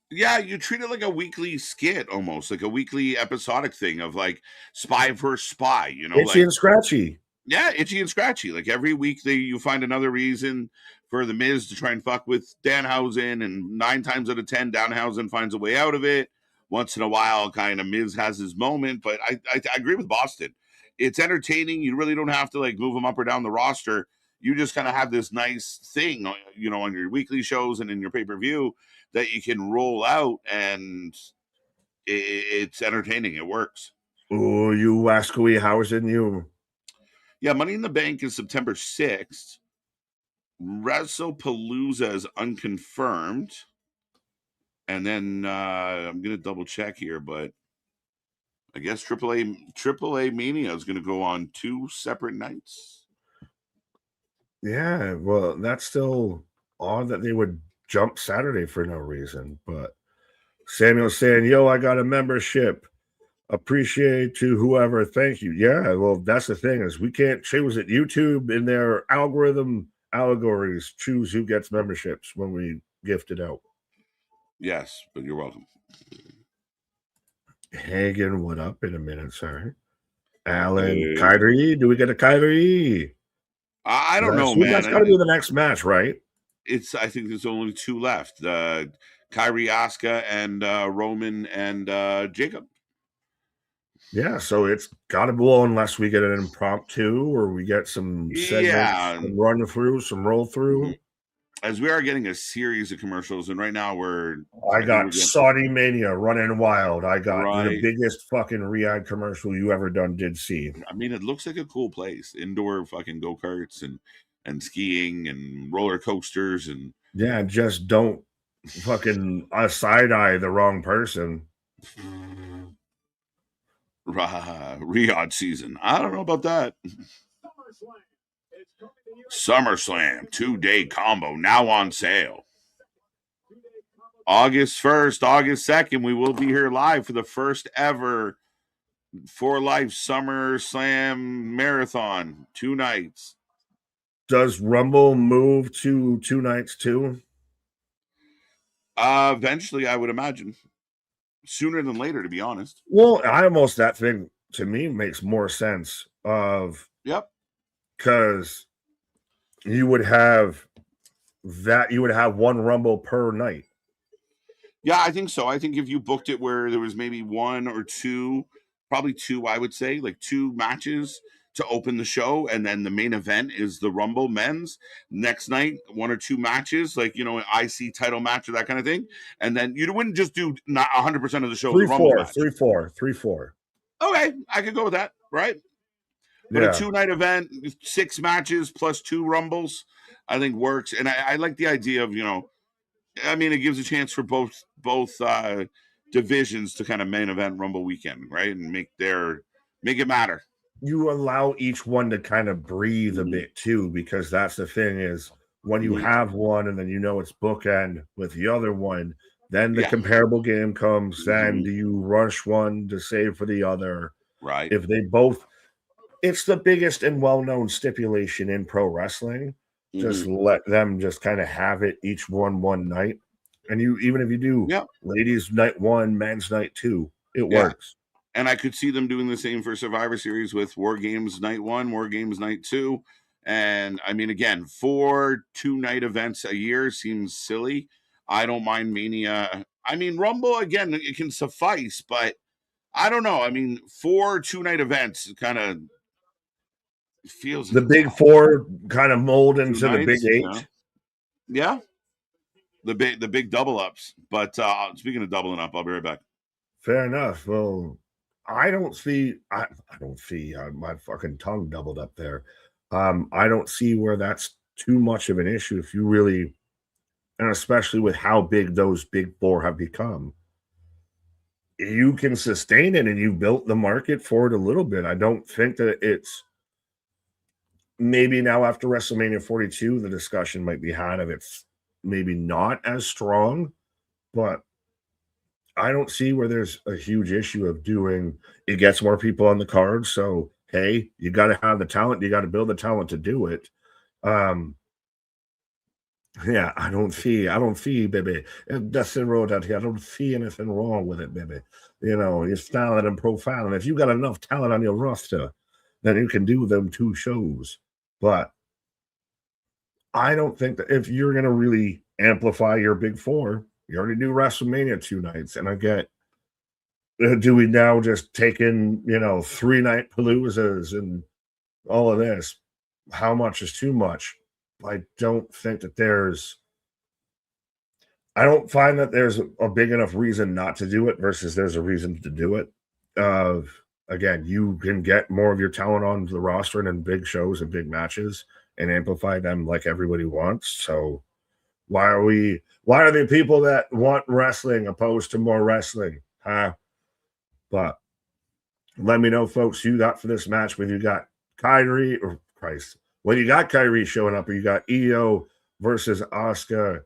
Yeah, you treat it like a weekly skit, almost like a weekly episodic thing of like spy versus spy. You know, itchy and scratchy. Yeah, itchy and scratchy. Like every week, you find another reason for the Miz to try and fuck with Danhausen, and 9 times out of 10, Danhausen finds a way out of it. Once in a while, kind of Miz has his moment, but I agree with Boston. It's entertaining. You really don't have to like move them up or down the roster. You just kind of have this nice thing, you know, on your weekly shows and in your pay-per-view that you can roll out, and it's entertaining. It works. Oh, you wascally Hausen, you. Yeah, Money in the Bank is September 6th. WrestlePalooza is unconfirmed. And then I'm going to double check here, but I guess AAA Mania is going to go on 2 separate nights. Yeah, well, that's still odd that they would jump Saturday for no reason. But Samuel's saying, yo, I got a membership. Appreciate to whoever. Thank you. Yeah, well, that's the thing is we can't choose it. YouTube in their algorithm allegories choose who gets memberships when we gift it out. Yes, but you're welcome. Hagen, what up in a minute, sir? Alan, Kyrie, do we get a Kyrie? I don't know, man. That's got to be the next match, right? I think there's only 2 left. Kyrie, Asuka, and Roman and Jacob. Yeah, so it's got to go unless we get an impromptu or we get some segments, some run through, some roll through. Mm-hmm. As we are getting a series of commercials, and right now I got Saudi Mania running wild. I got the biggest fucking Riyadh commercial you ever did see. I mean, it looks like a cool place. Indoor fucking go-karts and skiing and roller coasters and yeah, just don't fucking side eye the wrong person. Riyadh season. I don't know about that. SummerSlam 2-day combo now on sale. August 1st, August 2nd, we will be here live for the first ever For Life SummerSlam marathon. 2 nights. Does Rumble move to 2 nights too? Eventually, I would imagine. Sooner than later, to be honest. Well, that thing to me makes more sense of because you would have 1 Rumble per night. Yeah, I think so. I think if you booked it where there was maybe 1 or 2, probably 2, I would say, like 2 matches to open the show, and then the main event is the Rumble men's. Next night, 1 or 2 matches, like, you know, an IC title match or that kind of thing. And then you wouldn't just do not 100% of the show. 3-4. Okay, I could go with that, right? But a 2-night event, 6 matches plus 2 Rumbles, I think works. And I like the idea of, you know, I mean, it gives a chance for both divisions to kind of main event Rumble weekend, right? And make it matter. you allow each one to kind of breathe a bit too, because that's the thing is when you have one and then it's bookend with the other one, then the comparable game comes. Then do you rush one to save for the other? Right. If they both, it's the biggest and well-known stipulation in pro wrestling. Just let them just kind of have it each one night. And even if you do ladies night 1, men's night 2, it works. And I could see them doing the same for Survivor Series with War Games night 1, War Games night 2. And I mean, again, 4 2-night events a year seems silly. I don't mind Mania. I mean, Rumble, again, it can suffice, but I don't know. I mean, 4 2-night events kind of feels the big 4 kind of mold into the big 8. Yeah. The big double ups. But speaking of doubling up, I'll be right back. Fair enough. Well, I don't see my fucking tongue doubled up there. I don't see where that's too much of an issue if you really, and especially with how big those big 4 have become. You can sustain it and you built the market for it a little bit. I don't think that it's maybe now after WrestleMania 42, the discussion might be had of it's maybe not as strong, but I don't see where there's a huge issue of doing it gets more people on the card. So, hey, you got to have the talent. You got to build the talent to do it. Yeah, I don't see, baby. Dustin Road out here. I don't see anything wrong with it, baby. You're styling and profiling. If you got enough talent on your roster, then you can do them 2 shows. But I don't think that if you're going to really amplify your big 4, you already do WrestleMania 2 nights. And I get, do we now just take in, 3-night paloozas and all of this? How much is too much? I don't think that I don't find that there's a big enough reason not to do it versus there's a reason to do it. Again, you can get more of your talent on the roster and in big shows and big matches and amplify them like everybody wants. So why are the people that want wrestling opposed to more wrestling? Huh? But let me know, folks, who you got for this match. Whether you got Kyrie or Christ, whether you got Kyrie showing up or you got EO versus Asuka,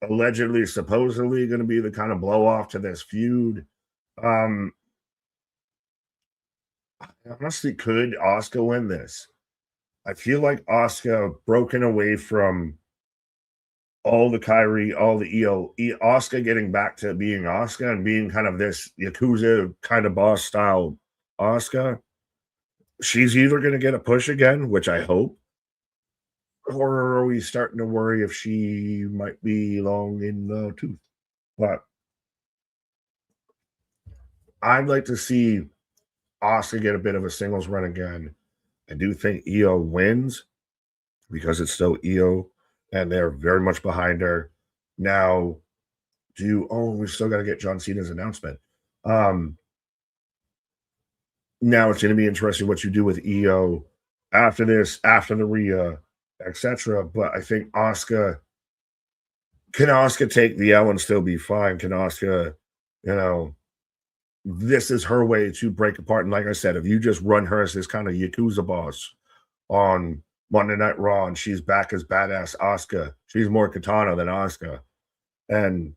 allegedly, supposedly going to be the kind of blow off to this feud. Honestly, could Asuka win this? I feel like Asuka broken away from all the Kyrie, all the EO, Asuka getting back to being Asuka and being kind of this Yakuza kind of boss style Asuka. She's either going to get a push again, which I hope, or are we starting to worry if she might be long in the tooth? But I'd like to see Asuka get a bit of a singles run again. I do think EO wins because it's still EO and they're very much behind her. Now, we still got to get John Cena's announcement. Now it's going to be interesting what you do with EO after this, after the Rhea, etc. But I think can Asuka take the L and still be fine? Can Asuka, this is her way to break apart. And like I said, if you just run her as this kind of Yakuza boss on Monday Night Raw and she's back as badass Asuka, she's more Katana than Asuka, and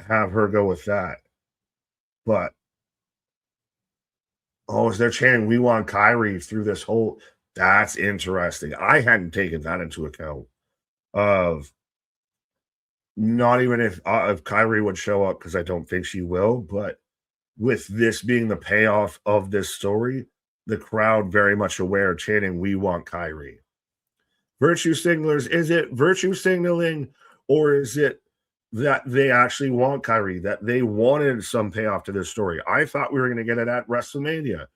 have her go with that. But is they're chanting "We want Kyrie" through this whole? That's interesting. I hadn't taken that into account. Of not even if Kyrie would show up, because I don't think she will. But with this being the payoff of this story, the crowd very much aware, chanting "We want Kyrie." Virtue signalers, is it virtue signaling, or is it that they actually want Kyrie, that they wanted some payoff to this story? I thought we were going to get it at WrestleMania.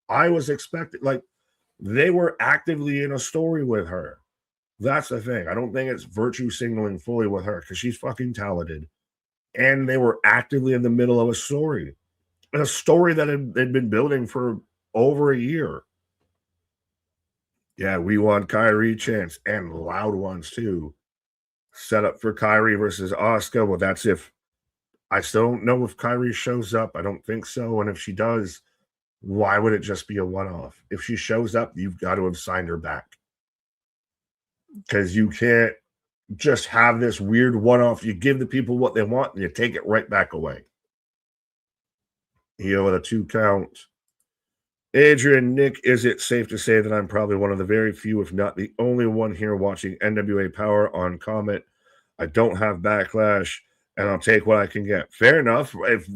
I was expecting, they were actively in a story with her. That's the thing. I don't think it's virtue signaling fully with her because she's fucking talented. And they were actively in the middle of a story. And a story that they'd been building for over a year. Yeah, we want Kyrie chants and loud ones too. Set up for Kyrie versus Asuka. Well, I still don't know if Kyrie shows up. I don't think so. And if she does, why would it just be a one-off? If she shows up, you've got to have signed her back. Because you can't just have this weird one-off. You give the people what they want and you take it right back away. With a 2 count. Adrian, Nick, is it safe to say that I'm probably one of the very few, if not the only one here watching NWA Power on Comet? I don't have Backlash, and I'll take what I can get. Fair enough. If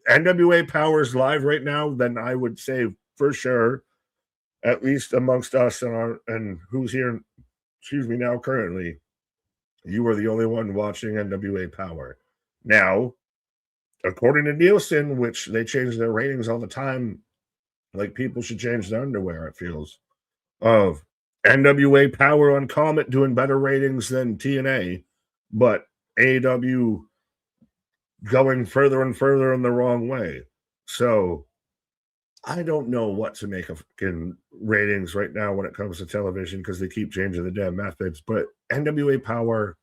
NWA Power is live right now, then I would say for sure, at least amongst us and who's here, now currently, you are the only one watching NWA Power. Now, according to Nielsen, which they change their ratings all the time, like people should change their underwear, it feels, of NWA Power on Comet doing better ratings than TNA, but AEW going further and further in the wrong way. So I don't know what to make of ratings right now when it comes to television because they keep changing the damn methods. But NWA Power,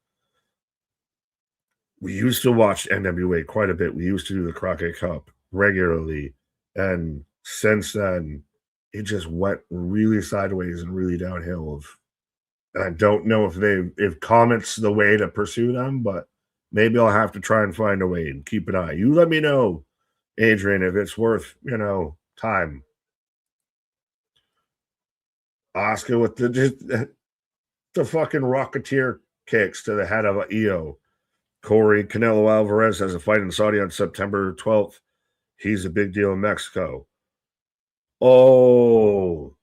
we used to watch NWA quite a bit. We used to do the Crockett Cup regularly. And since then, it just went really sideways and really downhill. And I don't know if Comet's the way to pursue them, but maybe I'll have to try and find a way and keep an eye. You let me know, Adrian, if it's worth, time. Asuka with the fucking Rocketeer kicks to the head of EO. Corey Canelo Alvarez has a fight in Saudi on September 12th. He's a big deal in Mexico. Oh,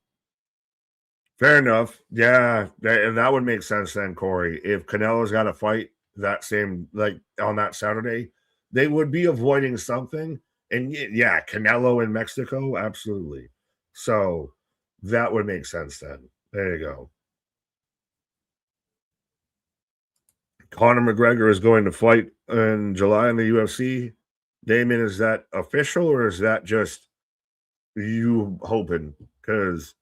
fair enough. Yeah, that would make sense then, Corey. If Canelo's got a fight that same, like on that Saturday, they would be avoiding something. And yeah, Canelo in Mexico, absolutely. So that would make sense then. There you go. Conor McGregor is going to fight in July in the UFC. Damien, is that official or is that just you hoping? Because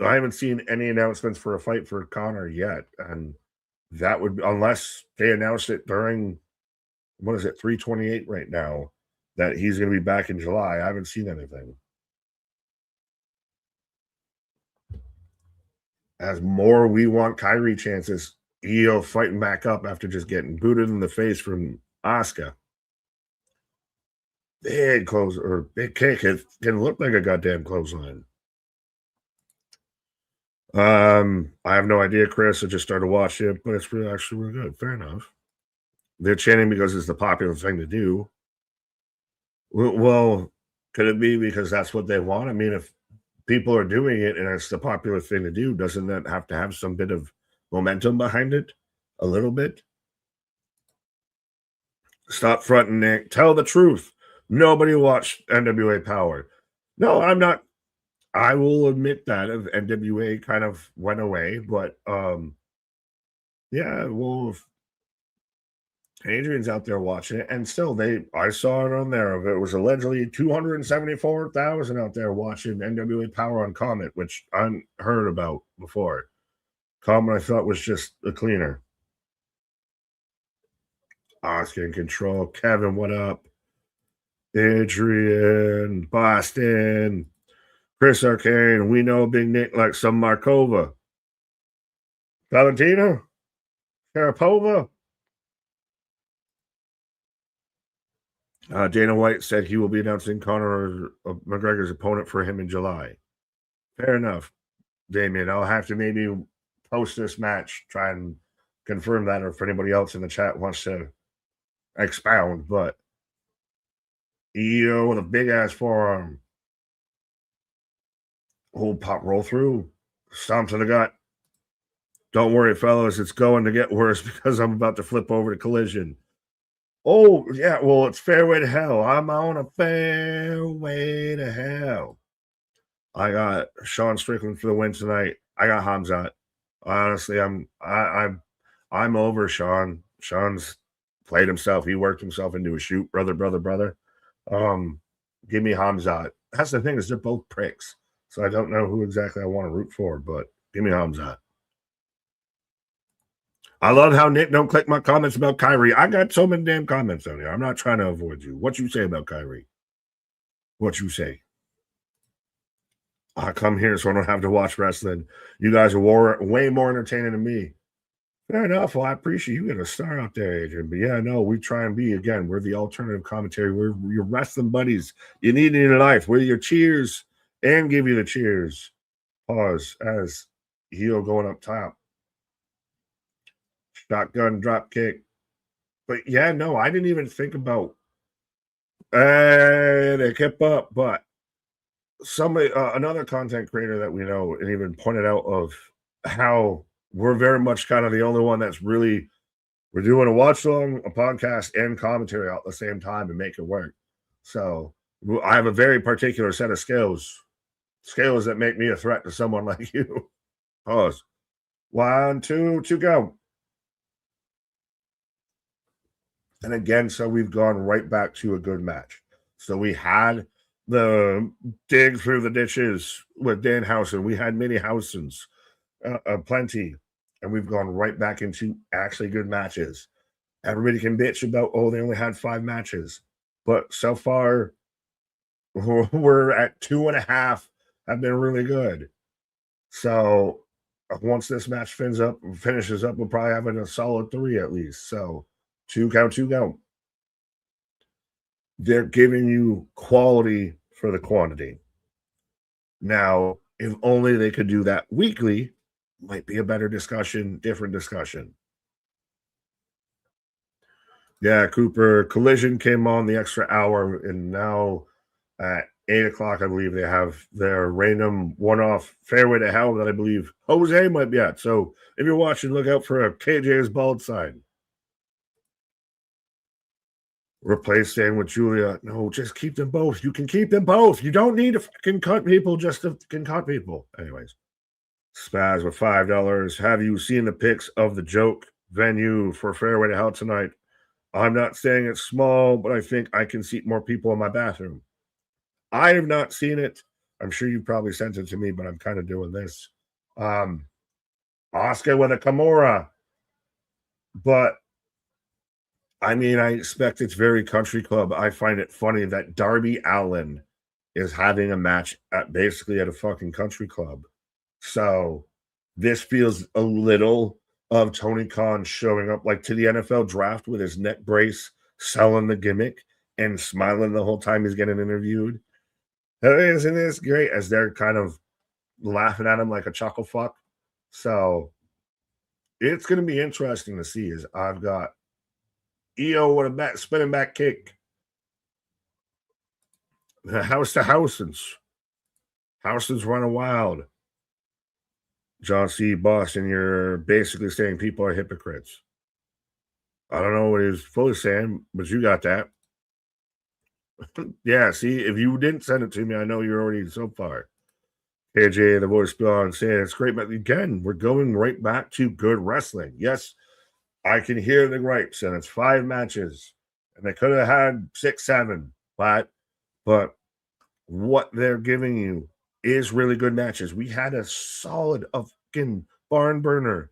I haven't seen any announcements for a fight for Conor yet. And that would, unless they announced it during, 328 right now, that he's going to be back in July. I haven't seen anything. As more we want Kyrie chances, EO fighting back up after just getting booted in the face from Asuka. Big close or big kick. It can look like a goddamn clothesline. I have no idea, Chris. I just started watching it, but it's actually really good. Fair enough. They're chanting because it's the popular thing to do. Well, could it be because that's what they want? I mean, if people are doing it and it's the popular thing to do, doesn't that have to have some bit of momentum behind it? A little bit? Stop fronting, Nick. Tell the truth. Nobody watched NWA Power. No, I'm not. I will admit that NWA kind of went away, but yeah, well, if Adrian's out there watching it, and still I saw it on there. It was allegedly 274,000 out there watching NWA Power on Comet, which I hadn't heard about before. Comet I thought was just a cleaner. Oscar in control. Kevin, what up? Adrian, Boston, Chris Arcane. We know Big Nick like some Markova. Valentina? Sharapova? Dana White said he will be announcing Conor McGregor's opponent for him in July. Fair enough, Damien. I'll have to maybe post this match, try and confirm that, or if anybody else in the chat wants to expound. But EO with a big ass forearm. Old pop roll through. Stomp to the gut. Don't worry, fellas. It's going to get worse because I'm about to flip over to Collision. Oh, yeah. Well, it's Fairway to Hell. I'm on a fairway to hell. I got Sean Strickland for the win tonight. I got Hamzat. Honestly, I'm over Sean. Sean's played himself. He worked himself into a shoot. Brother. Give me Hamzat. That's the thing, is they're both pricks. So I don't know who exactly I want to root for, but give me Hamzat. I love how Nick don't click my comments about Kyrie. I got so many damn comments on here. I'm not trying to avoid you. What you say about Kyrie? What you say? I come here so I don't have to watch wrestling. You guys are way more entertaining than me. Fair enough. Well, I appreciate you get a star out there, Adrian. But yeah, no, we try and be, again, we're the alternative commentary. We're your wrestling buddies you need in your life. We're your cheers and give you the cheers. Pause as heel going up top. Shotgun drop kick. But yeah, no, I didn't even think about they kept up, but somebody another content creator that we know and even pointed out of how we're very much kind of the only one that's really we're doing a watch along, a podcast, and commentary all at the same time and make it work. So I have a very particular set of skills that make me a threat to someone like you. Pause. 1, 2, to go. And again, so we've gone right back to a good match. So we had the dig through the ditches with Danhausen. We had mini Hausens, plenty. And we've gone right back into actually good matches. Everybody can bitch about, oh, they only had 5 matches. But so far, we're at 2.5 have been really good. So once this match finishes up, we'll probably have a solid 3 at least. So 2 count. They're giving you quality for the quantity. Now, if only they could do that weekly, might be a better discussion, different discussion. Yeah, Cooper, Collision came on the extra hour, and now at 8 o'clock, I believe they have their random one-off Fairway to Hell that I believe Jose might be at. So if you're watching, look out for a KJ's bald sign. Replace Stan with Julia. No, just keep them both. You can keep them both. You don't need to fucking cut people just to fucking cut people. Anyways. Spaz with $5. Have you seen the pics of the joke venue for Fairway to Hell tonight? I'm not saying it's small, but I think I can seat more people in my bathroom. I have not seen it. I'm sure you probably sent it to me, but I'm kind of doing this. Asuka with a Kimura. But I mean, I expect it's very country club. I find it funny that Darby Allin is having a match basically at a fucking country club. So this feels a little of Tony Khan showing up like to the NFL draft with his neck brace, selling the gimmick and smiling the whole time he's getting interviewed. Isn't this great? As they're kind of laughing at him like a chuckle fuck. So it's going to be interesting to see. As I've got EO with a spinning back kick. The house to Housens. Housens running wild. John C. Boston, you're basically saying people are hypocrites. I don't know what he was fully saying, but you got that. Yeah, see, if you didn't send it to me, I know you're already so far. KJ, the voice beyond saying it's great, but again, we're going right back to good wrestling. Yes, I can hear the gripes, and it's 5 matches, and they could have had 6, 7, but what they're giving you is really good matches. We had a solid fucking barn burner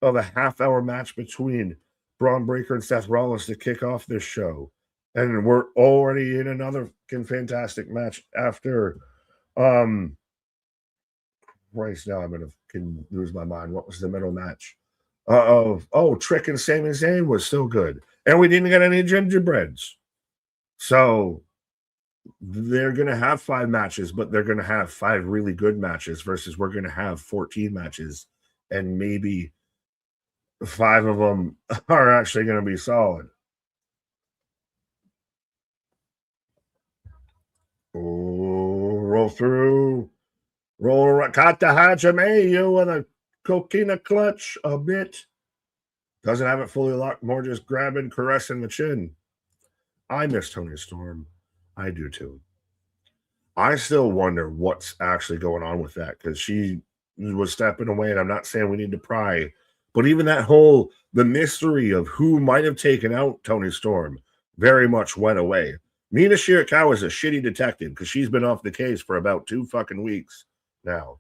of a half-hour match between Bron Breakker and Seth Rollins to kick off this show. And we're already in another fucking fantastic match after right now I'm gonna fucking lose my mind. What was the middle match? Trick and Sami Zayn was still good. And we didn't get any gingerbreads. So they're going to have 5 matches, but they're going to have 5 really good matches versus we're going to have 14 matches and maybe 5 of them are actually going to be solid. Roll through. Kata Hajime, you with a coquina clutch a bit. Doesn't have it fully locked, more just grabbing, caressing the chin. I miss Toni Storm. I do too. I still wonder what's actually going on with that because she was stepping away, and I'm not saying we need to pry, but even that the mystery of who might have taken out Toni Storm very much went away. Mina Shirakawa is a shitty detective because she's been off the case for about 2 fucking weeks now.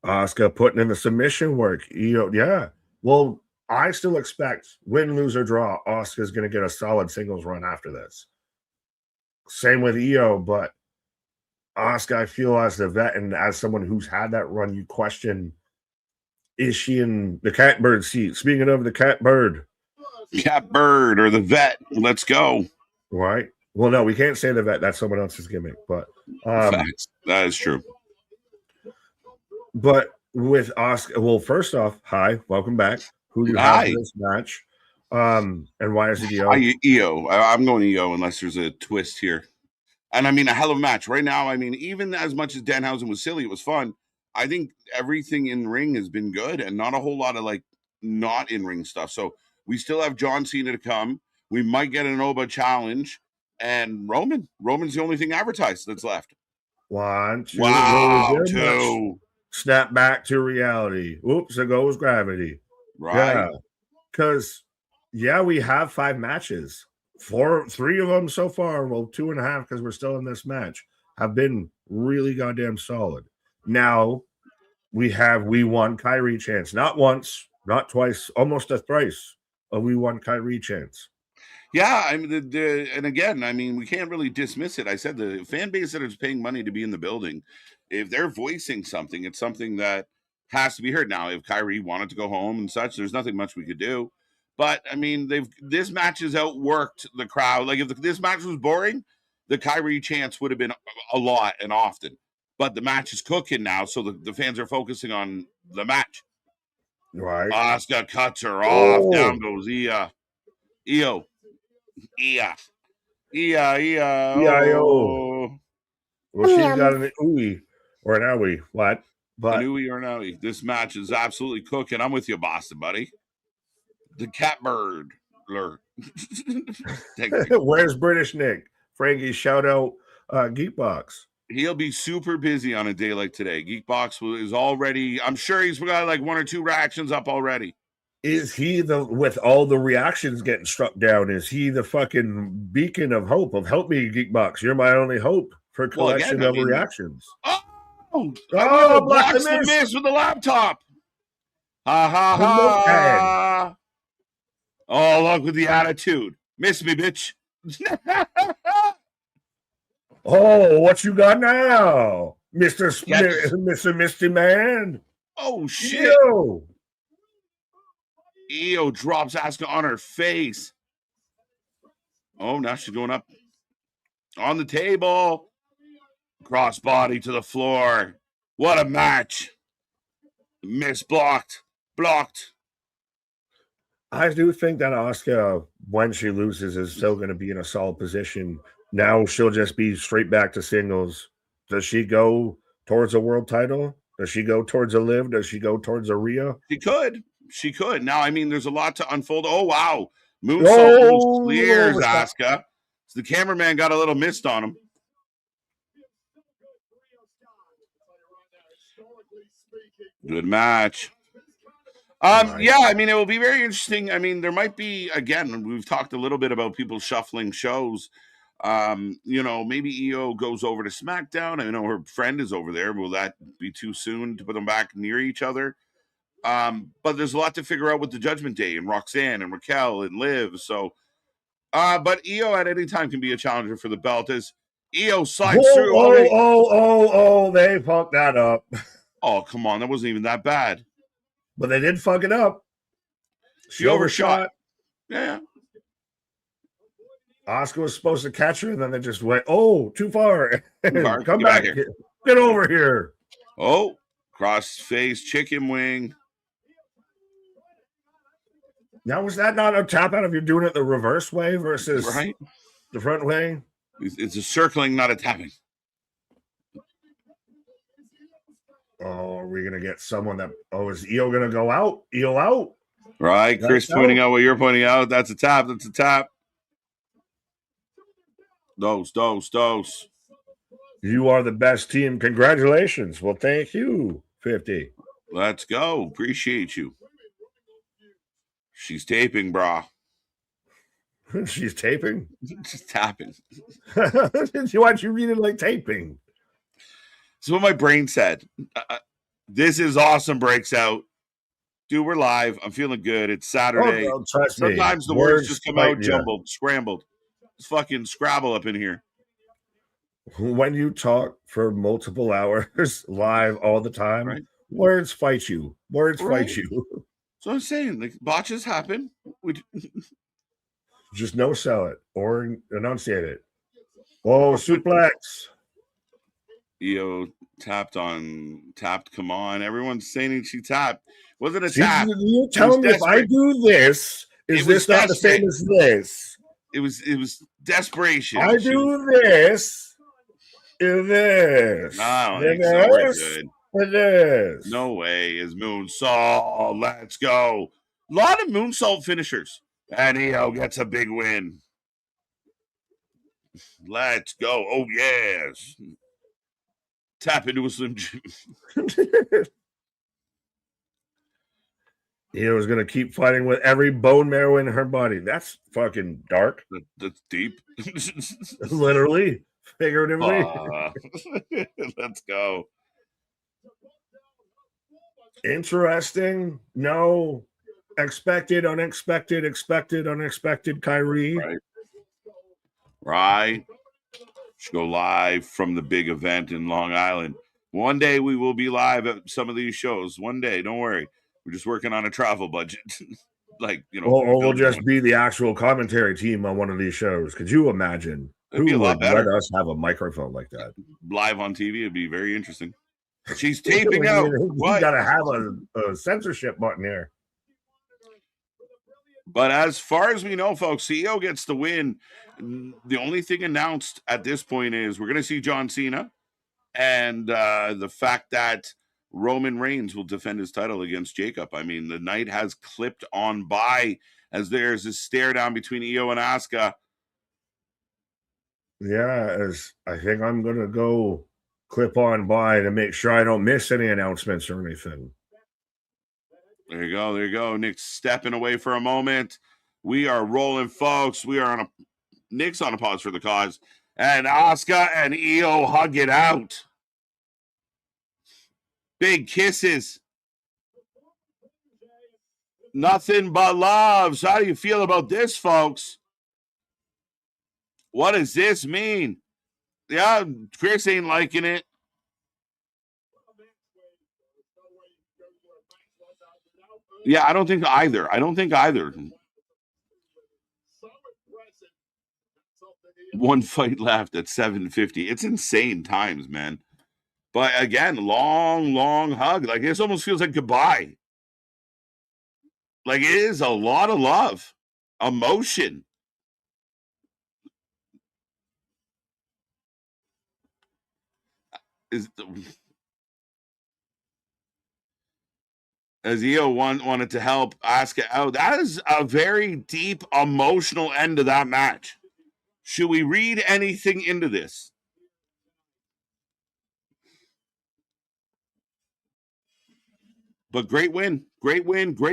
Asuka putting in the submission work. Yeah. Well, I still expect win, lose, or draw, Asuka's going to get a solid singles run after this. Same with EO, but Asuka, I feel as the vet and as someone who's had that run, you question, is she in the catbird seat? Speaking of the catbird. Catbird or the vet. Let's go. Right? Well, no, we can't say the vet. That's someone else's gimmick. But facts. That is true. But with Asuka, well, first off, hi, welcome back. Who do you have for this match? And why is it EO? EO. I'm going EO unless there's a twist here. And I mean, a hell of a match. Right now, I mean, even as much as Danhausen was silly, it was fun. I think everything in ring has been good and not a whole lot of like not in ring stuff. So we still have John Cena to come. We might get an Oba challenge. And Roman. Roman's the only thing advertised that's left. 1, 2, wow, 2. Snap back to reality. Oops, there goes gravity. Right. Yeah. Because, yeah, we have 5 matches. 3 of them so far, well, 2.5 because we're still in this match, have been really goddamn solid. Now, we won Kyrie chance. Not once, not twice, almost a thrice. We won Kyrie chance. Yeah, I mean, and again, I mean, we can't really dismiss it. I said the fan base that is paying money to be in the building, if they're voicing something, it's something that has to be heard. Now, if Kyrie wanted to go home and such, there's nothing much we could do. But I mean, this match has outworked the crowd. Like if this match was boring, the Kyrie chance would have been a lot and often. But the match is cooking now, so the fans are focusing on the match. Right. Asuka cuts her off. Down goes Io. Io. Oh. Well, she's got an ooey or an owie. What? But an ooey or an owie. This match is absolutely cooking. I'm with you, Boston, buddy. The catbird. Where's British Nick? Frankie, shout out Geekbox. He'll be super busy on a day like today. Geekbox is already, I'm sure he's got like 1 or 2 reactions up already. Is he with all the reactions getting struck down? Is he the fucking beacon of hope of help me, Geekbox? You're my only hope for collection of reactions. Blocks the miss with the laptop. Ha ha ha. Oh, look with the attitude. Miss me, bitch. Oh, what you got now, Mr. Misty Man? Oh shit. Io drops Asuka on her face. Oh, now she's going up on the table. Crossbody to the floor. What a match. Miss blocked. I do think that Asuka, when she loses, is still going to be in a solid position. Now she'll just be straight back to singles. Does she go towards a world title? Does she go towards a Liv? Does she go towards a Rhea? She could. Now, I mean, there's a lot to unfold. Oh, wow. Moonsault clears Asuka. So the cameraman got a little mist on him. Good match. Yeah, I mean, it will be very interesting. I mean, there might be, again, we've talked a little bit about people shuffling shows. Maybe Io goes over to SmackDown. I know her friend is over there. Will that be too soon to put them back near each other? But there's a lot to figure out with the Judgment Day and Roxanne and Raquel and Liv. So, but Io at any time can be a challenger for the belt as Io slides through. They fucked that up. Oh, come on. That wasn't even that bad. But they did fuck it up. She overshot. Yeah. Asuka was supposed to catch her, and then they just went, too far. Come back here. Get over here. Oh, cross face, chicken wing. Now, was that not a tap out if you're doing it the reverse way versus the front way? It's a circling, not a tapping. Oh, are we going to get someone that... Oh, is Io going to go out? Io out? Right. That's Chris pointing out what you're pointing out. That's a tap. That's a tap. Dose. You are the best team. Congratulations. Well, thank you, 50. Let's go. Appreciate you. She's taping, brah. She's taping? She's tapping. Why'd you read it like taping? So what my brain said. This is awesome. Breaks out. Dude, we're live. I'm feeling good. It's Saturday. Oh, trust Sometimes me. the words just come out jumbled, scrambled. It's fucking Scrabble up in here. when you talk for multiple hours live all the time, Right. words fight you. Words Right. fight you. So I'm saying, like, botches happen. Just no sell it or enunciate it. Oh, suplex. Io tapped. Come on, everyone's saying she tapped. Was it a See, tap? you're telling me if I do this, is this not the same as this? It was desperation. I do this. This. I don't think so. We're good. This. No way is moonsault. Let's go. A lot of moonsault finishers. And Io gets a big win. Let's go. Oh, yes. Tap into a Slim Jim. Io's going to keep fighting with every bone marrow in her body. That's fucking dark. That's deep. Literally. Figuratively. Let's go. Interesting. No. Expected, unexpected, expected, unexpected, Kyrie. Right. Should go live from the big event in Long Island. One day we will be live at some of these shows. One day, don't worry. We're just working on a travel budget. Like, you know. Or we'll just be the actual commentary team on one of these shows. Could you imagine? Who would let us have a microphone like that? Live on TV, it'd be very interesting. She's taping out. You got to have a censorship button here. But as far as we know, folks, CEO gets the win. The only thing announced at this point is we're going to see John Cena, and the fact that Roman Reigns will defend his title against Jacob. I mean, the night has clipped on by as there's a stare down between Io and Asuka. Yeah, as I think I'm going to go clip on by to make sure I don't miss any announcements or anything. There you go. There you go. Nick's stepping away for a moment. We are rolling, folks. We are Nick's on a pause for the cause. And Asuka and Io hug it out. Big kisses. Nothing but love. So how do you feel about this, folks? What does this mean? Yeah, Chris ain't liking it. Yeah, I don't think either. One fight left at 7:50. It's insane times, man. But again, long hug. Like, this almost feels like goodbye. Like, it is a lot of love, emotion. As Io wanted to help Asuka out. That is a very deep, emotional end to that match. Should we read anything into this? But great win, great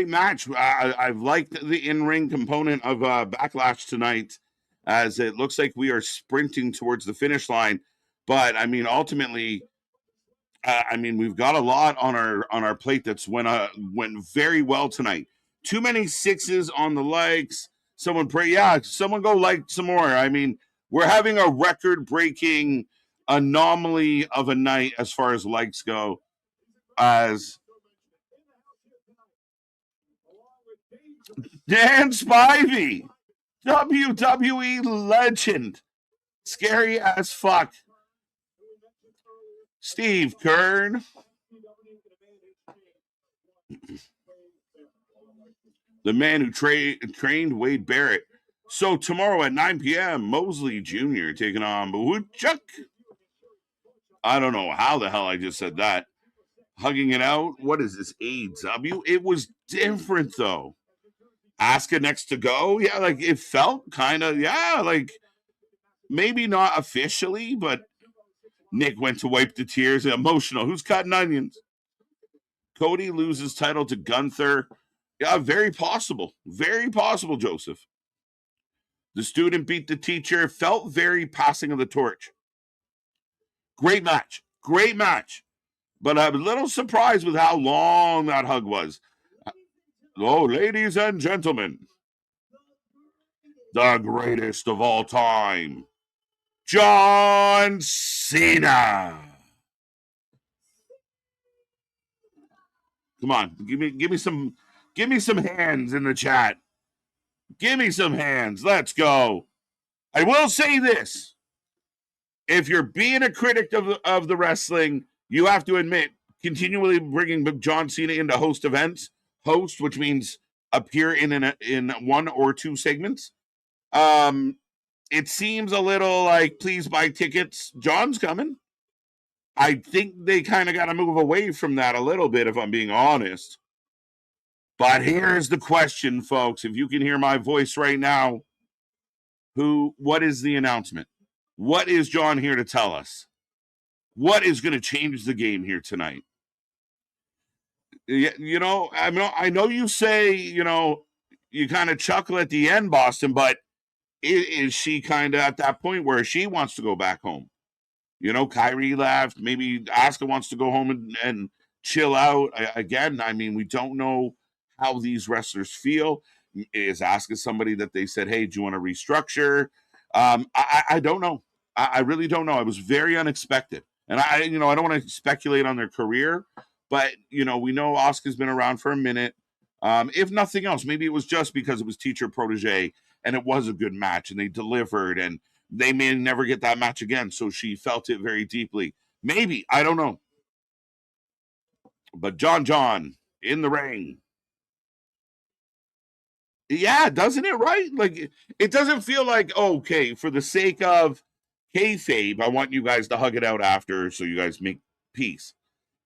match. I've liked the in-ring component of Backlash tonight, as it looks like we are sprinting towards the finish line. But I mean, ultimately, we've got a lot on our plate that's went very well tonight. Too many sixes on the likes. Someone go like some more. I mean, we're having a record-breaking anomaly of a night as far as likes go. As Dan Spivey, WWE legend, scary as fuck. Steve Kern, the man who trained Wade Barrett. So tomorrow at 9 p.m., Mosley Jr. taking on Chuck. I don't know how the hell I just said that. Hugging it out. What is this, AEW? It was different, though. Asuka next to go. Yeah, like, it felt kind of, like, maybe not officially, but Nick went to wipe the tears. Emotional. Who's cutting onions? Cody loses title to Gunther. Yeah, very possible. Very possible, Joseph. The student beat the teacher. Felt very passing of the torch. Great match. But I'm a little surprised with how long that hug was. Oh, ladies and gentlemen, the greatest of all time, John Cena. Come on, give me some hands in the chat. Give me some hands. Let's go. I will say this. If you're being a critic of the wrestling, you have to admit, continually bringing John Cena into host events, which means appear in one or two segments. It seems a little like, please buy tickets. John's coming. I think they kind of got to move away from that a little bit, if I'm being honest. But here's the question, folks. If you can hear my voice right now, what is the announcement? What is John here to tell us? What is going to change the game here tonight? You know, I know you say, you know, you kind of chuckle at the end, Boston, but is she kind of at that point where she wants to go back home? You know, Kyrie left. Maybe Asuka wants to go home and chill out. Again, I mean, we don't know how these wrestlers feel. Is Asuka somebody that they said, hey, do you want to restructure? I don't know. I really don't know. It was very unexpected. And I don't want to speculate on their career, but, you know, we know Asuka's been around for a minute. If nothing else, maybe it was just because it was teacher protege and it was a good match and they delivered and they may never get that match again. So she felt it very deeply. Maybe. I don't know. But John in the ring. Yeah, doesn't it, right? Like, it doesn't feel like, okay, for the sake of kayfabe, I want you guys to hug it out after so you guys make peace.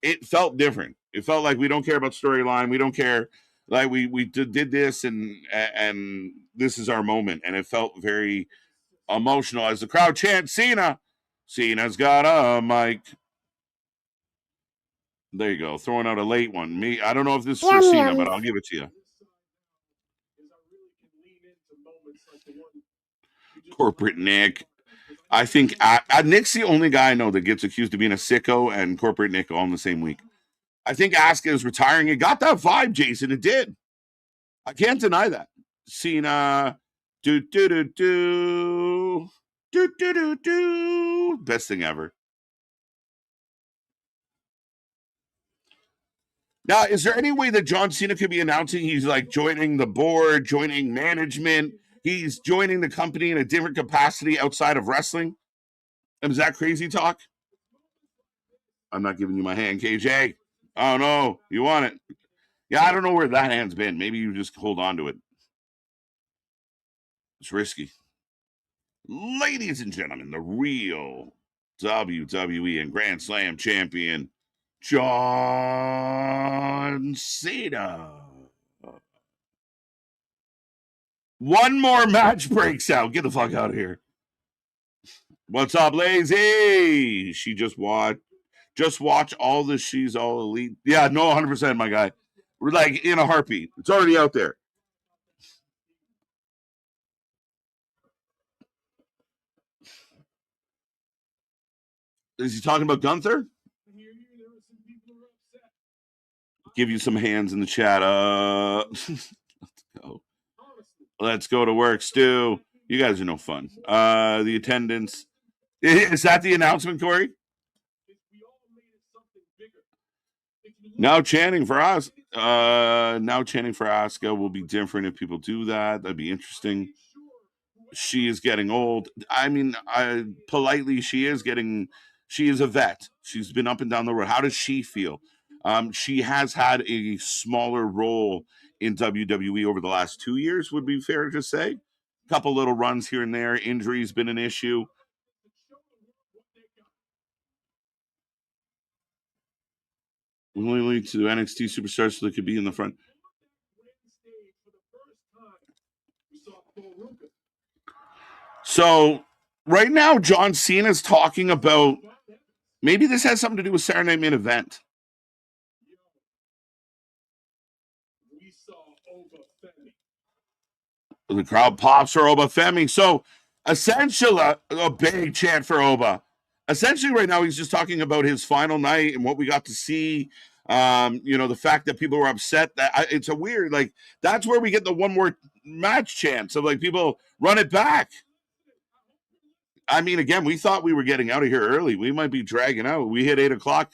It felt different. It felt like we don't care about storyline. We don't care. Like, we did this, and this is our moment. And it felt very emotional as the crowd chants, Cena. Cena's got a mic. There you go. Throwing out a late one. I don't know if this is for Cena, but I'll give it to you. Corporate Nick. I think Nick's the only guy I know that gets accused of being a sicko and Corporate Nick all in the same week. I think Asuka is retiring. It got that vibe, Jason. It did. I can't deny that. Cena. Do. Best thing ever. Now, is there any way that John Cena could be announcing he's like joining the board, joining management? He's joining the company in a different capacity outside of wrestling? Is that crazy talk? I'm not giving you my hand, KJ. Oh, no. You want it? Yeah, I don't know where that hand's been. Maybe you just hold on to it. It's risky. Ladies and gentlemen, the real WWE and Grand Slam champion, John Cena. One more match breaks out. Get the fuck out of here. What's up, Lazy? She just watch all the She's All Elite. Yeah, no, 100%, my guy. We're like in a heartbeat. It's already out there. Is he talking about Gunther? Give you some hands in the chat. Let's go. Let's go to work, Stu. You guys are no fun. The attendance. Is that the announcement, Corey? Now chanting for us. Now chanting for Asuka will be different if people do that. That'd be interesting. She is getting old. I mean, politely, she is a vet. She's been up and down the road. How does she feel? She has had a smaller role in WWE over the last 2 years, would be fair to say. A couple little runs here and there. Injuries been an issue. We only link to NXT superstars so they could be in the front. So right now, John Cena is talking about maybe this has something to do with Saturday Night Main Event. The crowd pops for Oba Femi. So essentially, a big chant for Oba. Essentially, right now, he's just talking about his final night and what we got to see. The fact that people were upset. That it's a weird, like, that's where we get the one more match chance of, like, people run it back. I mean, again, we thought we were getting out of here early. We might be dragging out. We hit 8 o'clock.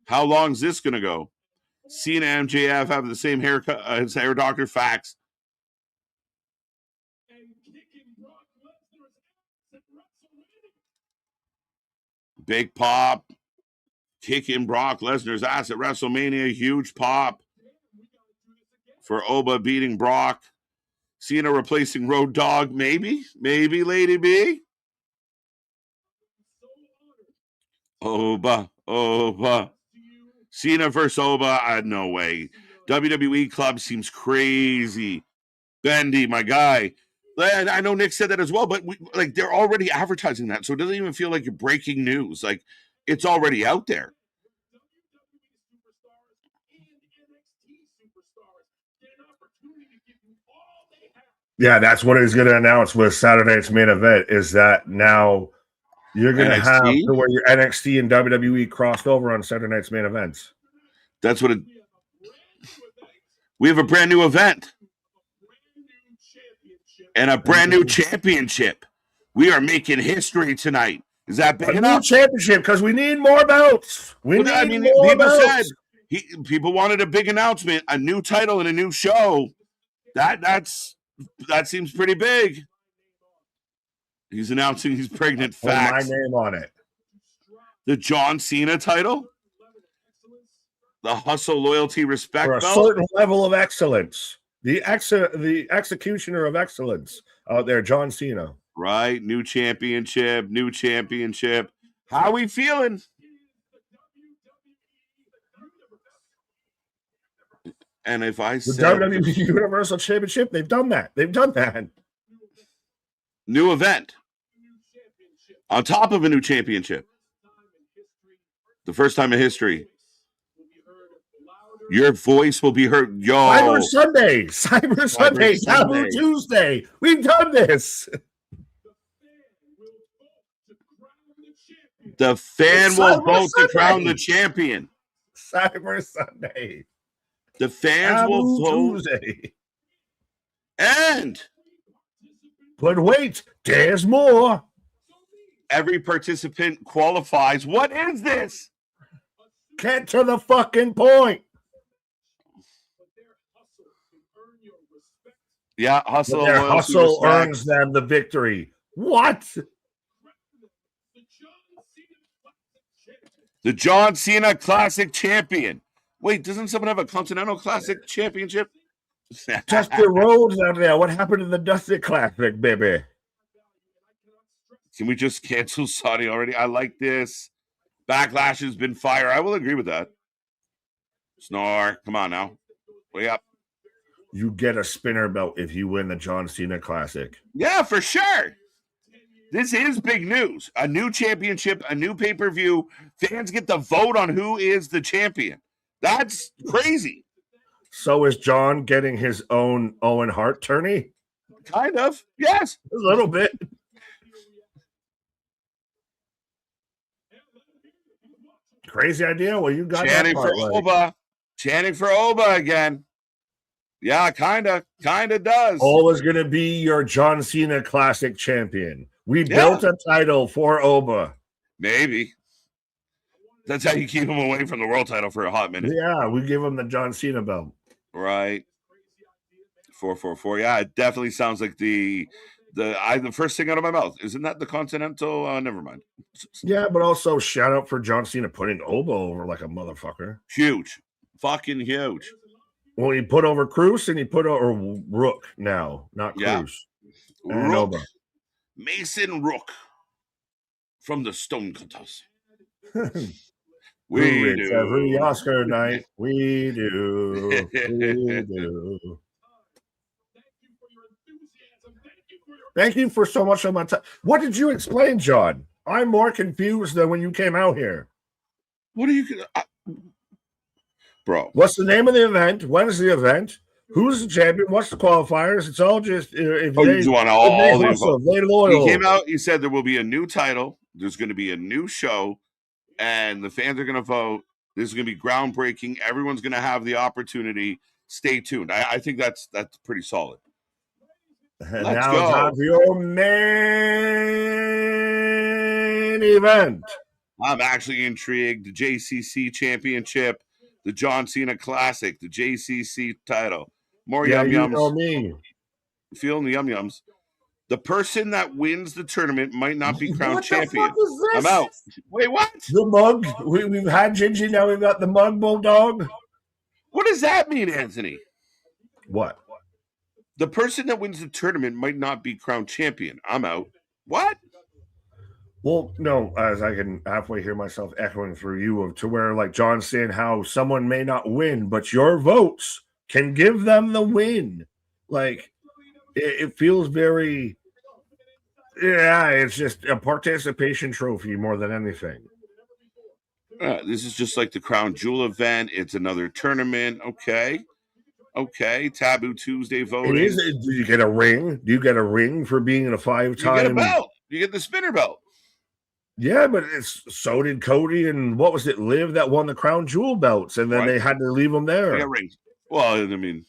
How long is this going to go? Cena and MJF have the same haircut as hair doctor. Facts. Big pop. Kicking Brock Lesnar's ass at WrestleMania. Huge pop for Oba beating Brock. Cena replacing Road Dogg. Maybe, Lady B. Oba. Cena versus Oba. No way. WWE club seems crazy. Bendy, my guy. And I know Nick said that as well, but they're already advertising that, so it doesn't even feel like you're breaking news. Like, it's already out there. Yeah, that's what he's going to announce with Saturday's main event, is that now you're going to have to where your NXT and WWE crossed over on Saturday night's main events. That's what we have a brand new event and a brand new championship. We are making history tonight. Is that big enough? New championship, because we need more belts. People said people wanted a big announcement, a new title, and a new show. That seems pretty big. He's announcing he's pregnant. Facts. My name on it. The John Cena title. The hustle, loyalty, respect for a belt. Certain level of excellence. The executioner of excellence out there, John Cena. Right, new championship. How are we feeling? And if I said the WWE Universal Championship, they've done that. New event on top of a new championship. The first time in history. Your voice will be heard. Yo. Cyber Sunday, Taboo Tuesday. We've done this. The fan will vote to crown the champion. Cyber Sunday. The fans will vote. Tuesday. But wait, there's more. Every participant qualifies. What is this? Get to the fucking point. Yeah, hustle. Their hustle earns them the victory. What? The John Cena Classic Champion. Wait, doesn't someone have a Continental Classic Championship? Dusty Rhodes out there. What happened to the Dusty Classic, baby? Can we just cancel Saudi already? I like this. Backlash has been fire. I will agree with that. Snore. Come on now. Way up. You get a spinner belt if you win the John Cena Classic. Yeah, for sure. This is big news. A new championship, a new pay-per-view. Fans get to vote on who is the champion. That's crazy. So is John getting his own Owen Hart tourney? Kind of. Yes. A little bit. Crazy idea. Well, you got Chanting for Oba. Chanting for Oba again. Yeah, kind of does. Oba's going to be your John Cena Classic champion. We built a title for Oba. Maybe. That's how you keep him away from the world title for a hot minute. Yeah, we give him the John Cena belt. Right. 444. Yeah, it definitely sounds like the first thing out of my mouth. Isn't that the Continental? Never mind. Yeah, but also shout out for John Cena putting Oba over like a motherfucker. Huge. Fucking huge. Well, he put over Cruz and he put over Rook now, not Cruz. Yeah. Rook. Mason Rook from the Stone Cutters. We do. Every Oscar night. We do. Thank you for so much of my time. What did you explain, John? I'm more confused than when you came out here. What are you... Bro. What's the name of the event? When is the event? Who's the champion? What's the qualifiers? It's all just... you want all the info. He came out, he said there will be a new title, there's going to be a new show, and the fans are going to vote. This is going to be groundbreaking. Everyone's going to have the opportunity. Stay tuned. I think that's pretty solid. And now it's time for your man main event. I'm actually intrigued. The JCC Championship, the John Cena Classic, the JCC title. More Yeah, you yum-yums. know me. Feeling the yum-yums. The person that wins the tournament might not be crowned What champion. the fuck is this? I'm out. Wait, what? The mug. We've had Gingy, now we've got the mug bulldog. What does that mean, Anthony? What? The person that wins the tournament might not be crowned champion. I'm out. What? Well, no, as I can halfway hear myself echoing through you to where like John's saying how someone may not win, but your votes can give them the win. Like it feels very, yeah, it's just a participation trophy more than anything. This is just like the Crown Jewel event. It's another tournament. Okay. Taboo Tuesday voting. Do you get a ring? Do you get a ring for being in a 5-time? You get a belt. You get the spinner belt. Yeah, but so did Cody and what was it, Liv, that won the Crown Jewel belts, and then they had to leave them there. They got rings. Well, I mean,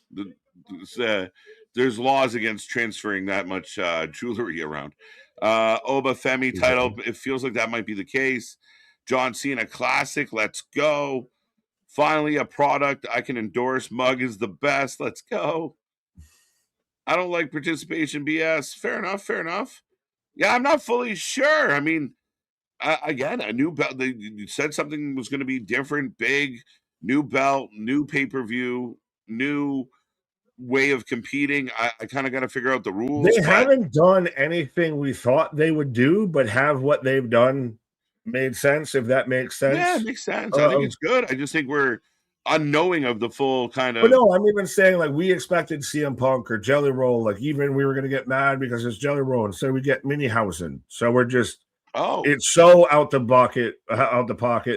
there's laws against transferring that much jewelry around. Oba Femi title, it feels like that might be the case. John Cena Classic, let's go. Finally, a product I can endorse. Mug is the best. Let's go. I don't like participation BS. Fair enough. Yeah, I'm not fully sure. I mean, again, a new belt. You said something was going to be different, big, new belt, new pay-per-view, new way of competing. I kind of got to figure out the rules. They haven't done anything we thought they would do, but have what they've done made sense, if that makes sense. Yeah, it makes sense. I think it's good. I just think we're unknowing of the full kind of. But no, I'm even saying like we expected CM Punk or Jelly Roll. Like even we were going to get mad because it's Jelly Roll, and so we get Danhausen. So we're just it's so out the pocket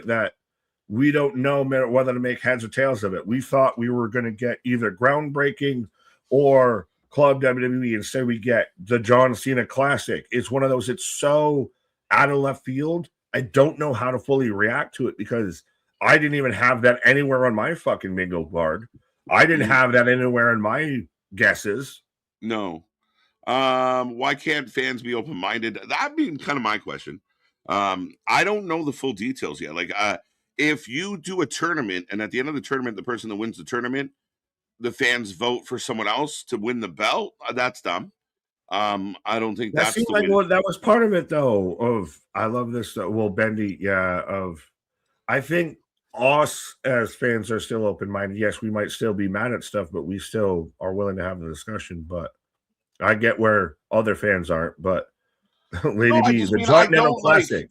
that we don't know whether to make heads or tails of it. We thought we were going to get either groundbreaking or Club WWE. Instead, we get the John Cena Classic. It's one of those. It's so out of left field. I don't know how to fully react to it because I didn't even have that anywhere on my fucking bingo card. I didn't have that anywhere in my guesses. No. Why can't fans be open-minded? That'd be kind of my question. I don't know the full details yet. Like, if you do a tournament and at the end of the tournament, the person that wins the tournament, the fans vote for someone else to win the belt, that's dumb. I don't think that's the way. Well, that was part of it though. I love this. Bendy, I think us as fans are still open-minded. Yes, we might still be mad at stuff, but we still are willing to have the discussion. But I get where other fans aren't. But Lady B, the Continental Classic.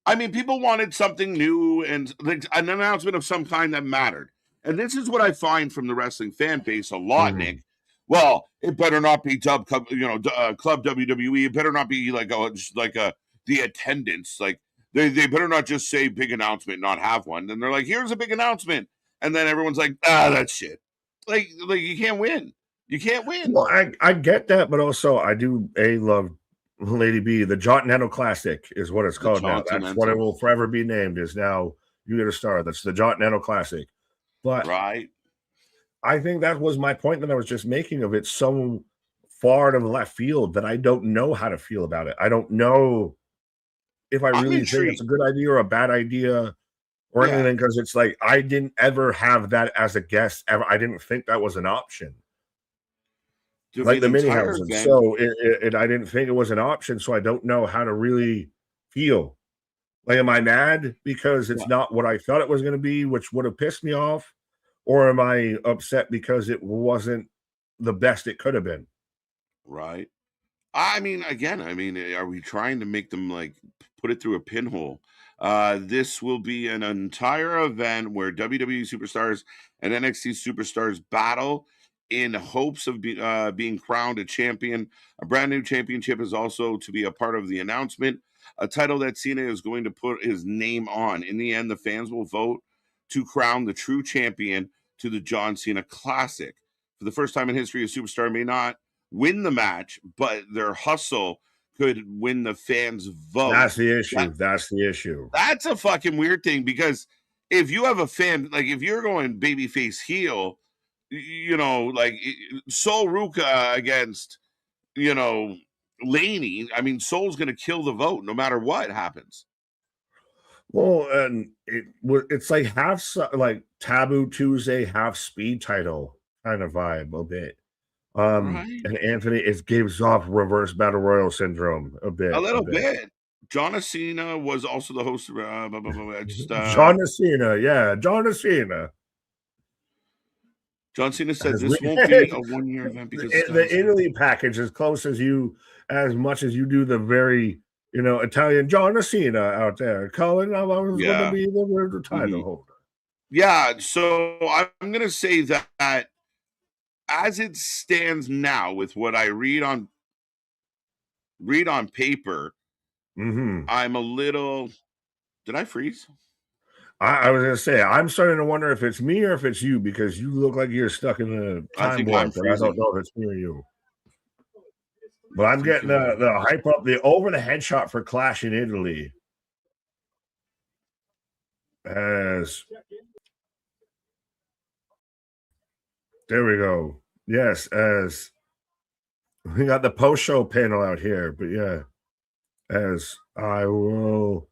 I mean, people wanted something new and like an announcement of some kind that mattered. And this is what I find from the wrestling fan base a lot, Nick. Well, it better not be Club WWE. It better not be the attendance. Like they better not just say big announcement, not have one. Then they're like, here's a big announcement, and then everyone's like, that's shit. Like you can't win. You can't win. Well, I get that, but also I do love Lady B. The Continental Classic is what it's called now. That's what it will forever be named. Is now you get a star. That's the Continental Classic. But right. I think that was my point that I was just making of it so far to the left field that I don't know how to feel about it. I don't know if I really think it's a good idea or a bad idea or anything, because it's like I didn't ever have that as a guest ever. I didn't think that was an option. Like the mini houses. So I didn't think it was an option, so I don't know how to really feel. Like, am I mad because it's not what I thought it was going to be, which would have pissed me off? Or am I upset because it wasn't the best it could have been? Right. I mean, are we trying to make them like put it through a pinhole? This will be an entire event where WWE superstars and NXT superstars battle in hopes of being crowned a champion. A brand new championship is also to be a part of the announcement, a title that Cena is going to put his name on. In the end, the fans will vote to crown the true champion to the John Cena Classic. For the first time in history, a superstar may not win the match, but their hustle could win the fans' vote. That's the issue. That's the issue. That's a fucking weird thing, because if you have a fan, like if you're going babyface heel, like Sol Ruka against, Laney, I mean, Soul's going to kill the vote no matter what happens. Well, and it's like half like Taboo Tuesday, half speed title kind of vibe a bit. Right? And Anthony, it gives off reverse battle royal syndrome a bit. A little bit. John Cena was also the host of John Cena, yeah, John Cena. John Cena said this won't be a one-year event because the Italy package as close as much as you do the very Italian John Cena out there. Colin, I was going to be the title holder. Yeah, so I'm going to say that as it stands now, with what I read on paper, I'm a little. Did I freeze? I was going to say, I'm starting to wonder if it's me or if it's you, because you look like you're stuck in a time warp, and I don't know if it's me or you. But I'm getting the hype up, the over-the-head shot for Clash in Italy. There we go. Yes, as we got the post-show panel out here, but yeah, as I will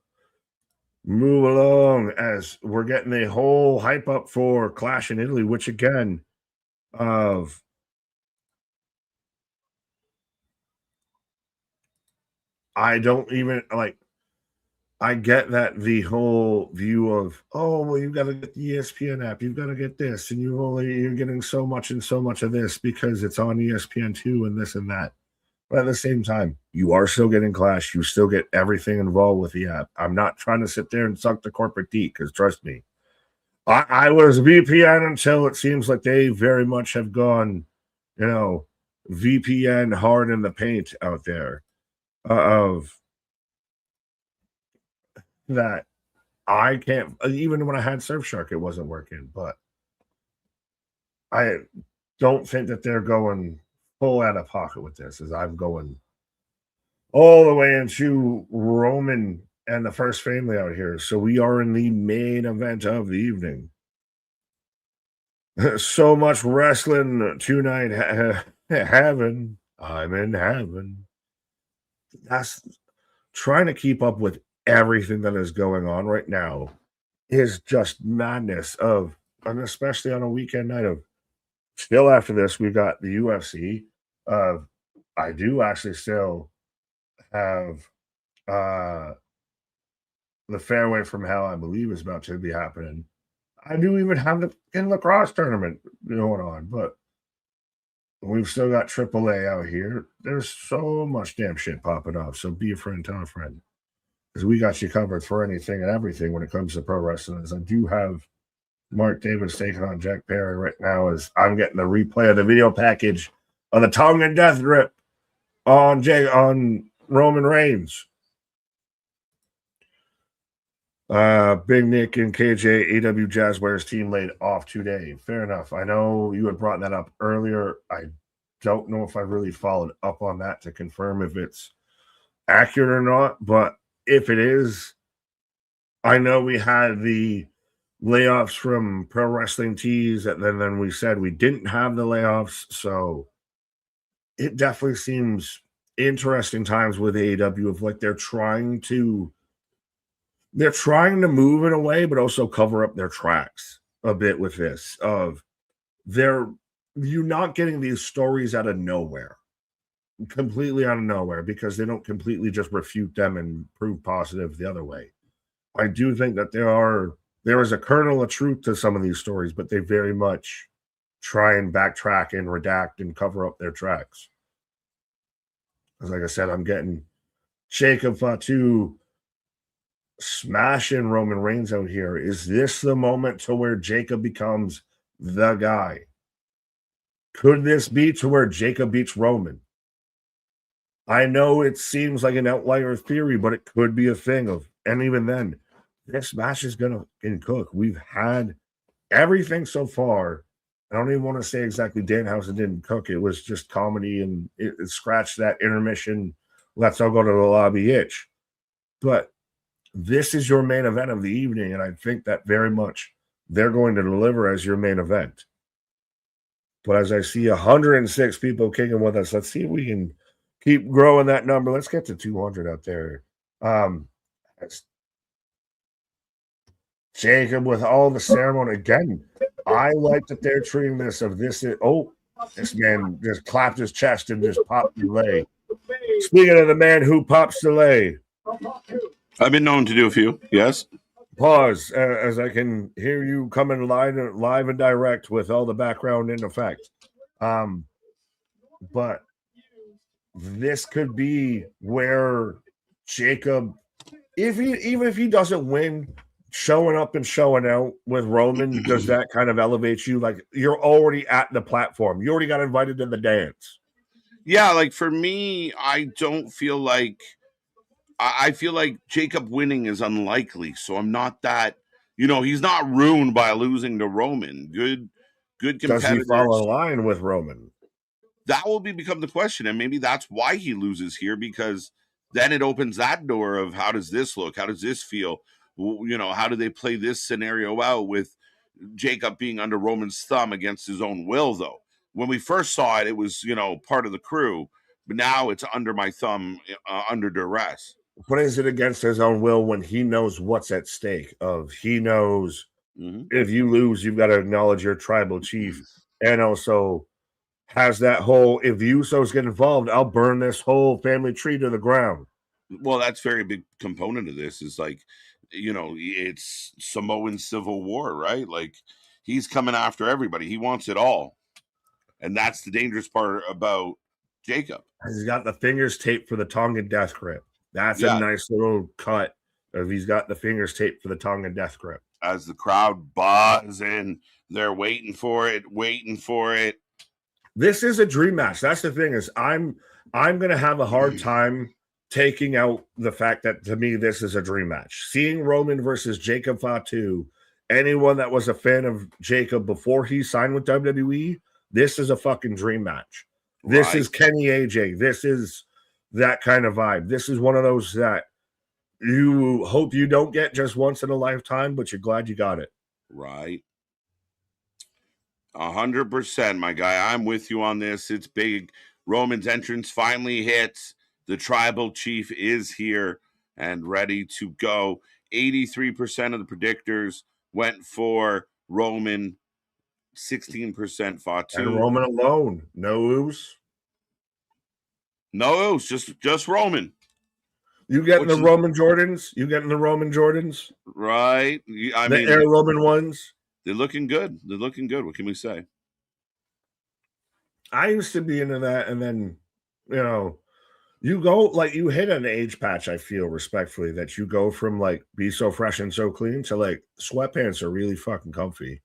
move along as we're getting the whole hype up for Clash in Italy, which again, I don't even like. I get that the whole view of, oh, well, you've got to get the ESPN app, you've got to get this, and you're getting so much and so much of this because it's on ESPN2 and this and that. But at the same time, you are still getting Clash. You still get everything involved with the app. I'm not trying to sit there and suck the corporate D, because trust me, I was VPN until it seems like they very much have gone, VPN hard in the paint out there of that. I can't, even when I had Surfshark, it wasn't working, but I don't think that they're going full out of pocket with this, as I'm going all the way into Roman and the First Family out here. So we are in the main event of the evening. So much wrestling tonight. Heaven. I'm in heaven. That's trying to keep up with everything that is going on right now is just madness and especially on a weekend night of. Still after this, we got the UFC. I do actually still have the Fairway from Hell, I believe, is about to be happening. I do even have the lacrosse tournament going on, but we've still got AAA out here. There's so much damn shit popping off. So be a friend, tell a friend, because we got you covered for anything and everything when it comes to pro wrestling. As I do have Mark Davis taking on Jack Perry right now, as I'm getting the replay of the video package of the tongue and death rip on Roman Reigns. Big Nick and KJ, AW Jazzwares team laid off today. Fair enough. I know you had brought that up earlier. I don't know if I really followed up on that to confirm if it's accurate or not, but if it is, I know we had the layoffs from Pro Wrestling Tees, and then we said we didn't have the layoffs, so it definitely seems interesting times with AEW of like they're trying to move in a way, but also cover up their tracks a bit with this. You're not getting these stories out of nowhere, completely out of nowhere, because they don't completely just refute them and prove positive the other way. I do think that there is a kernel of truth to some of these stories, but they very much try and backtrack and redact and cover up their tracks. Because like I said, I'm getting Jacob Fatu smashing Roman Reigns out here. Is this the moment to where Jacob becomes the guy? Could this be to where Jacob beats Roman? I know it seems like an outlier theory, but it could be a thing of, and even then, this match is going to cook. We've had everything so far. I don't even want to say exactly Danhausen didn't cook. It was just comedy, and it scratched that intermission, let's all go to the lobby itch. But this is your main event of the evening, and I think that very much they're going to deliver as your main event. But as I see 106 people kicking with us, let's see if we can Keep growing that number. Let's get to 200 out there. Jacob with all the ceremony again. I like that they're treating this of this. This man just clapped his chest and just popped the leg. Speaking of the man who pops the leg, I've been known to do a few. Yes. Pause as I can hear you coming live and direct with all the background in effect. But this could be where Jacob, even if he doesn't win, showing up and showing out with Roman, does that kind of elevate you? Like you're already at the platform. You already got invited to the dance. Yeah, like for me, I don't feel like I feel like Jacob winning is unlikely. So I'm not that, he's not ruined by losing to Roman. Good competitors. Does he fall in line with Roman? That will become the question. And maybe that's why he loses here, because then it opens that door of how does this look? How does this feel? How do they play this scenario out with Jacob being under Roman's thumb against his own will, though? When we first saw it, it was, part of the crew. But now it's under my thumb, under duress. But is it against his own will when he knows what's at stake? He knows if you lose, you've got to acknowledge your tribal chief. And also has that whole, if Usos get involved, I'll burn this whole family tree to the ground. Well, that's a very big component of this is like, it's Samoan Civil War, right? Like he's coming after everybody. He wants it all. And that's the dangerous part about Jacob. He's got the fingers taped for the Tongan death grip. That's a nice little cut of he's got the fingers taped for the Tongan death grip. As the crowd buzz in, they're waiting for it. This is a dream match. That's the thing is I'm going to have a hard time taking out the fact that to me this is a dream match. Seeing Roman versus Jacob Fatu, anyone that was a fan of Jacob before he signed with WWE, this is a fucking dream match. This is Kenny AJ. This is that kind of vibe. This is one of those that you hope you don't get just once in a lifetime, but you're glad you got it. Right. 100%, my guy. I'm with you on this. It's big. Roman's entrance finally hits. The tribal chief is here and ready to go. 83% of the predictors went for Roman. 16% Fatu. And Roman alone. No ooze. No ooze. Just Roman. You getting the Roman Jordans? You getting the Roman Jordans? Right. I mean, Air Roman ones. They're looking good. What can we say? I used to be into that, and then you go like you hit an age patch. I feel respectfully that you go from like be so fresh and so clean to like sweatpants are really fucking comfy.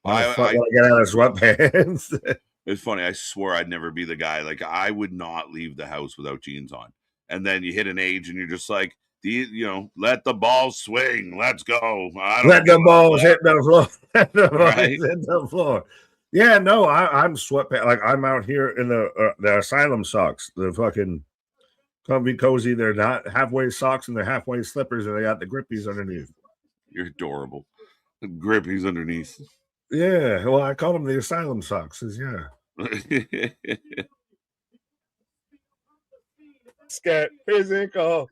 I get out of sweatpants. It's funny. I swore I'd never be the guy. Like I would not leave the house without jeans on. And then you hit an age, and you're just like, let the balls swing. Let's go. Let the balls hit the floor. Let the balls hit the floor. Yeah, no, I'm sweatpants. Like I'm out here in the asylum socks, the fucking comfy cozy. They're not halfway socks and they're halfway slippers, and they got the grippies underneath. You're adorable. The grippies underneath. Yeah, well, I call them the asylum socks. Yeah. Get physical.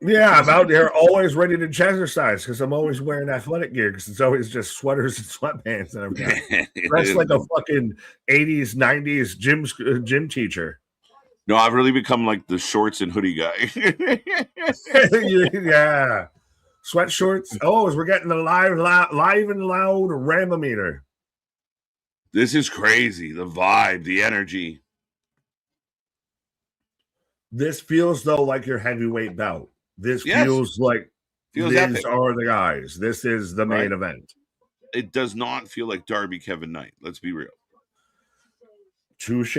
Yeah, I'm out there always ready to jazzercise because I'm always wearing athletic gear because it's always just sweaters and sweatpants and everything. That's like a fucking 80s, 90s gym teacher. No, I've really become like the shorts and hoodie guy. Yeah. Sweat shorts. Oh, we're getting the live and loud Ramometer. This is crazy. The vibe, the energy. This feels though like your heavyweight bout. This feels like these epic. Are the guys. This is the main event. It does not feel like Darby Kevin Knight. Let's be real. Touche.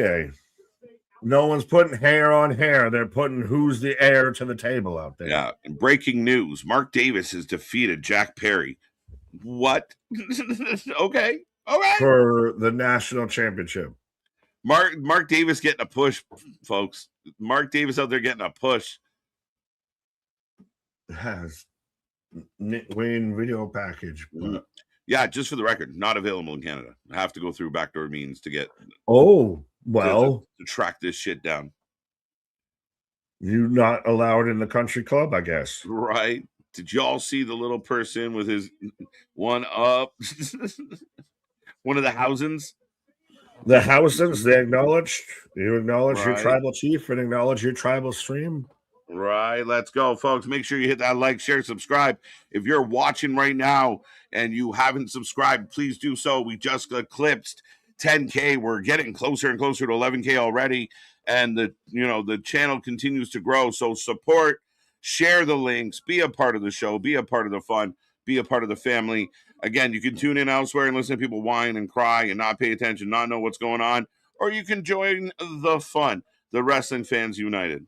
No one's putting hair on hair. They're putting who's the heir to the table out there. Yeah. And breaking news: Mark Davis has defeated Jack Perry. What? Okay. All right. For the national championship. Mark Davis getting a push, folks. Mark Davis out there getting a push. Has Wayne video package. Yeah, just for the record, not available in Canada. I have to go through backdoor means to get. Oh, Well, to track this shit down. You're not allowed in the country club, I guess. Right? Did y'all see the little person with his one up? One of the Housens? The Housens, they acknowledged. You acknowledge your Right. tribal chief and acknowledge your tribal stream. Right. Let's go, folks. Make sure you hit that like, share, subscribe. If you're watching right now and you haven't subscribed, please do so. We just eclipsed 10K. We're getting closer and closer to 11K already. And the channel continues to grow. So support, share the links, be a part of the show, be a part of the fun, be a part of the family. Again, you can tune in elsewhere and listen to people whine and cry and not pay attention, not know what's going on, or you can join the fun. The Wrestling Fans United.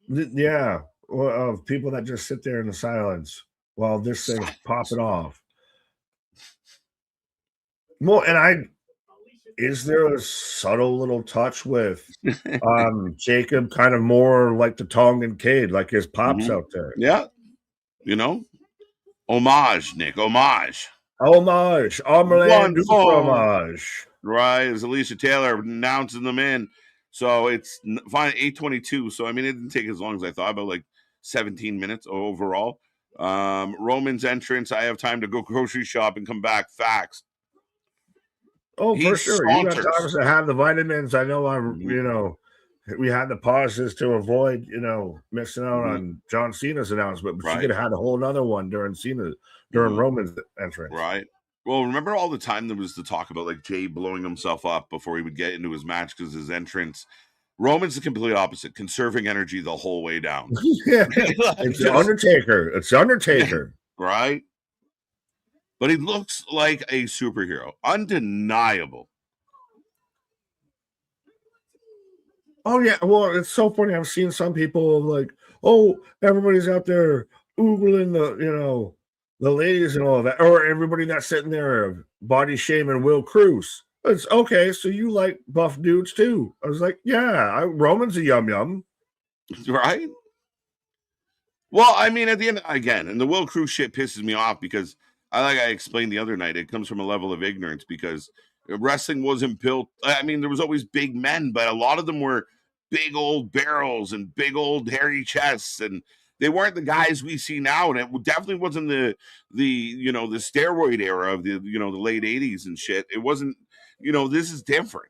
Yeah, of people that just sit there in the silence while this thing's popping off. Well, and is there a subtle little touch with Jacob, kind of more like the Tongan Cade, like his pops out there? Yeah, homage, Nick, homage, Omelette du fromage. Right, as Alicia Taylor announcing them in. So it's fine, 8:22. So I mean, it didn't take as long as I thought, about like 17 minutes overall. Roman's entrance. I have time to go grocery shop and come back. Facts. Oh, for sure. You got time to have the vitamins. I know we had the pauses to avoid, missing out on John Cena's announcement, but you could have had a whole other one during Roman's entrance. Right. Well, remember all the time there was the talk about like Jay blowing himself up before he would get into his match because his entrance. Roman's the complete opposite, conserving energy the whole way down. Yeah, it's the Undertaker. It's Undertaker. Right? But he looks like a superhero. Undeniable. Oh, yeah. Well, it's so funny. I've seen some people like, oh, everybody's out there oogling the ladies and all that. Or everybody that's sitting there body shaming Will Cruz. It's okay. So you like buff dudes too. I was like, yeah, Roman's a yum. Right? Well, I mean, at the end, again, and the Will Cruz shit pisses me off because I explained the other night, it comes from a level of ignorance because wrestling wasn't built. I mean, there was always big men, but a lot of them were big old barrels and big old hairy chests, and they weren't the guys we see now. And it definitely wasn't the steroid era of the late 80s and shit. It wasn't, this is different.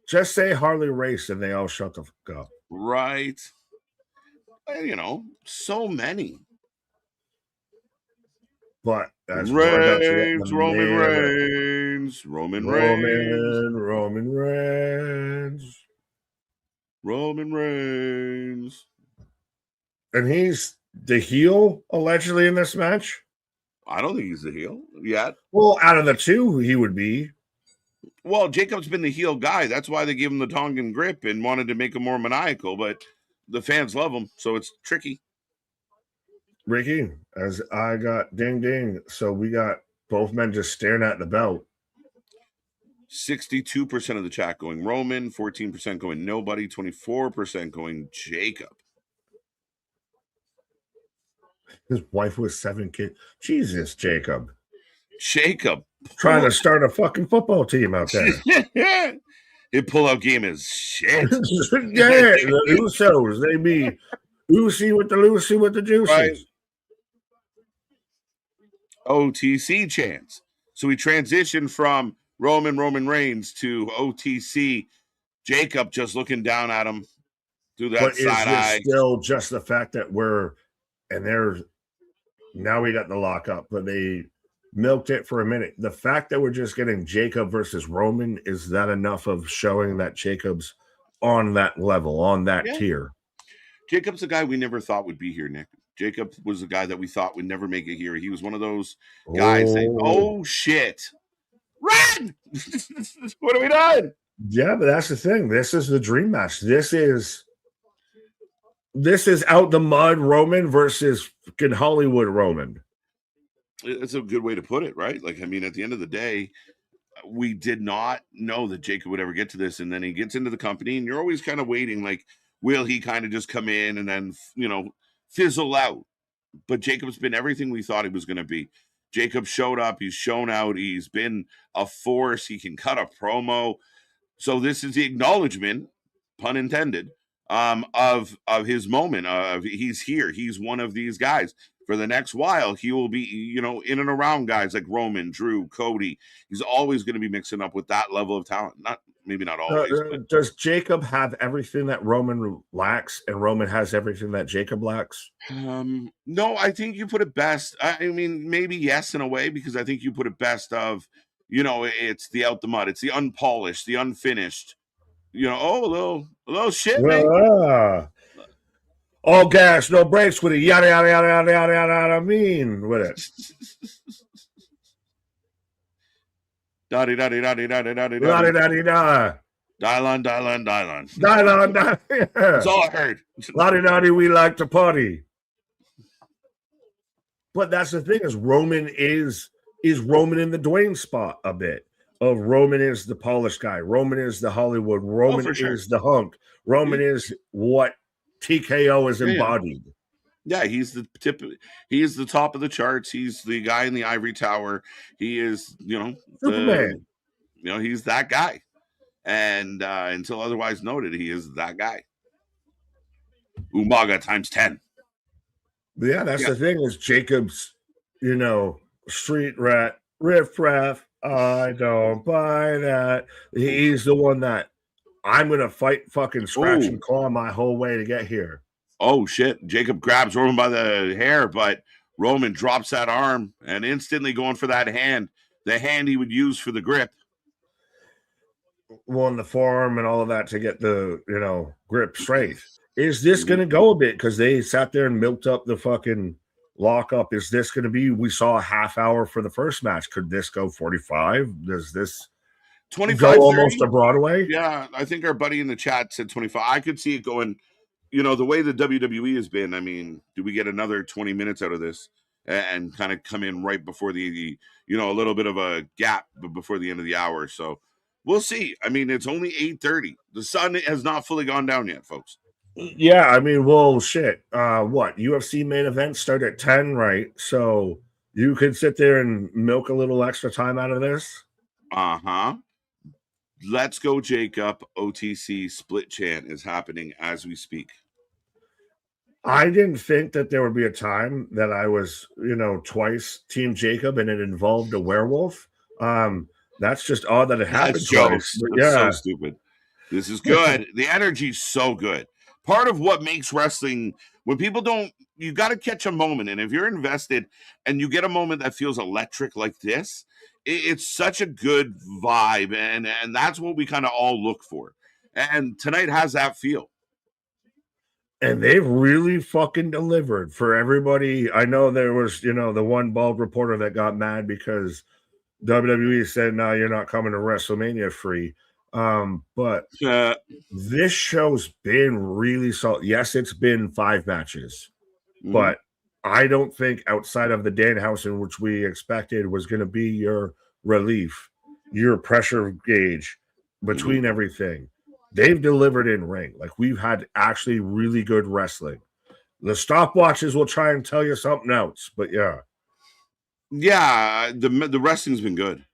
Just say Harley Race and they all shut the fuck up. Right. So many. But that's Roman Reigns. And he's the heel, allegedly, in this match? I don't think he's the heel yet. Well, out of the two, he would be. Well, Jacob's been the heel guy. That's why they gave him the Tongan grip and wanted to make him more maniacal, but the fans love him, so it's tricky. Ricky, as I got ding ding, so we got both men just staring at the belt. 62% of the chat going Roman, 14% going nobody, 24% going Jacob. His wife was 7 kids. Jesus, Jacob. Trying to start a fucking football team out there. His pull-out game is shit. Yeah, the Usos. They be Lucy with the juices. Right. OTC chants. So we transitioned from Roman Reigns to OTC. Jacob just looking down at him through that side eye. Still just the fact that now we got the lockup, but they milked it for a minute. The fact that we're just getting Jacob versus Roman, is that enough of showing that Jacob's on that level, on that tier? Jacob's a guy we never thought would be here, Nick. Jacob was a guy that we thought would never make it here. He was one of those guys that, shit, run! What have we done? Yeah, but that's the thing. This is the dream match. This is out the mud Roman versus fucking Hollywood Roman. It's a good way to put it, right? Like, I mean, at the end of the day, we did not know that Jacob would ever get to this. And then he gets into the company and you're always kind of waiting, like, will he kind of just come in and then, fizzle out? But Jacob's been everything we thought he was going to be. Jacob showed up. He's shown out. He's been a force. He can cut a promo. So this is the acknowledgement, pun intended, of his moment. Of he's here. He's one of these guys. For the next while, he will be, in and around guys like Roman, Drew, Cody. He's always going to be mixing up with that level of talent. Maybe not always. But Does Jacob have everything that Roman lacks, and Roman has everything that Jacob lacks? No, I think you put it best. I mean, maybe yes, in a way, because I think you put it best of, it's the out the mud, it's the unpolished, the unfinished. A little shit, man. All gas, no brakes with it. Yada yada yada yada yada yada. I mean, with it. Daddy daddy daddy daddy daddy daddy daddy da. Dylon. That's all I heard. Daddy, we like to party. But that's the thing, is Roman is Roman in the Dwayne spot a bit. Of Roman is the polished guy. Roman is the Hollywood. Roman is the hunk. Roman is what TKO is embodied. Yeah, he's the tip. He is the top of the charts. He's the guy in the ivory tower. He is, Superman. He's that guy. And until otherwise noted, he is that guy. Umaga times 10. Yeah, that's the thing, is Jacob's, street rat, riff-raff. I don't buy that. He's the one that I'm going to fight, fucking scratch and claw my whole way to get here. Oh, shit. Jacob grabs Roman by the hair, but Roman drops that arm and instantly going for that hand, the hand he would use for the grip. Well, in the forearm and all of that to get the, grip straight. Is this going to go a bit? Because they sat there and milked up the fucking lockup. Is this going to be, we saw a half hour for the first match. Could this go 45? Does this 25 go almost to Broadway? Yeah, I think our buddy in the chat said 25. I could see it going, the way the WWE has been. I mean, do we get another 20 minutes out of this and kind of come in right before the a little bit of a gap before the end of the hour? So we'll see. I mean, it's only 8:30. The sun has not fully gone down yet, folks. Yeah, I mean, well, shit. What? UFC main events start at 10, right? So you could sit there and milk a little extra time out of this? Uh-huh. Let's go, Jacob. OTC split chant is happening as we speak. I didn't think that there would be a time that I was, twice Team Jacob and it involved a werewolf. That's just odd that it happened. That's jokes. That's so stupid. This is good. The energy's so good. Part of what makes wrestling, when people don't, you got to catch a moment. And if you're invested and you get a moment that feels electric like this, it's such a good vibe. And that's what we kind of all look for. And tonight has that feel. And they've really fucking delivered for everybody. I know there was, the one bald reporter that got mad because WWE said, no, you're not coming to WrestleMania free. But this show's been really solid. Yes, it's been 5 matches, but I don't think outside of the Danhausen, which we expected was going to be your relief, your pressure gauge between everything, they've delivered in ring. Like, we've had actually really good wrestling. The stopwatches will try and tell you something else, but yeah, the wrestling's been good.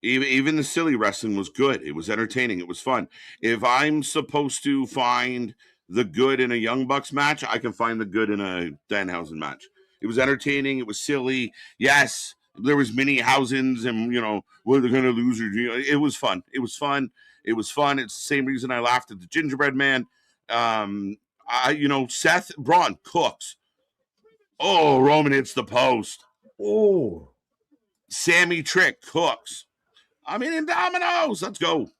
Even the silly wrestling was good. It was entertaining. It was fun. If I'm supposed to find the good in a Young Bucks match, I can find the good in a Danhausen match. It was entertaining. It was silly. Yes, there was mini Hausens and, well, they're going to lose. It was fun. It was fun. It was fun. It's the same reason I laughed at the Gingerbread Man. Seth Bron cooks. Oh, Roman hits the post. Oh, Sammy Trick cooks. I mean, in Domino's, let's go.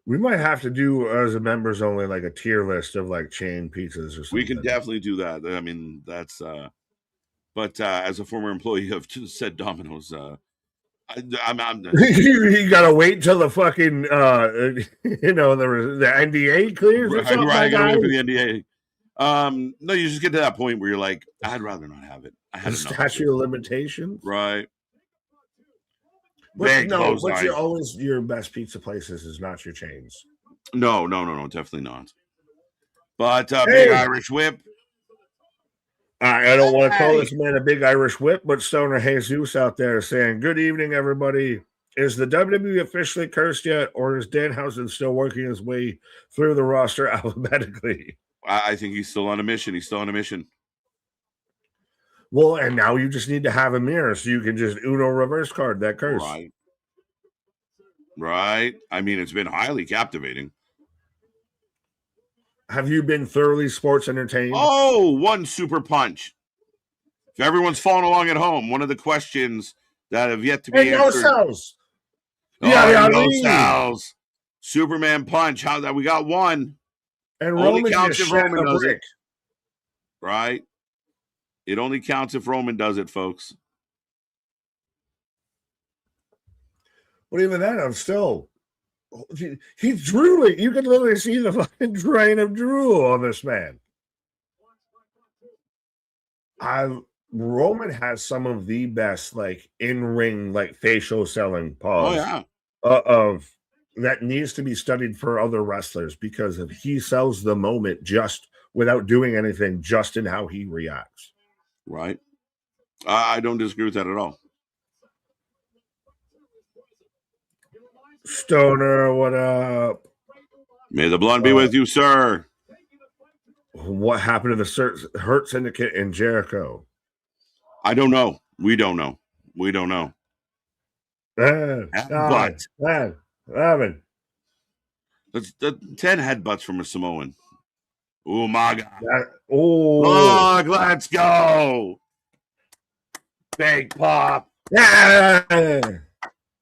We might have to do, as a members only, like a tier list of like chain pizzas or something. We can definitely do that. I mean, that's but as a former employee of said Domino's, I'm you gotta wait till the fucking the NDA clears. Right, I gotta wait for the NDA. No, you just get to that point where you're like, I'd rather not have it. I had the statute of limitations, right? What's your best pizza places is not your chains. No, definitely not. But Big Irish Whip. I don't want to call this man a Big Irish Whip, but Stoner Jesus out there saying, good evening, everybody. Is the WWE officially cursed yet, or is Danhausen still working his way through the roster alphabetically? I think he's still on a mission. He's still on a mission. Well, and now you just need to have a mirror so you can just Uno reverse card that curse. Right. I mean, it's been highly captivating. Have you been thoroughly sports entertained? Oh, one super punch. If everyone's following along at home, one of the questions that have yet to be answered. No cells. No cells. Superman punch. How that we got one. And only Roman counts if Roman does it. Right. It only counts if Roman does it, folks. But even then, I'm still. He's drooling. You can literally see the fucking drain of drool on this man. Roman has some of the best, like, in-ring, like, facial selling pause. Oh, yeah. Of that needs to be studied for other wrestlers because if he sells the moment just without doing anything, just in how he reacts. Right. I don't disagree with that at all. Stoner, what up? May the blood be with you, sir. What happened to the Hurt Syndicate in Jericho? I don't know. We don't know. We don't know. But 11. That's 10 headbutts from a Samoan. Oh my God. Look, let's go. Big pop. Yeah.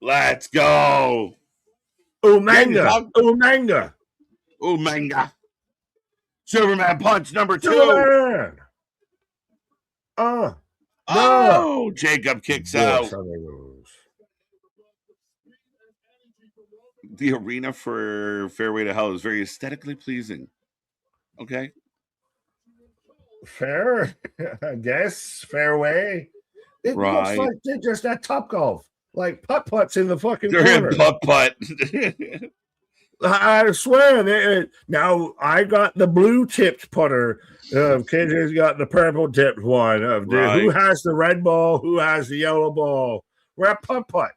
Let's go. Umanga. Superman punch number 2. Superman. No. Jacob kicks out. The arena for Fairway to Hell is very aesthetically pleasing. Okay. Fair, I guess. Fairway. It looks like they're just at Topgolf. Like putt-putts in the fucking corner. They're in putt-putt. I swear. Now, I got the blue-tipped putter. KJ's got the purple-tipped one. Who has the red ball? Who has the yellow ball? We're at putt-putt.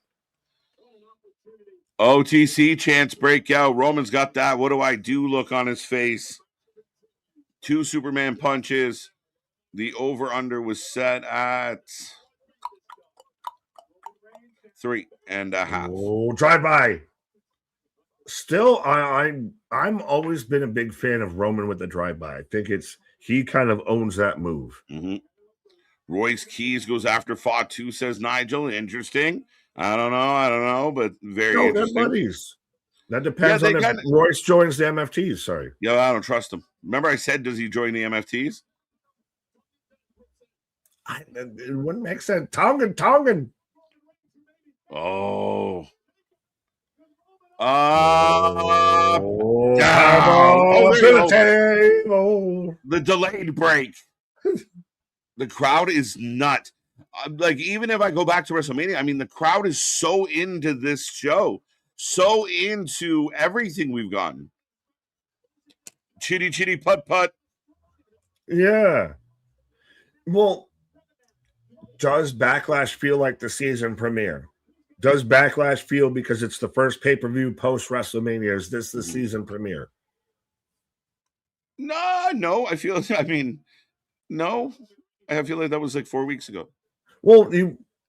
OTC chance breakout. Roman's got that what do I do look on his face. 2 Superman punches. The over-under was set at 3.5. Oh, drive-by. Still, I'm always been a big fan of Roman with the drive-by. I think he kind of owns that move. Mm-hmm. Royce Keys goes after Fatu, says Nigel. Interesting. I don't know, but very interesting. They're buddies. That depends on if Royce joins the MFTs. Sorry. Yeah, I don't trust him. Remember I said, does he join the MFTs? It wouldn't make sense. Tongan. Oh. The delayed break. The crowd is nuts. Like, even if I go back to WrestleMania, I mean, the crowd is so into this show, so into everything we've gotten. Chitty, putt. Yeah. Well, does Backlash feel like the season premiere? Does Backlash feel because it's the first pay-per-view post-WrestleMania? Is this the season premiere? No. I feel like that was like 4 weeks ago. Well,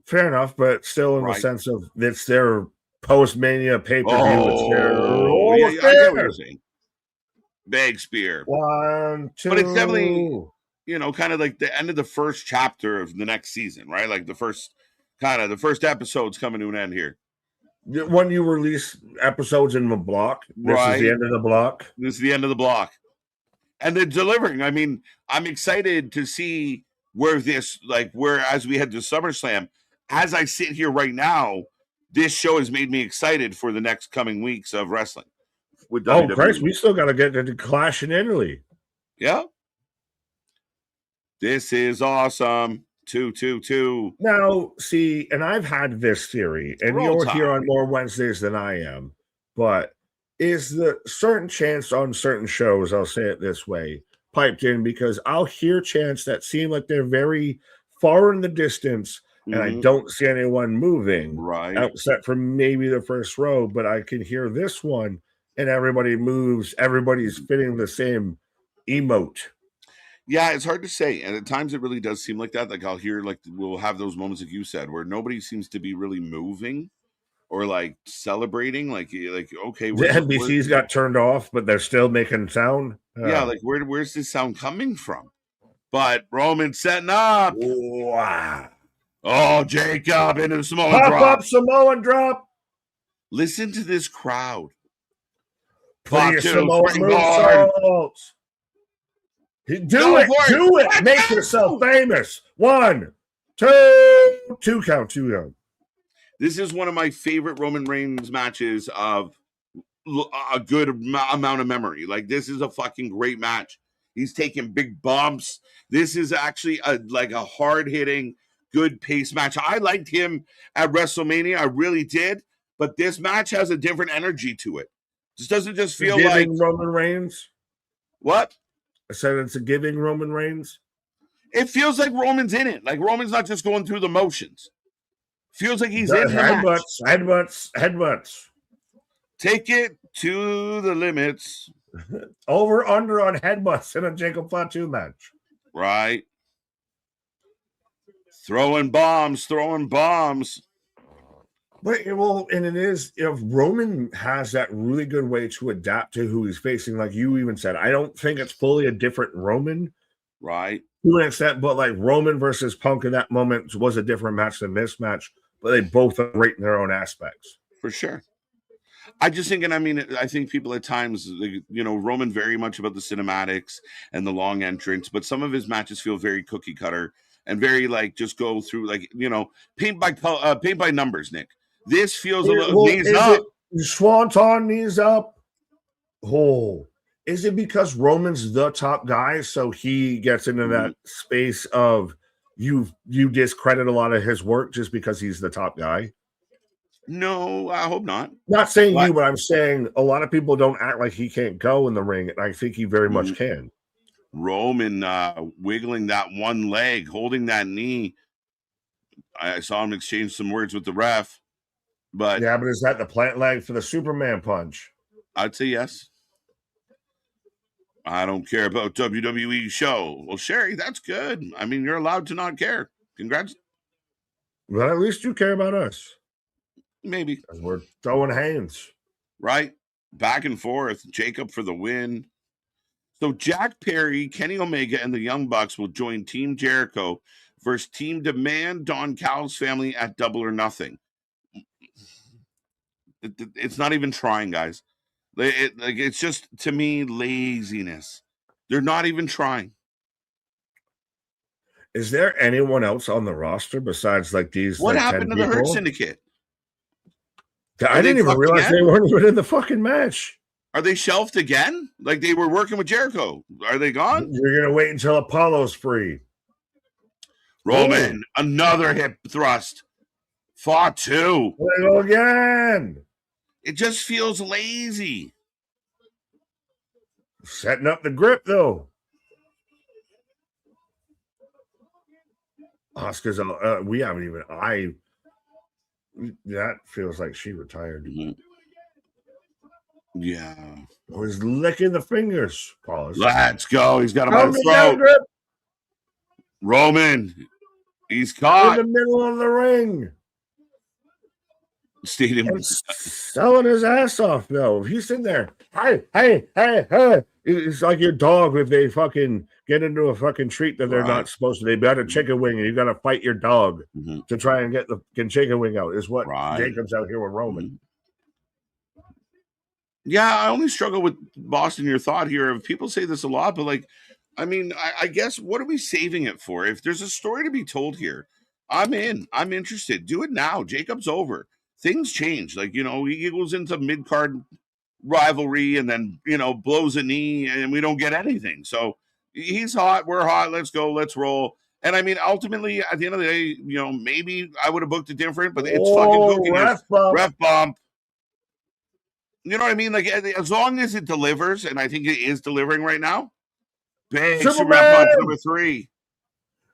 fair enough, but still in the sense of it's their post-Mania pay-per-view. I get what you're saying. Big spear. 1, 2. But it's definitely, kind of like the end of the first chapter of the next season, right? Like the first episode's coming to an end here. When you release episodes in the block, this is the end of the block. This is the end of the block. And they're delivering. I mean, I'm excited to see whereas we head to SummerSlam, as I sit here right now, this show has made me excited for the next coming weeks of wrestling. With WWE. Christ, we still got to get to Clash in Italy. Yeah. This is awesome. 2. Now, see, and I've had this theory, and you're here on more Wednesdays than I am, but is the certain chants on certain shows, I'll say it this way, piped in because I'll hear chants that seem like they're very far in the distance, and I don't see anyone moving, Right. except for maybe the first row, but I can hear this one, and everybody moves. Everybody's fitting the same emote. Yeah, it's hard to say, and at times it really does seem like that. Like I'll hear, like we'll have those moments, like you said, where nobody seems to be really moving or like celebrating. Like okay, The NBC's got turned off, but they're still making sound. Yeah, like where's this sound coming from? But Roman setting up. Wow. Oh, Jacob into the Samoan Pop drop. up Samoan drop. Listen to this crowd. Fatu, Samoan moonsaults. Do it. Make yourself famous. 1, 2 count. This is one of my favorite Roman Reigns matches of a good amount of memory. Like, this is a fucking great match. He's taking big bumps. This is actually a hard-hitting, good pace match. I liked him at WrestleMania. I really did. But this match has a different energy to it. This doesn't just feel like Roman Reigns. What? I said it's a giving Roman Reigns. It feels like Roman's in it. Like Roman's not just going through the motions. Feels like he's in the match. Headbutts. Take it to the limits. Over, under on headbutts in a Jacob Fatu match. Right. Throwing bombs. Well, and it is, if Roman has that really good way to adapt to who he's facing, like you even said, I don't think it's fully a different Roman. Right. To an extent, but like Roman versus Punk in that moment was a different match than this match, but they both are great in their own aspects. For sure. I just think, and I mean, I think people at times, Roman very much about the cinematics and the long entrance, but some of his matches feel very cookie cutter and very like just go through paint by numbers, Nick. This feels a little knees up. Swanton knees up. Oh, is it because Roman's the top guy, so he gets into that space of you discredit a lot of his work just because he's the top guy? No, I hope not. Not saying you, but I'm saying a lot of people don't act like he can't go in the ring, and I think he very much can. Roman wiggling that one leg, holding that knee. I saw him exchange some words with the ref. But is that the plant leg for the Superman punch? I'd say yes. I don't care about WWE show. Well, Sherry, that's good. I mean, you're allowed to not care. Congrats. Well, at least you care about us. Maybe. Because we're throwing hands. Right. Back and forth. Jacob for the win. So Jack Perry, Kenny Omega, and the Young Bucks will join Team Jericho versus Team Demand, Don Callis family at Double or Nothing. It's not even trying, guys. It's just, to me, laziness. They're not even trying. Is there anyone else on the roster besides like these? What happened to the Hurt Syndicate? I didn't even realize they weren't even in the fucking match. Are they shelved again? Like they were working with Jericho. Are they gone? You're going to wait until Apollo's free. Roman, another hip thrust. Fatu. There you go again. It just feels lazy. Setting up the grip, though. Asuka's, we haven't even, that feels like she retired. Yeah. Oh, he's licking the fingers. Pause. Let's go. He's got him on the throat. Roman. He's caught. In the middle of the ring. Stadium selling his ass off, though. He's sitting there. Hey. It's like your dog if they fucking get into a fucking treat that they're not supposed to. They got a chicken wing and you got to fight your dog to try and get the chicken wing out, is what Jacob's out here with Roman. Yeah, I only struggle with Boston, your thought here. People say this a lot, but I guess what are we saving it for? If there's a story to be told here, I'm in. I'm interested. Do it now. Jacob's over. Things change. He goes into mid-card rivalry and then, blows a knee and we don't get anything. So he's hot. We're hot. Let's go. Let's roll. And ultimately, at the end of the day, maybe I would have booked it different, but it's fucking ref bump. You know what I mean? As long as it delivers, and I think it is delivering right now. Big Superman punch number 3.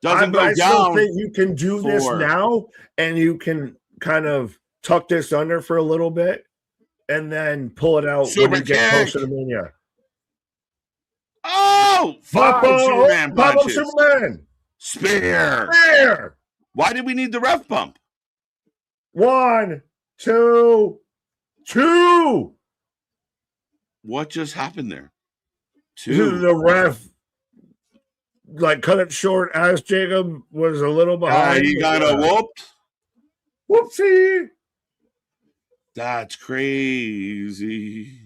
Doesn't go I still down. think you can do this now, and you can kind of tuck this under for a little bit, and then pull it out Super when you get kick. closer to Mania. Oh, 5 Superman punches. Superman. Spear. Why did we need the ref bump? 1, 2, 2. What just happened there? 2. The ref cut it short as Jacob was a little behind. He got a whooped. Whoopsie. That's crazy.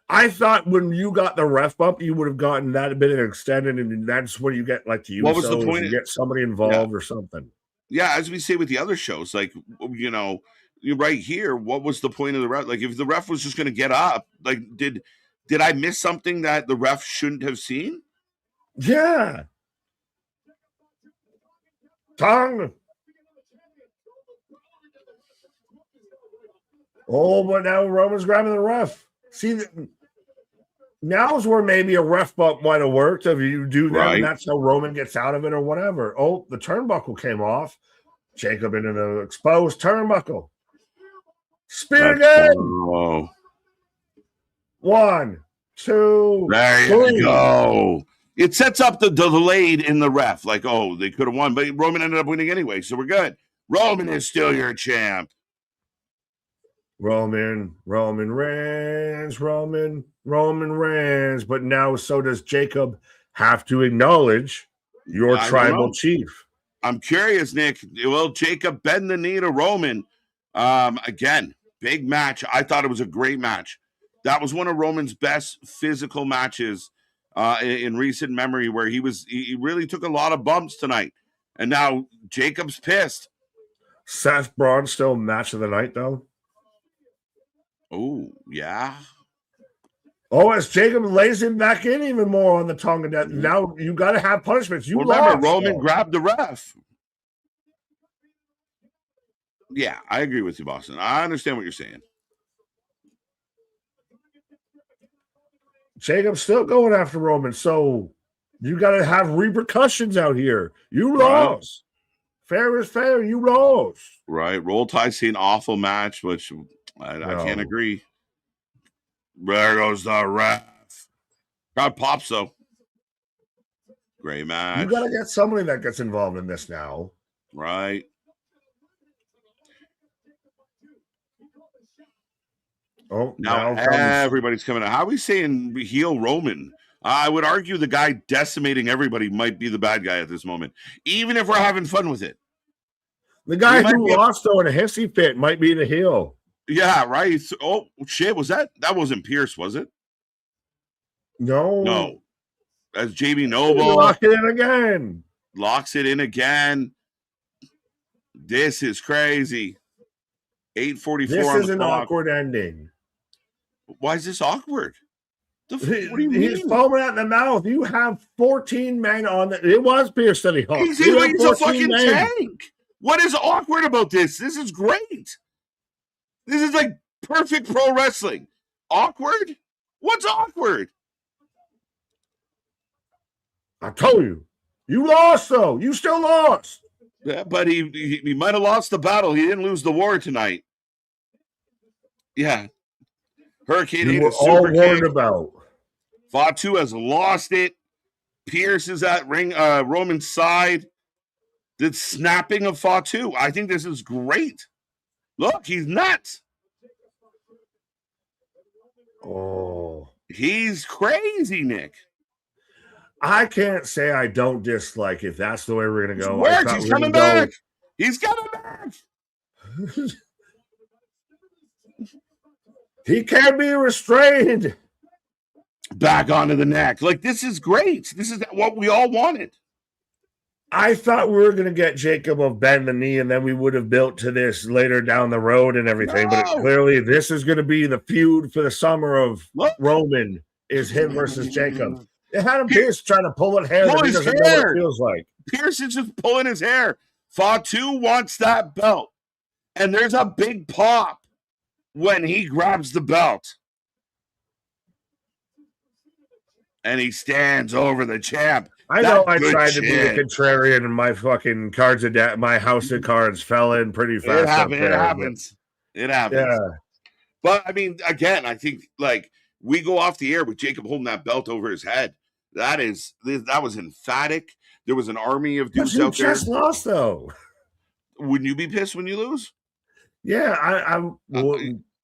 I thought when you got the ref bump, you would have gotten that a bit extended, and that's when you get the Usos. What was the point? You get somebody involved or something. Yeah, as we say with the other shows, you're right here. What was the point of the ref? If the ref was just going to get up, did I miss something that the ref shouldn't have seen? Yeah. Tongue. Oh, but now Roman's grabbing the ref. See, now's where maybe a ref bump might have worked if you do that, and that's how Roman gets out of it or whatever. Oh, the turnbuckle came off. Jacob into the exposed turnbuckle. Spear again. Whoa. 1, 2, there 3. you go. It sets up the delayed in the ref. They could have won, but Roman ended up winning anyway, so we're good. Roman is still your champ. Roman Reigns, but now so does Jacob have to acknowledge your tribal chief. I'm curious, Nick. Will Jacob bend the knee to Roman? Again, big match. I thought it was a great match. That was one of Roman's best physical matches in recent memory, where he really took a lot of bumps tonight. And now Jacob's pissed. Seth Bron still match of the night, though. Oh, yeah. Oh, as Jacob lays him back in even more on the tongue of death. Now you got to have punishments. Remember, Roman grabbed the ref. Yeah, I agree with you, Boston. I understand what you're saying. Jacob's still going after Roman, so you got to have repercussions out here. You lost. Fair is fair. You lost. Right. Roll Tide see an awful match, which I can't agree. There goes the ref. Crowd pops, though. Great match. You got to get somebody that gets involved in this now. Right. Oh, now everybody's coming out. How are we saying heel Roman? I would argue the guy decimating everybody might be the bad guy at this moment, even if we're having fun with it. The guy who lost, though, in a hissy fit might be the heel. Yeah, right. Oh, shit. Was that? That wasn't Pierce, was it? No. That's JB Noble. Lock it in again. Locks it in again. This is crazy. 8:44. This is an awkward ending. Why is this awkward? What do you mean? He's foaming at the mouth. You have 14 men on the. It was Pierce that he hooked. He's a fucking tank. What is awkward about this? This is great. This is like perfect pro wrestling. Awkward? What's awkward? I told you. You lost, though. You still lost. Yeah, but he might have lost the battle. He didn't lose the war tonight. Yeah. Hurricane you were all worried about. Fatu has lost it. Pierce is at Roman's side. The snapping of Fatu. I think this is great. Look, he's nuts. Oh. He's crazy, Nick. I can't say I don't dislike it. That's the way we're going to go. He's coming back. He's coming back. He can't be restrained. Back onto the neck. Like, this is great. This is what we all wanted. I thought we were going to get Jacob of bend the knee, and then we would have built to this later down the road and everything. No. But clearly, this is going to be the feud for the summer of Roman is him versus Jacob. It had him Pierce trying to pull his hair. He doesn't know what it feels like. Pierce is just pulling his hair. Fatu wants that belt. And there's a big pop when he grabs the belt. And he stands over the champ. I know That's I good tried to be the shit. contrarian, and my fucking cards of my house of cards fell in pretty fast up It there. happens. It happens. Yeah, But I mean, again, I think like we go off the air with Jacob holding that belt over his head. That was emphatic. There was an army of but dudes you out there. just lost though. Wouldn't you be pissed when you lose? Yeah,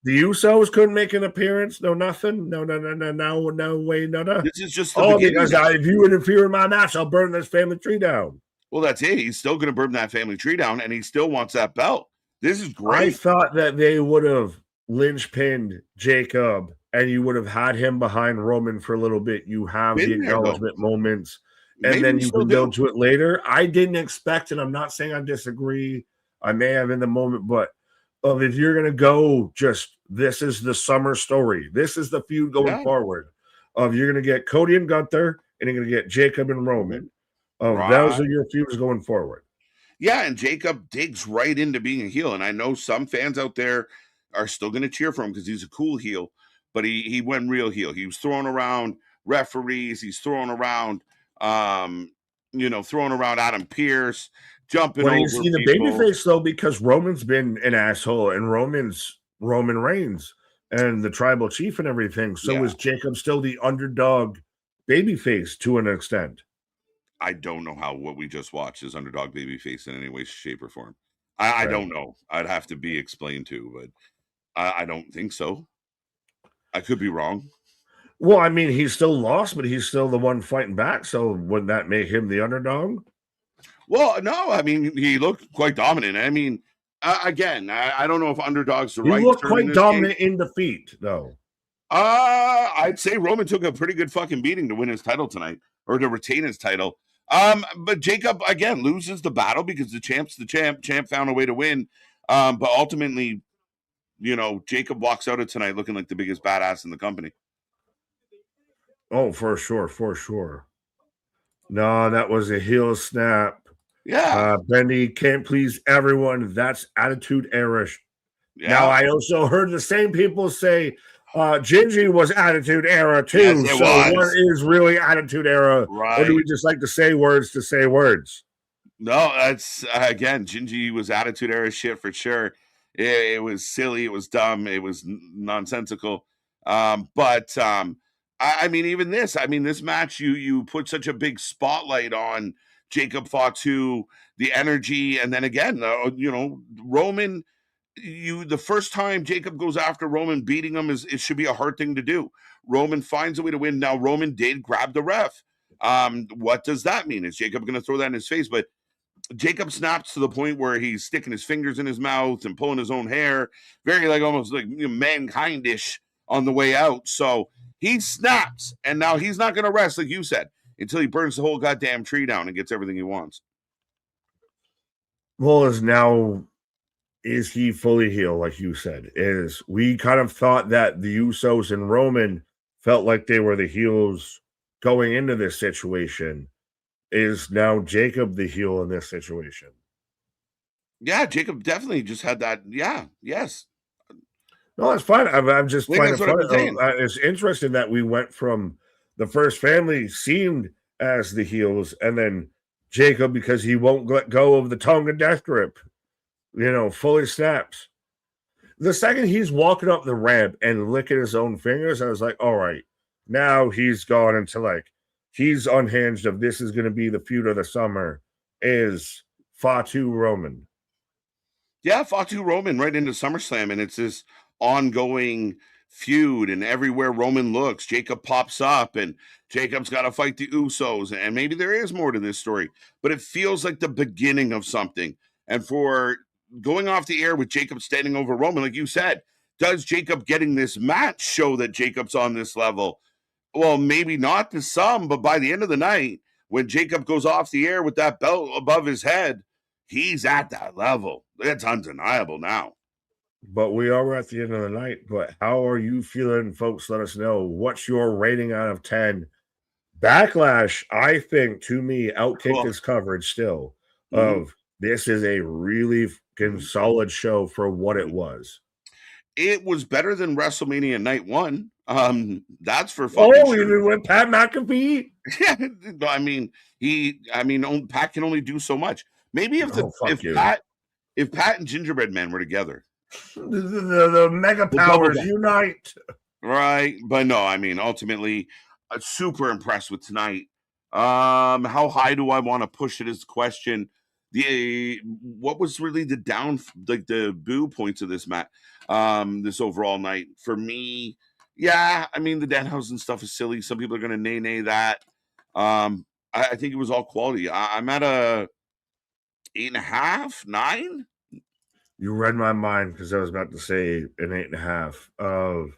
the Usos couldn't make an appearance. No, nothing. No way, no. This is just the Oh, beginning. because if you interfere in my match, I'll burn this family tree down. Well, that's it. He's still going to burn that family tree down, and he still wants that belt. This is great. I thought that they would have linchpinned Jacob, and you would have had him behind Roman for a little bit. You have the acknowledgement moments, and Maybe then we you still can build to it later. I didn't expect, and I'm not saying I disagree. I may have in the moment, but if you're going to go just this is the summer story, this is the feud going forward. You're going to get Cody and Gunther, and you're going to get Jacob and Roman. Those are your feuds going forward. Yeah, and Jacob digs right into being a heel, and I know some fans out there are still going to cheer for him because he's a cool heel, but he went real heel. He was throwing around referees. He's throwing around, throwing around Adam Pearce, jumping over. You see the babyface though, because Roman's been an asshole, and Roman Reigns and the tribal chief and everything. So is Jacob still the underdog babyface to an extent? I don't know how what we just watched is underdog babyface in any way, shape, or form. I don't know. I'd have to be explained to, but I don't think so. I could be wrong. Well, I mean, he's still lost, but he's still the one fighting back. So wouldn't that make him the underdog? Well, no. I mean, he looked quite dominant. I mean, again, I don't know if underdog's the right term. He looked quite dominant in defeat, though. I'd say Roman took a pretty good fucking beating to win his title tonight, or to retain his title. But Jacob again loses the battle because the champ's the champ. Champ found a way to win. But ultimately, Jacob walks out of tonight looking like the biggest badass in the company. Oh, for sure. No, that was a heel snap. Yeah. Bendy can't please everyone. That's attitude era. Yeah. Now, I also heard the same people say Gingy was attitude era too. Yes, so what is really attitude era? Right. Or do we just like to say words to say words? No, that's again, Gingy was attitude era shit for sure. It was silly. It was dumb. It was nonsensical. I mean, even this. I mean, this match, you put such a big spotlight on Jacob Fatu, the energy, and then again, Roman. The first time Jacob goes after Roman, beating him it should be a hard thing to do. Roman finds a way to win. Now Roman did grab the ref. What does that mean? Is Jacob going to throw that in his face? But Jacob snaps to the point where he's sticking his fingers in his mouth and pulling his own hair, very almost like mankind-ish on the way out. So he snaps, and now he's not going to rest, like you said, until he burns the whole goddamn tree down and gets everything he wants. Well, is he fully healed, like you said? We kind of thought that the Usos and Roman felt like they were the heels going into this situation. Is now Jacob the heel in this situation? Yeah, Jacob definitely just had that. Yeah, yes. No, that's fine. I'm just finding it funny. It's interesting that we went from the first family seemed as the heels, and then Jacob, because he won't let go of the tongue and death grip, fully snaps. The second he's walking up the ramp and licking his own fingers, I was like, all right, now he's gone into he's unhinged of this is going to be the feud of the summer is Fatu Roman. Yeah, Fatu Roman right into SummerSlam, and it's this ongoing feud, and everywhere Roman looks, Jacob pops up, and Jacob's got to fight the Usos, and maybe there is more to this story, but it feels like the beginning of something. And for going off the air with Jacob standing over Roman, like you said, does Jacob getting this match show that Jacob's on this level? Well, maybe not to some, but by the end of the night, when Jacob goes off the air with that belt above his head, he's at that level. It's undeniable now. But we are at the end of the night. But how are you feeling, folks? Let us know. What's your rating out of 10? Backlash, I think, to me, outkicked his coverage still of this is a really solid show for what it was. It was better than WrestleMania Night 1. That's for fucking sure. Even with Pat McAfee? Yeah, I mean, Pat can only do so much. Maybe if Pat and Gingerbread Man were together, the mega powers unite. Right, but no, I mean, ultimately, super impressed with tonight. How high do I want to push it is the question. What was really the the boo points of this match, this overall night for me? Yeah, I mean, the Danhausen stuff is silly. Some people are going to nay that. I think it was all quality. I'm at a 8.5, 9. You read my mind because I was about to say an 8.5.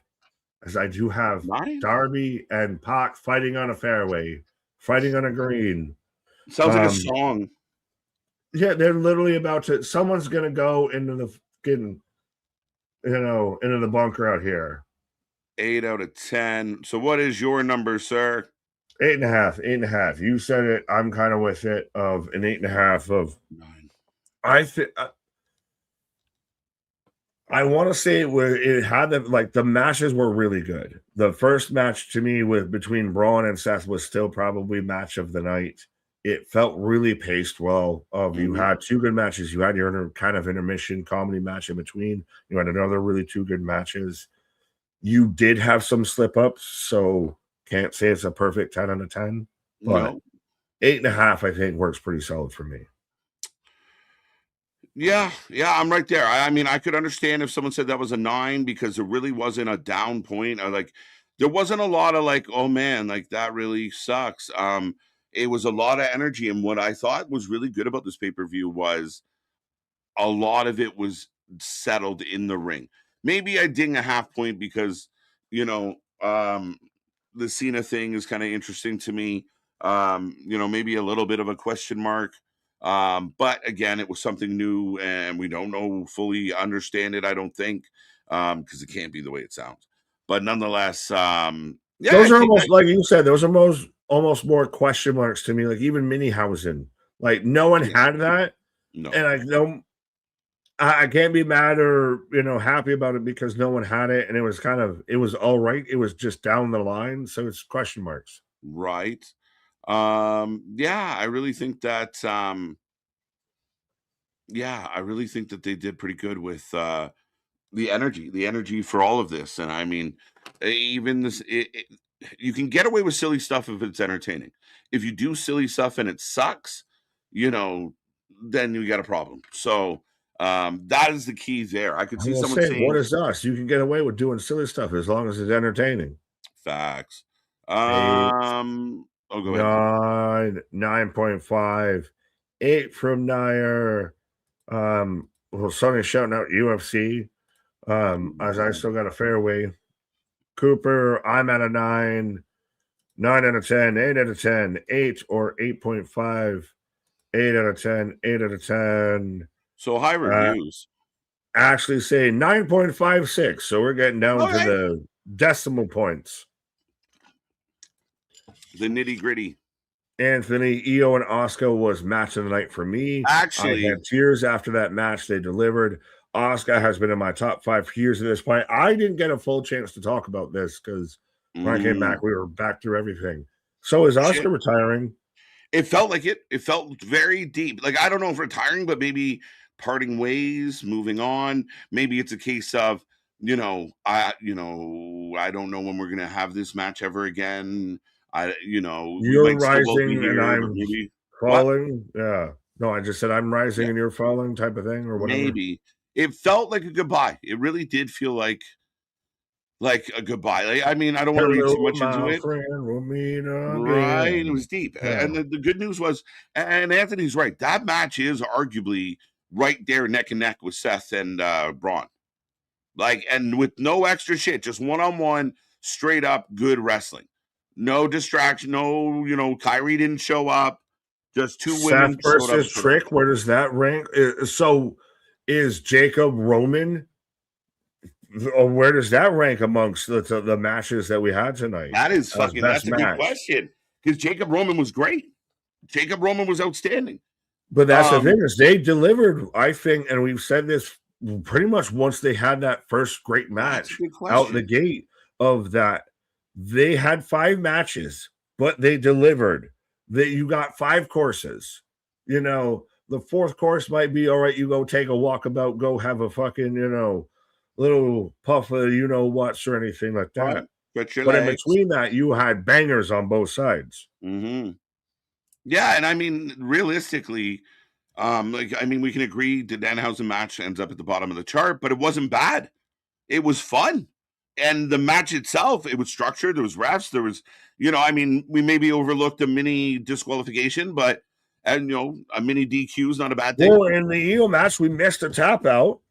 As I do have 9? Darby and Pac fighting on a fairway, fighting on a green. Sounds like a song. Yeah, they're literally about to. Someone's gonna go into the fucking, into the bunker out here. 8 out of 10. So what is your number, sir? 8.5. 8.5. You said it. I'm kind of with it. Of an 8.5 of 9. I think. I want to say it had the matches were really good. The first match to me between Bron and Seth was still probably match of the night. It felt really paced well. You had two good matches. You had your kind of intermission comedy match in between. You had another really two good matches. You did have some slip ups, so can't say it's a perfect 10 out of 10. But 8.5, I think, works pretty solid for me. Yeah, I'm right there. I mean, I could understand if someone said that was a 9 because there really wasn't a down point. There wasn't a lot of oh man, that really sucks. It was a lot of energy, and what I thought was really good about this pay-per-view was a lot of it was settled in the ring. Maybe I ding a half point because the Cena thing is kind of interesting to me. Maybe a little bit of a question mark. But again, it was something new and we don't fully understand it, I don't think, because it can't be the way it sounds. But nonetheless, those are almost like you said, those are almost more question marks to me, like even Danhausen. No one had that. No. And I can't be mad or happy about it because no one had it, and it was all right. It was just down the line, so it's question marks. Right. I really think that I really think that they did pretty good with the energy for all of this. And I mean, even this you can get away with silly stuff if it's entertaining. If you do silly stuff and it sucks, then you got a problem. So that is the key there. I could see someone saying, "What is us? You can get away with doing silly stuff as long as it's entertaining." Facts. Go ahead. 9.5, 8 from Nair. Sonny's shouting out UFC. As I still got a fairway. Cooper, I'm at a 9. 9 out of 10, 8 out of 10, 8 or 8.5, 8 out of 10, 8 out of 10. So high reviews. Actually say 9.56. So we're getting down to the decimal points. The nitty gritty. Anthony, Io, and Asuka was match of the night for me. Actually, I had tears after that match. They delivered. Asuka has been in my top 5 years at this point. I didn't get a full chance to talk about this because when I came back, we were back through everything. So is Asuka retiring? It felt like it. It felt very deep. I don't know if retiring, but maybe parting ways, moving on. Maybe it's a case of, I don't know when we're gonna have this match ever again. You're rising and I'm falling. What? Yeah. No, I just said I'm rising and you're falling type of thing or whatever. Maybe. It felt like a goodbye. It really did feel like a goodbye. I mean, I don't want to read too much into it. We'll meet again. Right. It was deep. Yeah. And the good news was, and Anthony's right, that match is arguably right there neck and neck with Seth and Bron. And with no extra shit, just one-on-one, straight up good wrestling. No distraction, no, Kyrie didn't show up. Just two women. Seth versus Trick, where does that rank? So is Jacob Roman? Where does that rank amongst the matches that we had tonight? That's a good question. Because Jacob Roman was great. Jacob Roman was outstanding. But that's the thing is they delivered, I think, and we've said this pretty much once they had that first great match out the gate. of that. They had 5 matches, but they delivered. That you got 5 courses. You know, the 4th course might be all right. You go take a walkabout, go have a fucking, little puff of what's or anything like that. Right. But in between that, you had bangers on both sides. Mm-hmm. Yeah, and I mean, realistically, we can agree the Danhausen match ends up at the bottom of the chart, but it wasn't bad. It was fun. And the match itself, it was structured. There was refs. There was, we maybe overlooked a mini disqualification, but, a mini DQ is not a bad thing. Well, in the Eel match, we missed a tap out.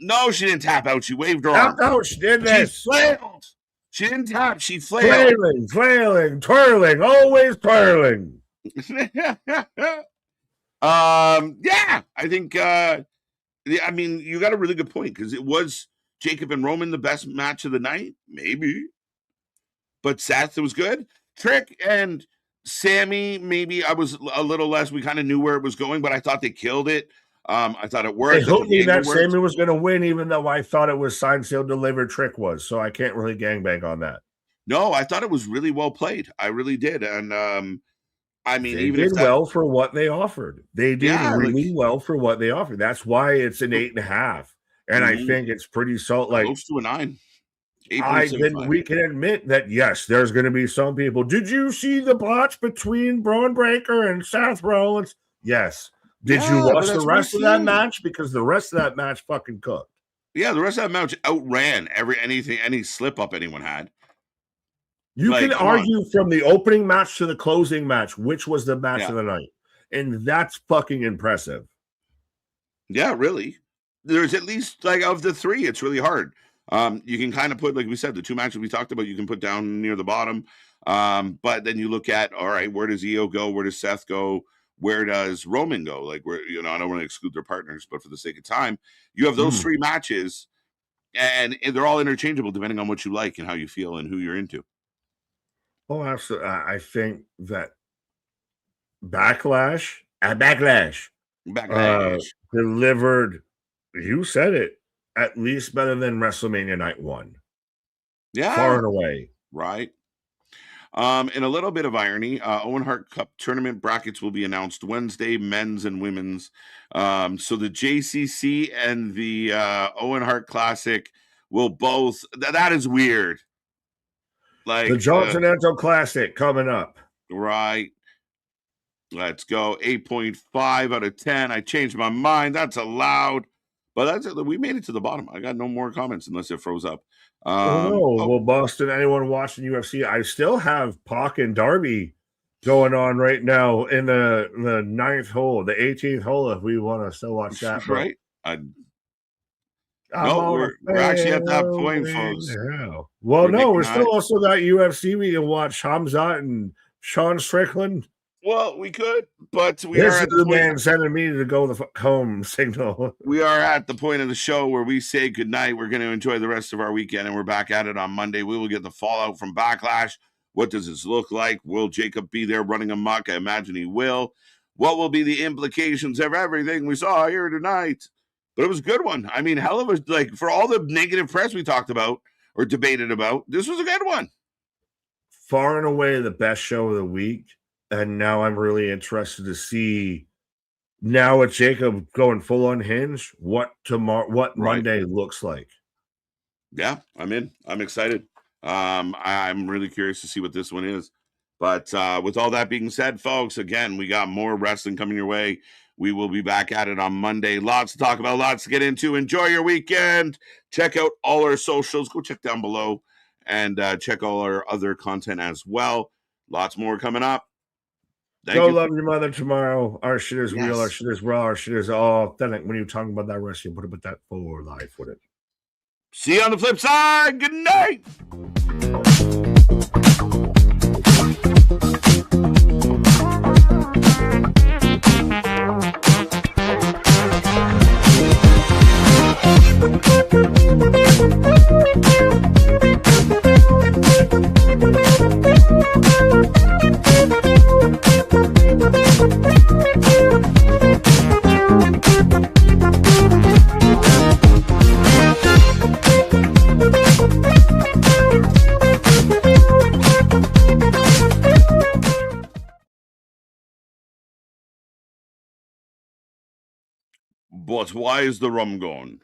No, she didn't tap out. She waved her Tapped arm. out. She did this. She flailed. She didn't tap. She flailed. Flailing, twirling, always twirling. Yeah, I think, you got a really good point because it was Jacob and Roman the best match of the night, maybe. But Seth, it was good. Trick and Sammy, maybe I was a little less. We kind of knew where it was going, but I thought they killed it. I thought it worked. They hooked me that Sammy was going to win, even though I thought it was signed, sealed, delivered. Trick was, so I can't really gangbang on that. No, I thought it was really well played. I really did, and they did well for what they offered. They did really well for what they offered. That's why it's an 8.5, and I think it's pretty solid. Like close to a 9. Then we can admit that yes, there's going to be some people. Did you see the botch between Braun Breaker and Seth Rollins? Yes. Did you watch the rest of that match? Because the rest of that match fucking cooked. Yeah, the rest of that match outran any slip up anyone had. You can argue from the opening match to the closing match which was the match of the night, and that's fucking impressive. Yeah, really. There's at least of the 3, it's really hard. You can kind of put, like we said, the 2 matches we talked about, you can put down near the bottom. But then you look at, all right, where does Io go? Where does Seth go? Where does Roman go? Like, where, I don't want to exclude their partners, but for the sake of time, you have those 3 matches, and they're all interchangeable depending on what you like and how you feel and who you're into. Oh, absolutely. I think that Backlash delivered, you said it, at least better than WrestleMania Night 1. Yeah. Far and away. Right. In a little bit of irony, Owen Hart Cup tournament brackets will be announced Wednesday, men's and women's. So the JCC and the Owen Hart Classic will both, that is weird. Like the Johnson Anto Classic coming up. Right. Let's go. 8.5 out of 10. I changed my mind. That's allowed. But we made it to the bottom. I got no more comments unless it froze up. Well, Boston, anyone watching UFC, I still have Pac and Darby going on right now in the 9th hole, the 18th hole, if we want to still watch that. Right. No, we're actually at that point, folks. Yeah. Well, no, we're still also got UFC. We can watch Hamzat and Sean Strickland. Well, we could, but we this is the man sending me to go the home signal. We are at the point of the show where we say goodnight. We're going to enjoy the rest of our weekend, and we're back at it on Monday. We will get the fallout from Backlash. What does this look like? Will Jacob be there running amok? I imagine he will. What will be the implications of everything we saw here tonight? But it was a good one. I mean, hell of a, for all the negative press we talked about or debated about, this was a good one. Far and away the best show of the week. And now I'm really interested to see now with Jacob going full unhinged, what Monday looks like. Yeah, I'm in. I'm excited. I'm really curious to see what this one is. But with all that being said, folks, again, we got more wrestling coming your way. We will be back at it on Monday. Lots to talk about, lots to get into. Enjoy your weekend. Check out all our socials. Go check down below and check all our other content as well. Lots more coming up. Go love your mother tomorrow. Our shit is real. Our shit is raw. Our shit is authentic. When you're talking about that wrestling, put it with that for life with it. See you on the flip side. Good night. But why is the rum gone?